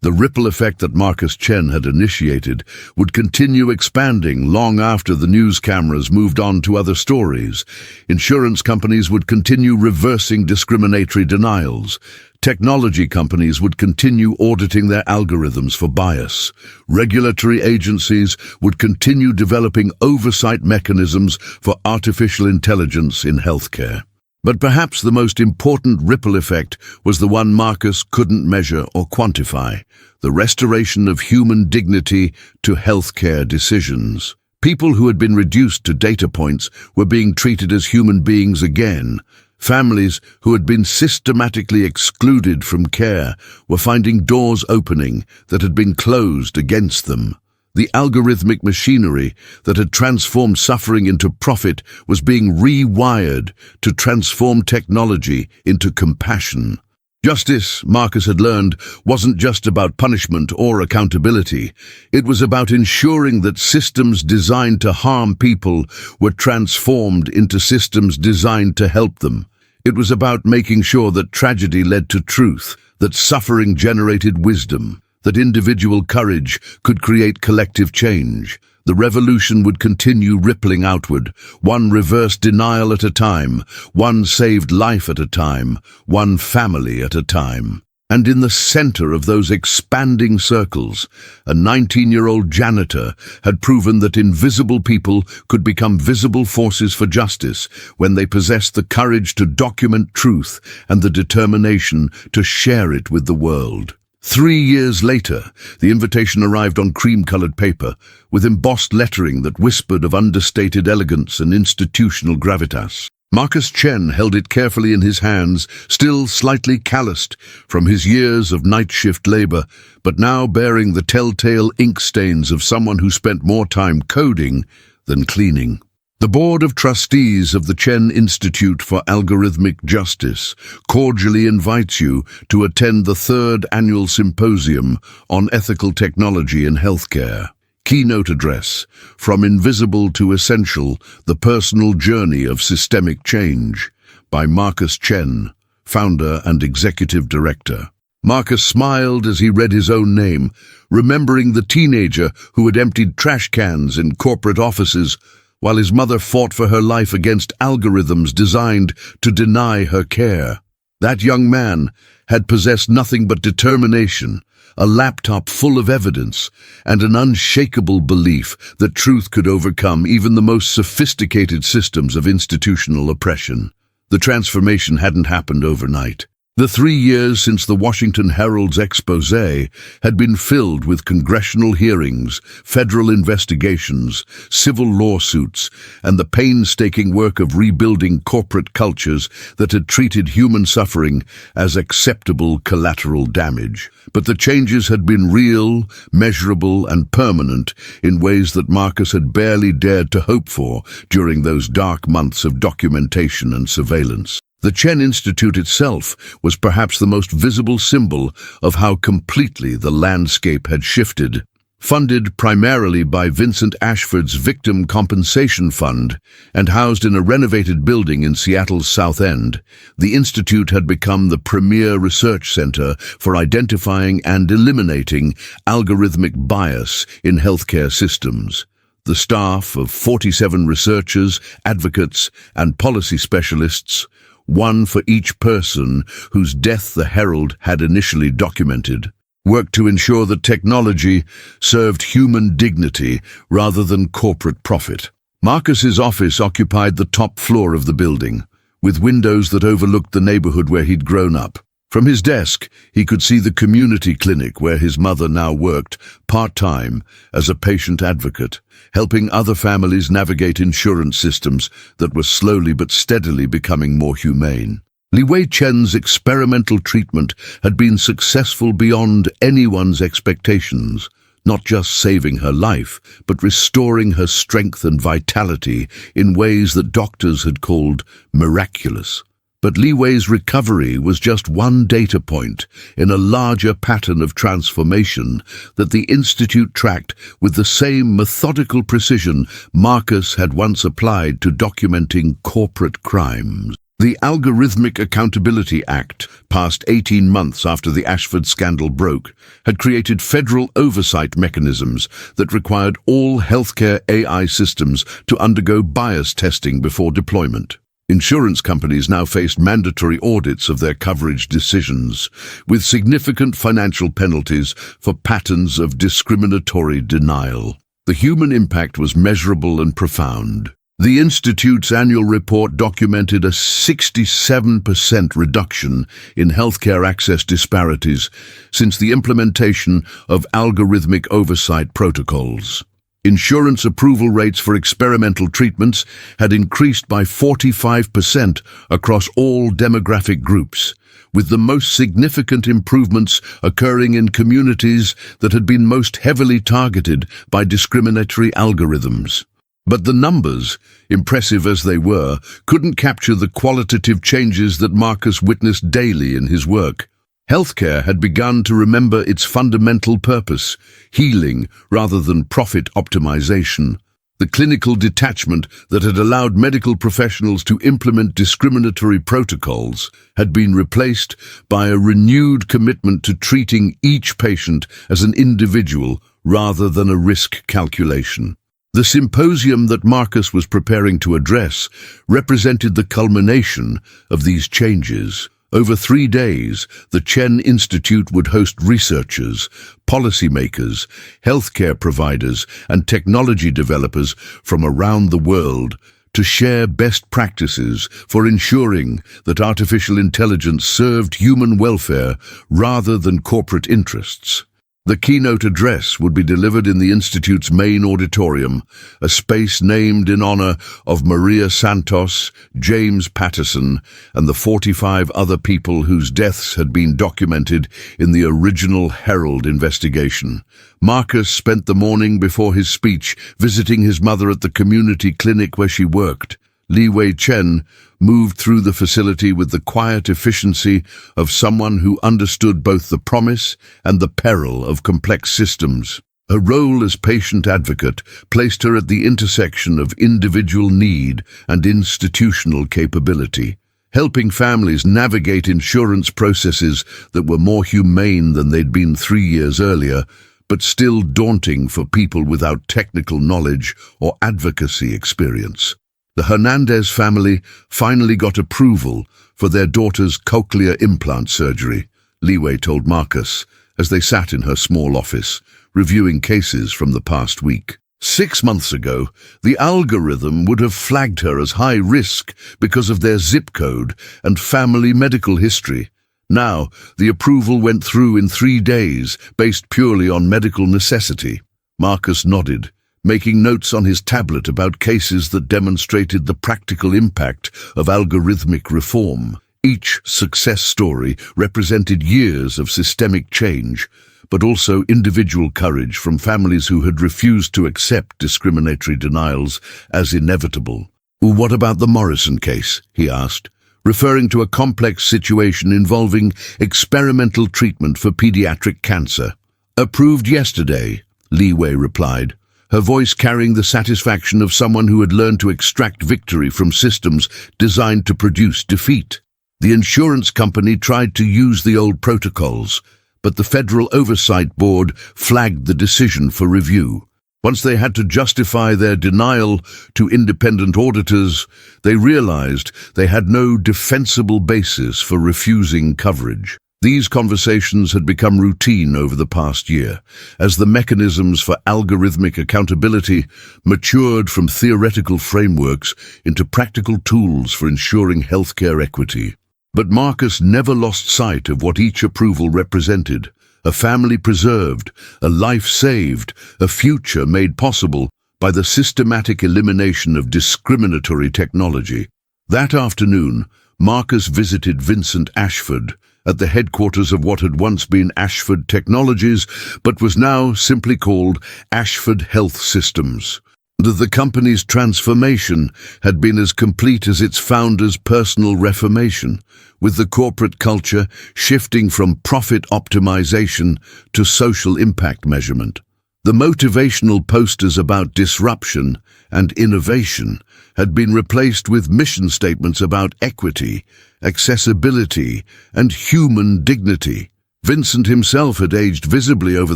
The ripple effect that Marcus Chen had initiated would continue expanding long after the news cameras moved on to other stories. Insurance companies would continue reversing discriminatory denials. Technology companies would continue auditing their algorithms for bias. Regulatory agencies would continue developing oversight mechanisms for artificial intelligence in healthcare. But perhaps the most important ripple effect was the one Marcus couldn't measure or quantify: the restoration of human dignity to healthcare decisions. People who had been reduced to data points were being treated as human beings again. Families who had been systematically excluded from care were finding doors opening that had been closed against them. The algorithmic machinery that had transformed suffering into profit was being rewired to transform technology into compassion. Justice, Marcus had learned, wasn't just about punishment or accountability. It was about ensuring that systems designed to harm people were transformed into systems designed to help them. It was about making sure that tragedy led to truth, that suffering generated wisdom, that individual courage could create collective change. The revolution would continue rippling outward, one reverse denial at a time, one saved life at a time, one family at a time. And in the center of those expanding circles, a 19-year-old janitor had proven that invisible people could become visible forces for justice when they possessed the courage to document truth and the determination to share it with the world. 3 years later, the invitation arrived on cream-colored paper, with embossed lettering that whispered of understated elegance and institutional gravitas. Marcus Chen held it carefully in his hands, still slightly calloused from his years of night-shift labor, but now bearing the telltale ink stains of someone who spent more time coding than cleaning. The Board of Trustees of the Chen Institute for Algorithmic Justice cordially invites you to attend the 3rd Annual Symposium on Ethical Technology in Healthcare. Keynote address, From Invisible to Essential, The Personal Journey of Systemic Change, by Marcus Chen, founder and executive director. Marcus smiled as he read his own name, remembering the teenager who had emptied trash cans in corporate offices while his mother fought for her life against algorithms designed to deny her care. That young man had possessed nothing but determination, a laptop full of evidence, and an unshakable belief that truth could overcome even the most sophisticated systems of institutional oppression. The transformation hadn't happened overnight. The 3 years since the Washington Herald's expose had been filled with congressional hearings, federal investigations, civil lawsuits, and the painstaking work of rebuilding corporate cultures that had treated human suffering as acceptable collateral damage. But the changes had been real, measurable, and permanent in ways that Marcus had barely dared to hope for during those dark months of documentation and surveillance. The Chen Institute itself was perhaps the most visible symbol of how completely the landscape had shifted. Funded primarily by Vincent Ashford's Victim Compensation Fund and housed in a renovated building in Seattle's South End, the Institute had become the premier research center for identifying and eliminating algorithmic bias in healthcare systems. The staff of 47 researchers, advocates, and policy specialists, one for each person whose death the Herald had initially documented, worked to ensure that technology served human dignity rather than corporate profit. Marcus's office occupied the top floor of the building, with windows that overlooked the neighborhood where he'd grown up. From his desk, he could see the community clinic where his mother now worked part-time as a patient advocate, helping other families navigate insurance systems that were slowly but steadily becoming more humane. Li Wei Chen's experimental treatment had been successful beyond anyone's expectations, not just saving her life, but restoring her strength and vitality in ways that doctors had called miraculous. But Li Wei's recovery was just one data point in a larger pattern of transformation that the Institute tracked with the same methodical precision Marcus had once applied to documenting corporate crimes. The Algorithmic Accountability Act, passed 18 months after the Ashford scandal broke, had created federal oversight mechanisms that required all healthcare AI systems to undergo bias testing before deployment. Insurance companies now faced mandatory audits of their coverage decisions, with significant financial penalties for patterns of discriminatory denial. The human impact was measurable and profound. The Institute's annual report documented a 67% reduction in healthcare access disparities since the implementation of algorithmic oversight protocols. Insurance approval rates for experimental treatments had increased by 45% across all demographic groups, with the most significant improvements occurring in communities that had been most heavily targeted by discriminatory algorithms. But the numbers, impressive as they were, couldn't capture the qualitative changes that Marcus witnessed daily in his work. Healthcare had begun to remember its fundamental purpose, healing rather than profit optimization. The clinical detachment that had allowed medical professionals to implement discriminatory protocols had been replaced by a renewed commitment to treating each patient as an individual rather than a risk calculation. The symposium that Marcus was preparing to address represented the culmination of these changes, Over 3 days, the Chen Institute would host researchers, policymakers, healthcare providers, and technology developers from around the world to share best practices for ensuring that artificial intelligence served human welfare rather than corporate interests. The keynote address would be delivered in the Institute's main auditorium, a space named in honor of Maria Santos, James Patterson, and the 45 other people whose deaths had been documented in the original Herald investigation. Marcus spent the morning before his speech visiting his mother at the community clinic where she worked. Li Wei Chen moved through the facility with the quiet efficiency of someone who understood both the promise and the peril of complex systems. Her role as patient advocate placed her at the intersection of individual need and institutional capability, helping families navigate insurance processes that were more humane than they'd been 3 years earlier, but still daunting for people without technical knowledge or advocacy experience. The Hernandez family finally got approval for their daughter's cochlear implant surgery, Li Wei told Marcus, as they sat in her small office, reviewing cases from the past week. 6 months ago, the algorithm would have flagged her as high risk because of their zip code and family medical history. Now, the approval went through in 3 days, based purely on medical necessity. Marcus nodded, making notes on his tablet about cases that demonstrated the practical impact of algorithmic reform. Each success story represented years of systemic change, but also individual courage from families who had refused to accept discriminatory denials as inevitable. "What about the Morrison case?" he asked, referring to a complex situation involving experimental treatment for pediatric cancer. "Approved yesterday," Li Wei replied, her voice carrying the satisfaction of someone who had learned to extract victory from systems designed to produce defeat. The insurance company tried to use the old protocols, but the Federal Oversight Board flagged the decision for review. Once they had to justify their denial to independent auditors, they realized they had no defensible basis for refusing coverage. These conversations had become routine over the past year, as the mechanisms for algorithmic accountability matured from theoretical frameworks into practical tools for ensuring healthcare equity. But Marcus never lost sight of what each approval represented: a family preserved, a life saved, a future made possible by the systematic elimination of discriminatory technology. That afternoon, Marcus visited Vincent Ashford at the headquarters of what had once been Ashford Technologies, but was now simply called Ashford Health Systems. The company's transformation had been as complete as its founder's personal reformation, with the corporate culture shifting from profit optimization to social impact measurement. The motivational posters about disruption and innovation had been replaced with mission statements about equity, accessibility, and human dignity. Vincent himself had aged visibly over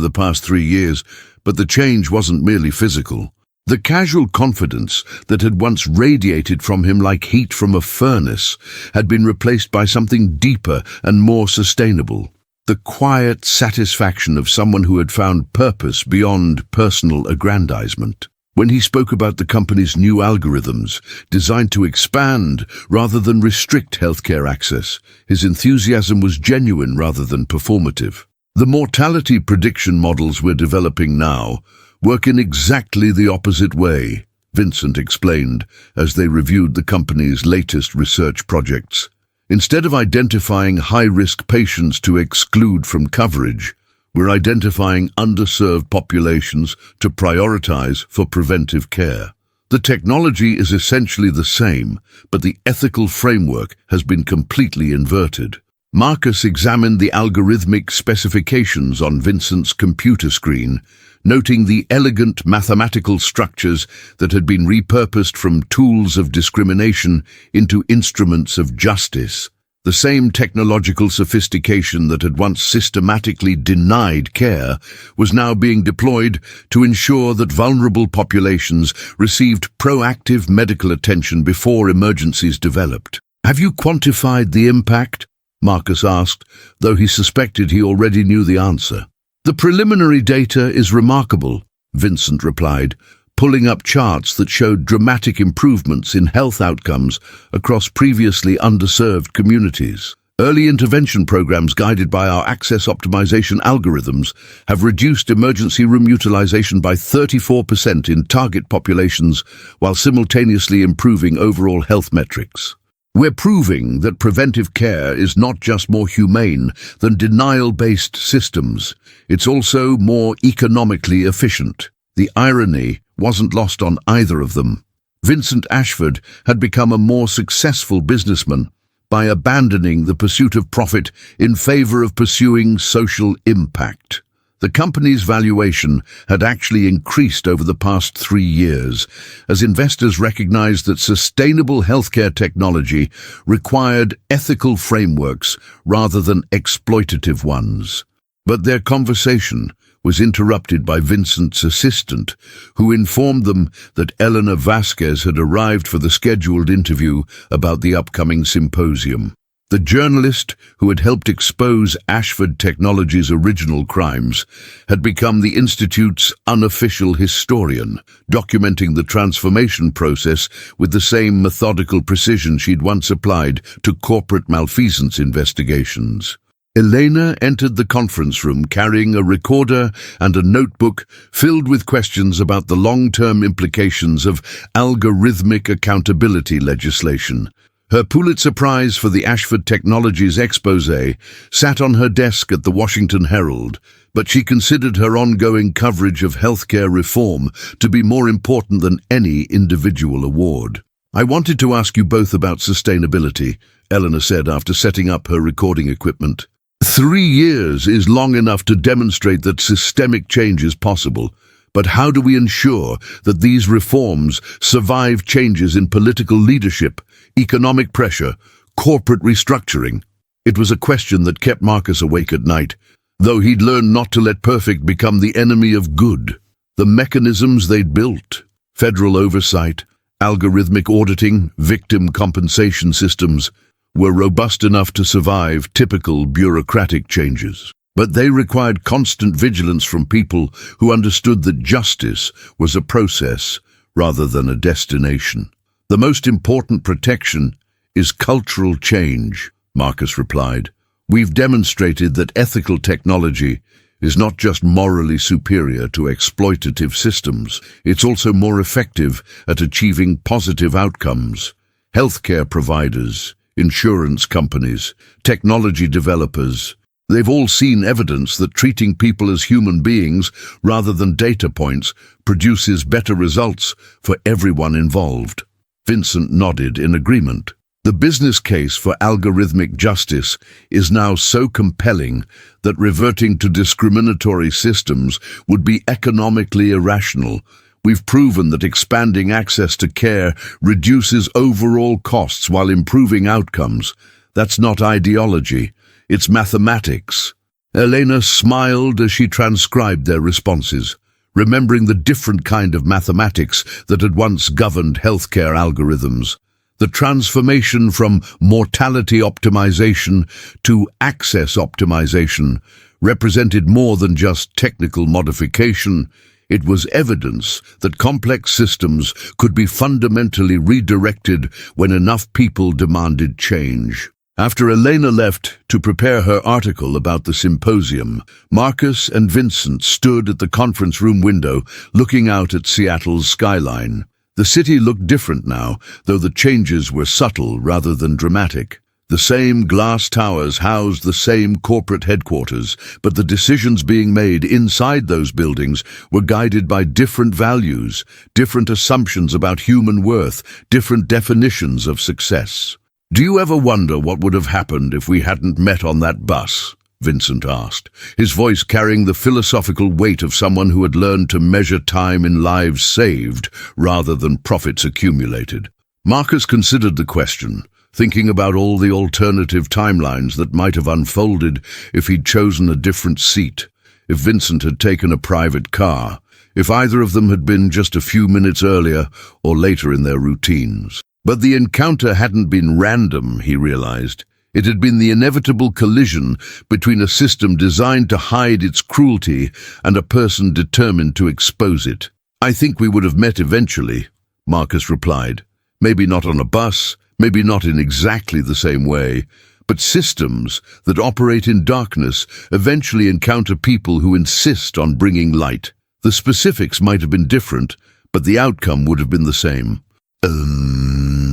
the past 3 years, but the change wasn't merely physical. The casual confidence that had once radiated from him like heat from a furnace had been replaced by something deeper and more sustainable. The quiet satisfaction of someone who had found purpose beyond personal aggrandizement. When he spoke about the company's new algorithms, designed to expand rather than restrict healthcare access, his enthusiasm was genuine rather than performative. The mortality prediction models we're developing now work in exactly the opposite way, Vincent explained as they reviewed the company's latest research projects. Instead of identifying high-risk patients to exclude from coverage, we're identifying underserved populations to prioritize for preventive care. The technology is essentially the same, but the ethical framework has been completely inverted. Marcus examined the algorithmic specifications on Vincent's computer screen, noting the elegant mathematical structures that had been repurposed from tools of discrimination into instruments of justice. The same technological sophistication that had once systematically denied care was now being deployed to ensure that vulnerable populations received proactive medical attention before emergencies developed. "Have you quantified the impact?" Marcus asked, though he suspected he already knew the answer. The preliminary data is remarkable, Vincent replied, pulling up charts that showed dramatic improvements in health outcomes across previously underserved communities. Early intervention programs guided by our access optimization algorithms have reduced emergency room utilization by 34% in target populations while simultaneously improving overall health metrics. We're proving that preventive care is not just more humane than denial-based systems, it's also more economically efficient. The irony wasn't lost on either of them. Vincent Ashford had become a more successful businessman by abandoning the pursuit of profit in favor of pursuing social impact. The company's valuation had actually increased over the past 3 years, as investors recognized that sustainable healthcare technology required ethical frameworks rather than exploitative ones. But their conversation was interrupted by Vincent's assistant, who informed them that Eleanor Vasquez had arrived for the scheduled interview about the upcoming symposium. The journalist who had helped expose Ashford Technology's original crimes had become the Institute's unofficial historian, documenting the transformation process with the same methodical precision she'd once applied to corporate malfeasance investigations. Elena entered the conference room carrying a recorder and a notebook filled with questions about the long-term implications of algorithmic accountability legislation. Her Pulitzer Prize for the Ashford Technologies exposé sat on her desk at the Washington Herald, but she considered her ongoing coverage of healthcare reform to be more important than any individual award. I wanted to ask you both about sustainability, Eleanor said after setting up her recording equipment. 3 years is long enough to demonstrate that systemic change is possible, but how do we ensure that these reforms survive changes in political leadership, economic pressure, corporate restructuring? It was a question that kept Marcus awake at night, though he'd learned not to let perfect become the enemy of good. The mechanisms they'd built, federal oversight, algorithmic auditing, victim compensation systems, were robust enough to survive typical bureaucratic changes. But they required constant vigilance from people who understood that justice was a process rather than a destination. The most important protection is cultural change, Marcus replied. We've demonstrated that ethical technology is not just morally superior to exploitative systems, it's also more effective at achieving positive outcomes. Healthcare providers, insurance companies, technology developers, they've all seen evidence that treating people as human beings rather than data points produces better results for everyone involved. Vincent nodded in agreement. The business case for algorithmic justice is now so compelling that reverting to discriminatory systems would be economically irrational. We've proven that expanding access to care reduces overall costs while improving outcomes. That's not ideology, it's mathematics. Elena smiled as she transcribed their responses, remembering the different kind of mathematics that had once governed healthcare algorithms. The transformation from mortality optimization to access optimization represented more than just technical modification. It was evidence that complex systems could be fundamentally redirected when enough people demanded change. After Elena left to prepare her article about the symposium, Marcus and Vincent stood at the conference room window looking out at Seattle's skyline. The city looked different now, though the changes were subtle rather than dramatic. The same glass towers housed the same corporate headquarters, but the decisions being made inside those buildings were guided by different values, different assumptions about human worth, different definitions of success. Do you ever wonder what would have happened if we hadn't met on that bus? Vincent asked, his voice carrying the philosophical weight of someone who had learned to measure time in lives saved rather than profits accumulated. Marcus considered the question, thinking about all the alternative timelines that might have unfolded if he'd chosen a different seat, if Vincent had taken a private car, if either of them had been just a few minutes earlier or later in their routines. But the encounter hadn't been random, he realized. It had been the inevitable collision between a system designed to hide its cruelty and a person determined to expose it. "I think we would have met eventually," Marcus replied. "Maybe not on a bus, maybe not in exactly the same way, but systems that operate in darkness eventually encounter people who insist on bringing light. The specifics might have been different, but the outcome would have been the same."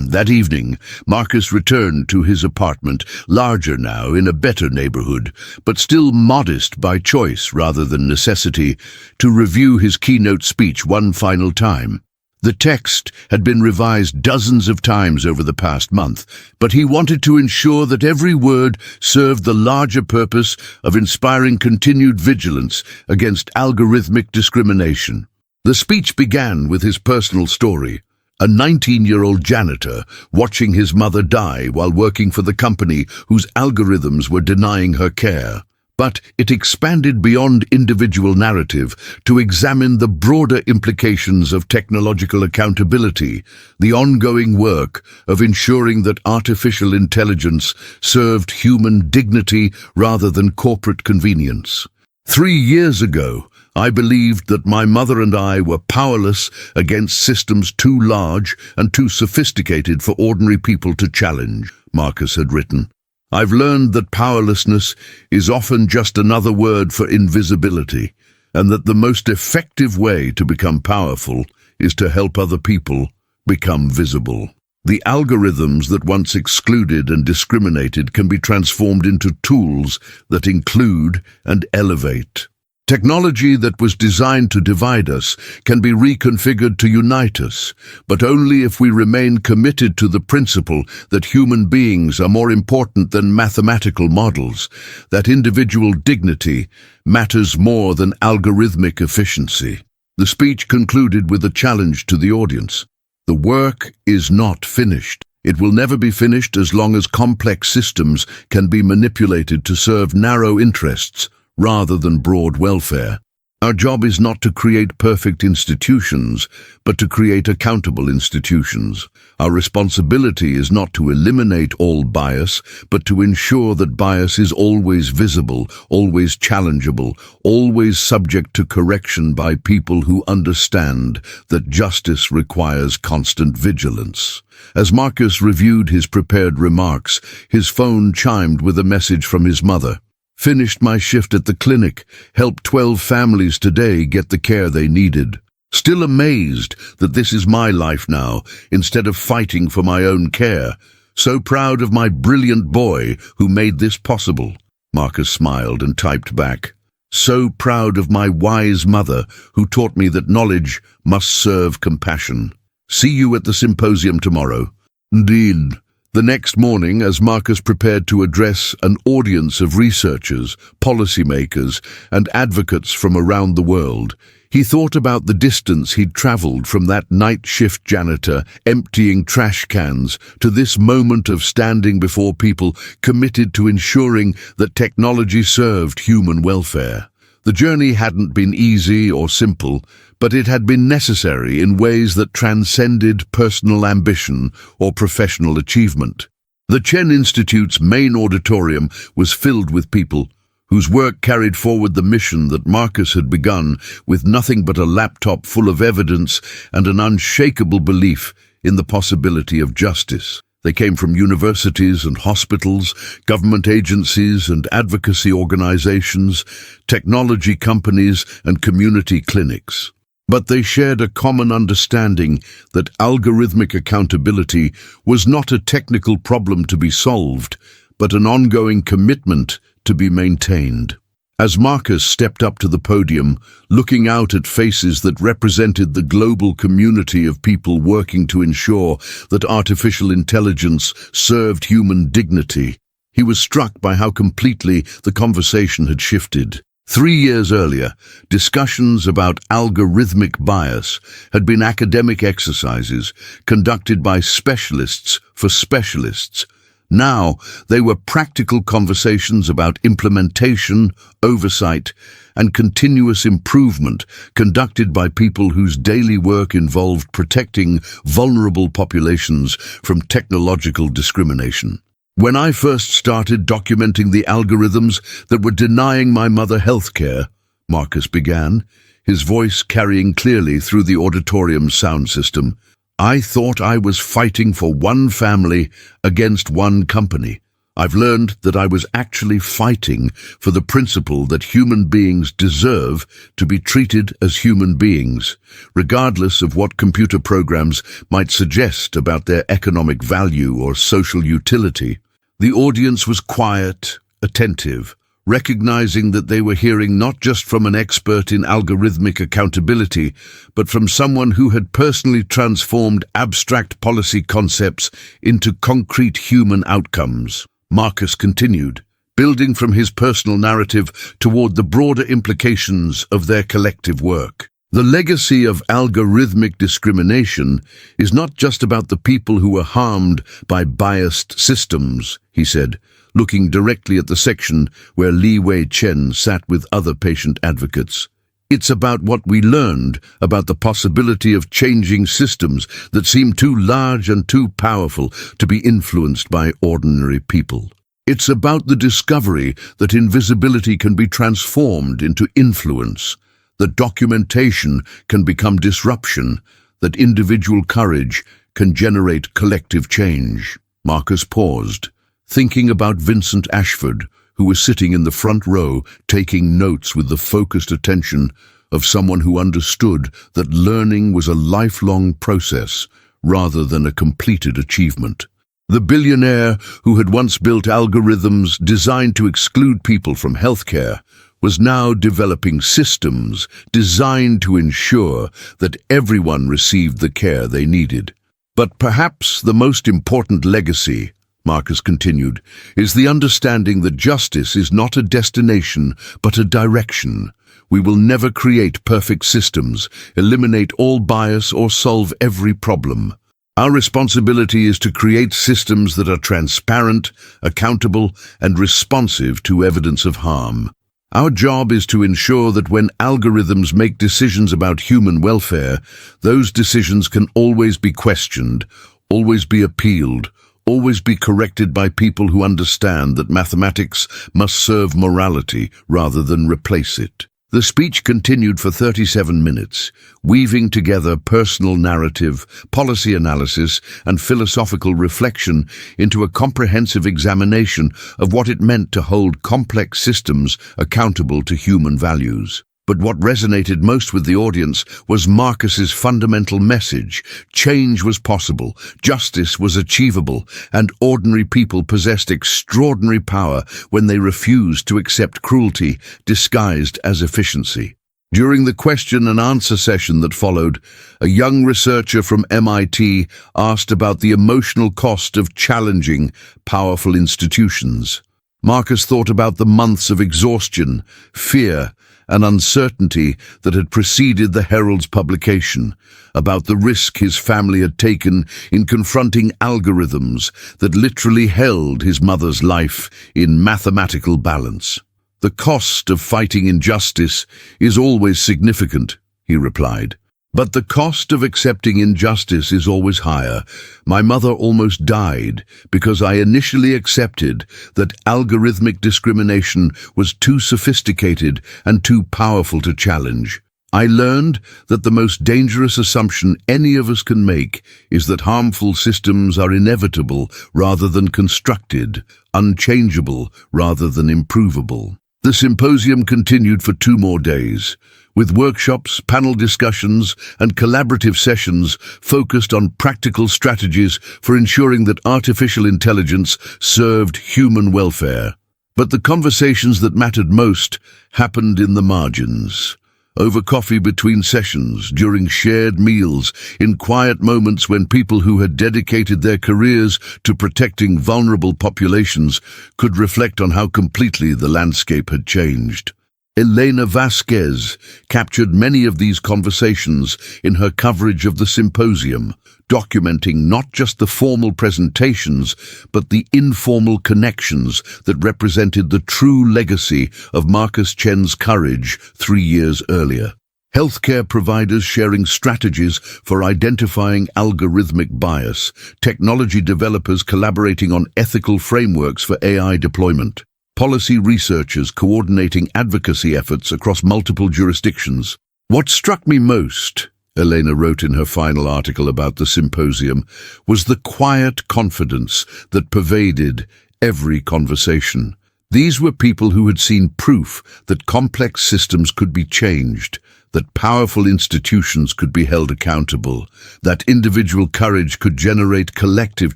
That evening, Marcus returned to his apartment, larger now, in a better neighborhood, but still modest by choice rather than necessity, to review his keynote speech one final time. The text had been revised dozens of times over the past month, but he wanted to ensure that every word served the larger purpose of inspiring continued vigilance against algorithmic discrimination. The speech began with his personal story. A 19-year-old janitor watching his mother die while working for the company whose algorithms were denying her care. But it expanded beyond individual narrative to examine the broader implications of technological accountability, the ongoing work of ensuring that artificial intelligence served human dignity rather than corporate convenience. 3 years ago, I believed that my mother and I were powerless against systems too large and too sophisticated for ordinary people to challenge, Marcus had written. I've learned that powerlessness is often just another word for invisibility, and that the most effective way to become powerful is to help other people become visible. The algorithms that once excluded and discriminated can be transformed into tools that include and elevate. Technology that was designed to divide us can be reconfigured to unite us, but only if we remain committed to the principle that human beings are more important than mathematical models, that individual dignity matters more than algorithmic efficiency. The speech concluded with a challenge to the audience. The work is not finished. It will never be finished as long as complex systems can be manipulated to serve narrow interests rather than broad welfare. Our job is not to create perfect institutions, but to create accountable institutions. Our responsibility is not to eliminate all bias, but to ensure that bias is always visible, always challengeable, always subject to correction by people who understand that justice requires constant vigilance. As Marcus reviewed his prepared remarks, his phone chimed with a message from his mother. "Finished my shift at the clinic, helped 12 families today get the care they needed. Still amazed that this is my life now, instead of fighting for my own care. So proud of my brilliant boy who made this possible." Marcus smiled and typed back, "So proud of my wise mother who taught me that knowledge must serve compassion. See you at the symposium tomorrow." Indeed. The next morning, as Marcus prepared to address an audience of researchers, policymakers, and advocates from around the world, he thought about the distance he'd traveled from that night shift janitor emptying trash cans to this moment of standing before people committed to ensuring that technology served human welfare. The journey hadn't been easy or simple, but it had been necessary in ways that transcended personal ambition or professional achievement. The Chen Institute's main auditorium was filled with people whose work carried forward the mission that Marcus had begun with nothing but a laptop full of evidence and an unshakable belief in the possibility of justice. They came from universities and hospitals, government agencies and advocacy organizations, technology companies and community clinics. But they shared a common understanding that algorithmic accountability was not a technical problem to be solved, but an ongoing commitment to be maintained. As Marcus stepped up to the podium, looking out at faces that represented the global community of people working to ensure that artificial intelligence served human dignity, he was struck by how completely the conversation had shifted. 3 years earlier, discussions about algorithmic bias had been academic exercises conducted by specialists for specialists. Now, they were practical conversations about implementation, oversight, and continuous improvement conducted by people whose daily work involved protecting vulnerable populations from technological discrimination. When I first started documenting the algorithms that were denying my mother health care, Marcus began, his voice carrying clearly through the auditorium's sound system, I thought I was fighting for one family against one company. I've learned that I was actually fighting for the principle that human beings deserve to be treated as human beings, regardless of what computer programs might suggest about their economic value or social utility. The audience was quiet, attentive, recognizing that they were hearing not just from an expert in algorithmic accountability, but from someone who had personally transformed abstract policy concepts into concrete human outcomes. Marcus continued, building from his personal narrative toward the broader implications of their collective work. The legacy of algorithmic discrimination is not just about the people who were harmed by biased systems, he said, looking directly at the section where Li Wei Chen sat with other patient advocates. It's about what we learned about the possibility of changing systems that seem too large and too powerful to be influenced by ordinary people. It's about the discovery that invisibility can be transformed into influence, that documentation can become disruption, that individual courage can generate collective change. Marcus paused, thinking about Vincent Ashford, who was sitting in the front row taking notes with the focused attention of someone who understood that learning was a lifelong process rather than a completed achievement. The billionaire who had once built algorithms designed to exclude people from healthcare was now developing systems designed to ensure that everyone received the care they needed. But perhaps the most important legacy, Marcus continued, is the understanding that justice is not a destination but a direction. We will never create perfect systems, eliminate all bias, or solve every problem. Our responsibility is to create systems that are transparent, accountable, and responsive to evidence of harm. Our job is to ensure that when algorithms make decisions about human welfare, those decisions can always be questioned, always be appealed, always be corrected by people who understand that mathematics must serve morality rather than replace it. The speech continued for 37 minutes, weaving together personal narrative, policy analysis, and philosophical reflection into a comprehensive examination of what it meant to hold complex systems accountable to human values. But what resonated most with the audience was Marcus's fundamental message. Change was possible, justice was achievable, and ordinary people possessed extraordinary power when they refused to accept cruelty disguised as efficiency. During the question and answer session that followed, a young researcher from MIT asked about the emotional cost of challenging powerful institutions. Marcus thought about the months of exhaustion, fear, and uncertainty that had preceded the Herald's publication, about the risk his family had taken in confronting algorithms that literally held his mother's life in mathematical balance. The cost of fighting injustice is always significant, he replied. But the cost of accepting injustice is always higher. My mother almost died because I initially accepted that algorithmic discrimination was too sophisticated and too powerful to challenge. I learned that the most dangerous assumption any of us can make is that harmful systems are inevitable rather than constructed, unchangeable rather than improvable. The symposium continued for 2 more days, with workshops, panel discussions, and collaborative sessions focused on practical strategies for ensuring that artificial intelligence served human welfare. But the conversations that mattered most happened in the margins. Over coffee between sessions, during shared meals, in quiet moments when people who had dedicated their careers to protecting vulnerable populations could reflect on how completely the landscape had changed. Elena Vasquez captured many of these conversations in her coverage of the symposium, documenting not just the formal presentations, but the informal connections that represented the true legacy of Marcus Chen's courage 3 years earlier. Healthcare providers sharing strategies for identifying algorithmic bias, technology developers collaborating on ethical frameworks for AI deployment, policy researchers coordinating advocacy efforts across multiple jurisdictions. What struck me most, Elena wrote in her final article about the symposium, was the quiet confidence that pervaded every conversation. These were people who had seen proof that complex systems could be changed, that powerful institutions could be held accountable, that individual courage could generate collective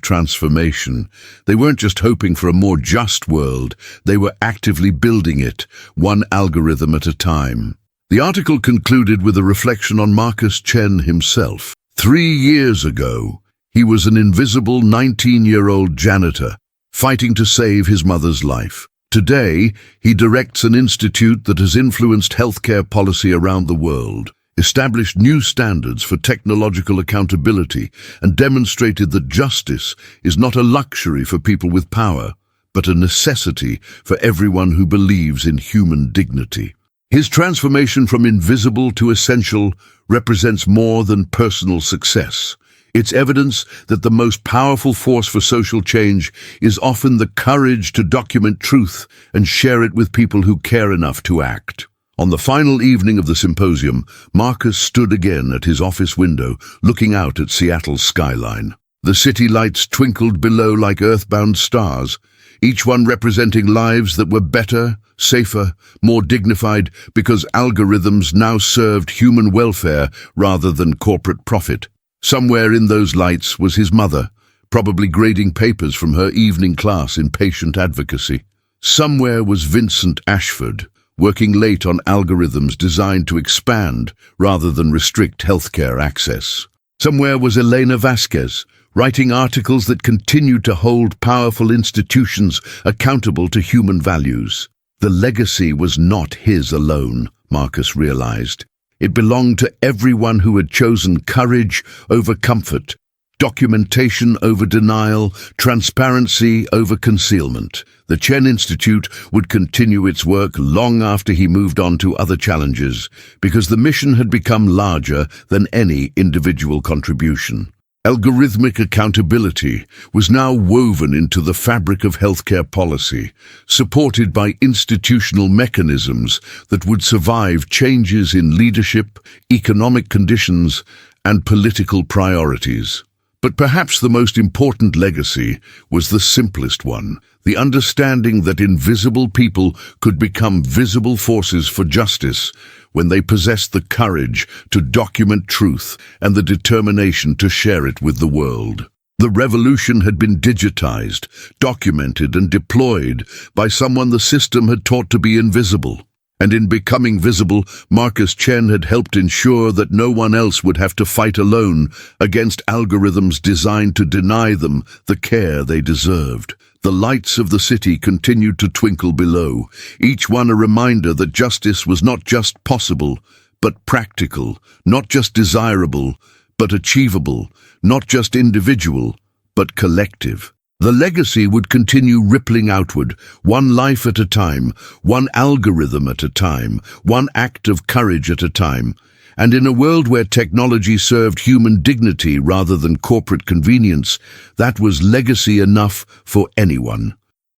transformation. They weren't just hoping for a more just world, they were actively building it, one algorithm at a time. The article concluded with a reflection on Marcus Chen himself. 3 years ago, he was an invisible 19-year-old janitor, fighting to save his mother's life. Today, he directs an institute that has influenced healthcare policy around the world, established new standards for technological accountability, and demonstrated that justice is not a luxury for people with power, but a necessity for everyone who believes in human dignity. His transformation from invisible to essential represents more than personal success. It's evidence that the most powerful force for social change is often the courage to document truth and share it with people who care enough to act. On the final evening of the symposium, Marcus stood again at his office window, looking out at Seattle's skyline. The city lights twinkled below like earthbound stars, each one representing lives that were better, safer, more dignified because algorithms now served human welfare rather than corporate profit. Somewhere in those lights was his mother, probably grading papers from her evening class in patient advocacy. Somewhere was Vincent Ashford, working late on algorithms designed to expand rather than restrict healthcare access. Somewhere was Elena Vasquez, writing articles that continued to hold powerful institutions accountable to human values. The legacy was not his alone, Marcus realized. It belonged to everyone who had chosen courage over comfort, documentation over denial, transparency over concealment. The Chen Institute would continue its work long after he moved on to other challenges, because the mission had become larger than any individual contribution. Algorithmic accountability was now woven into the fabric of healthcare policy, supported by institutional mechanisms that would survive changes in leadership, economic conditions, and political priorities. But perhaps the most important legacy was the simplest one, the understanding that invisible people could become visible forces for justice when they possessed the courage to document truth and the determination to share it with the world. The revolution had been digitized, documented, and deployed by someone the system had taught to be invisible. And in becoming visible, Marcus Chen had helped ensure that no one else would have to fight alone against algorithms designed to deny them the care they deserved. The lights of the city continued to twinkle below, each one a reminder that justice was not just possible, but practical, not just desirable, but achievable, not just individual, but collective. The legacy would continue rippling outward, one life at a time, one algorithm at a time, one act of courage at a time. And in a world where technology served human dignity rather than corporate convenience, that was legacy enough for anyone.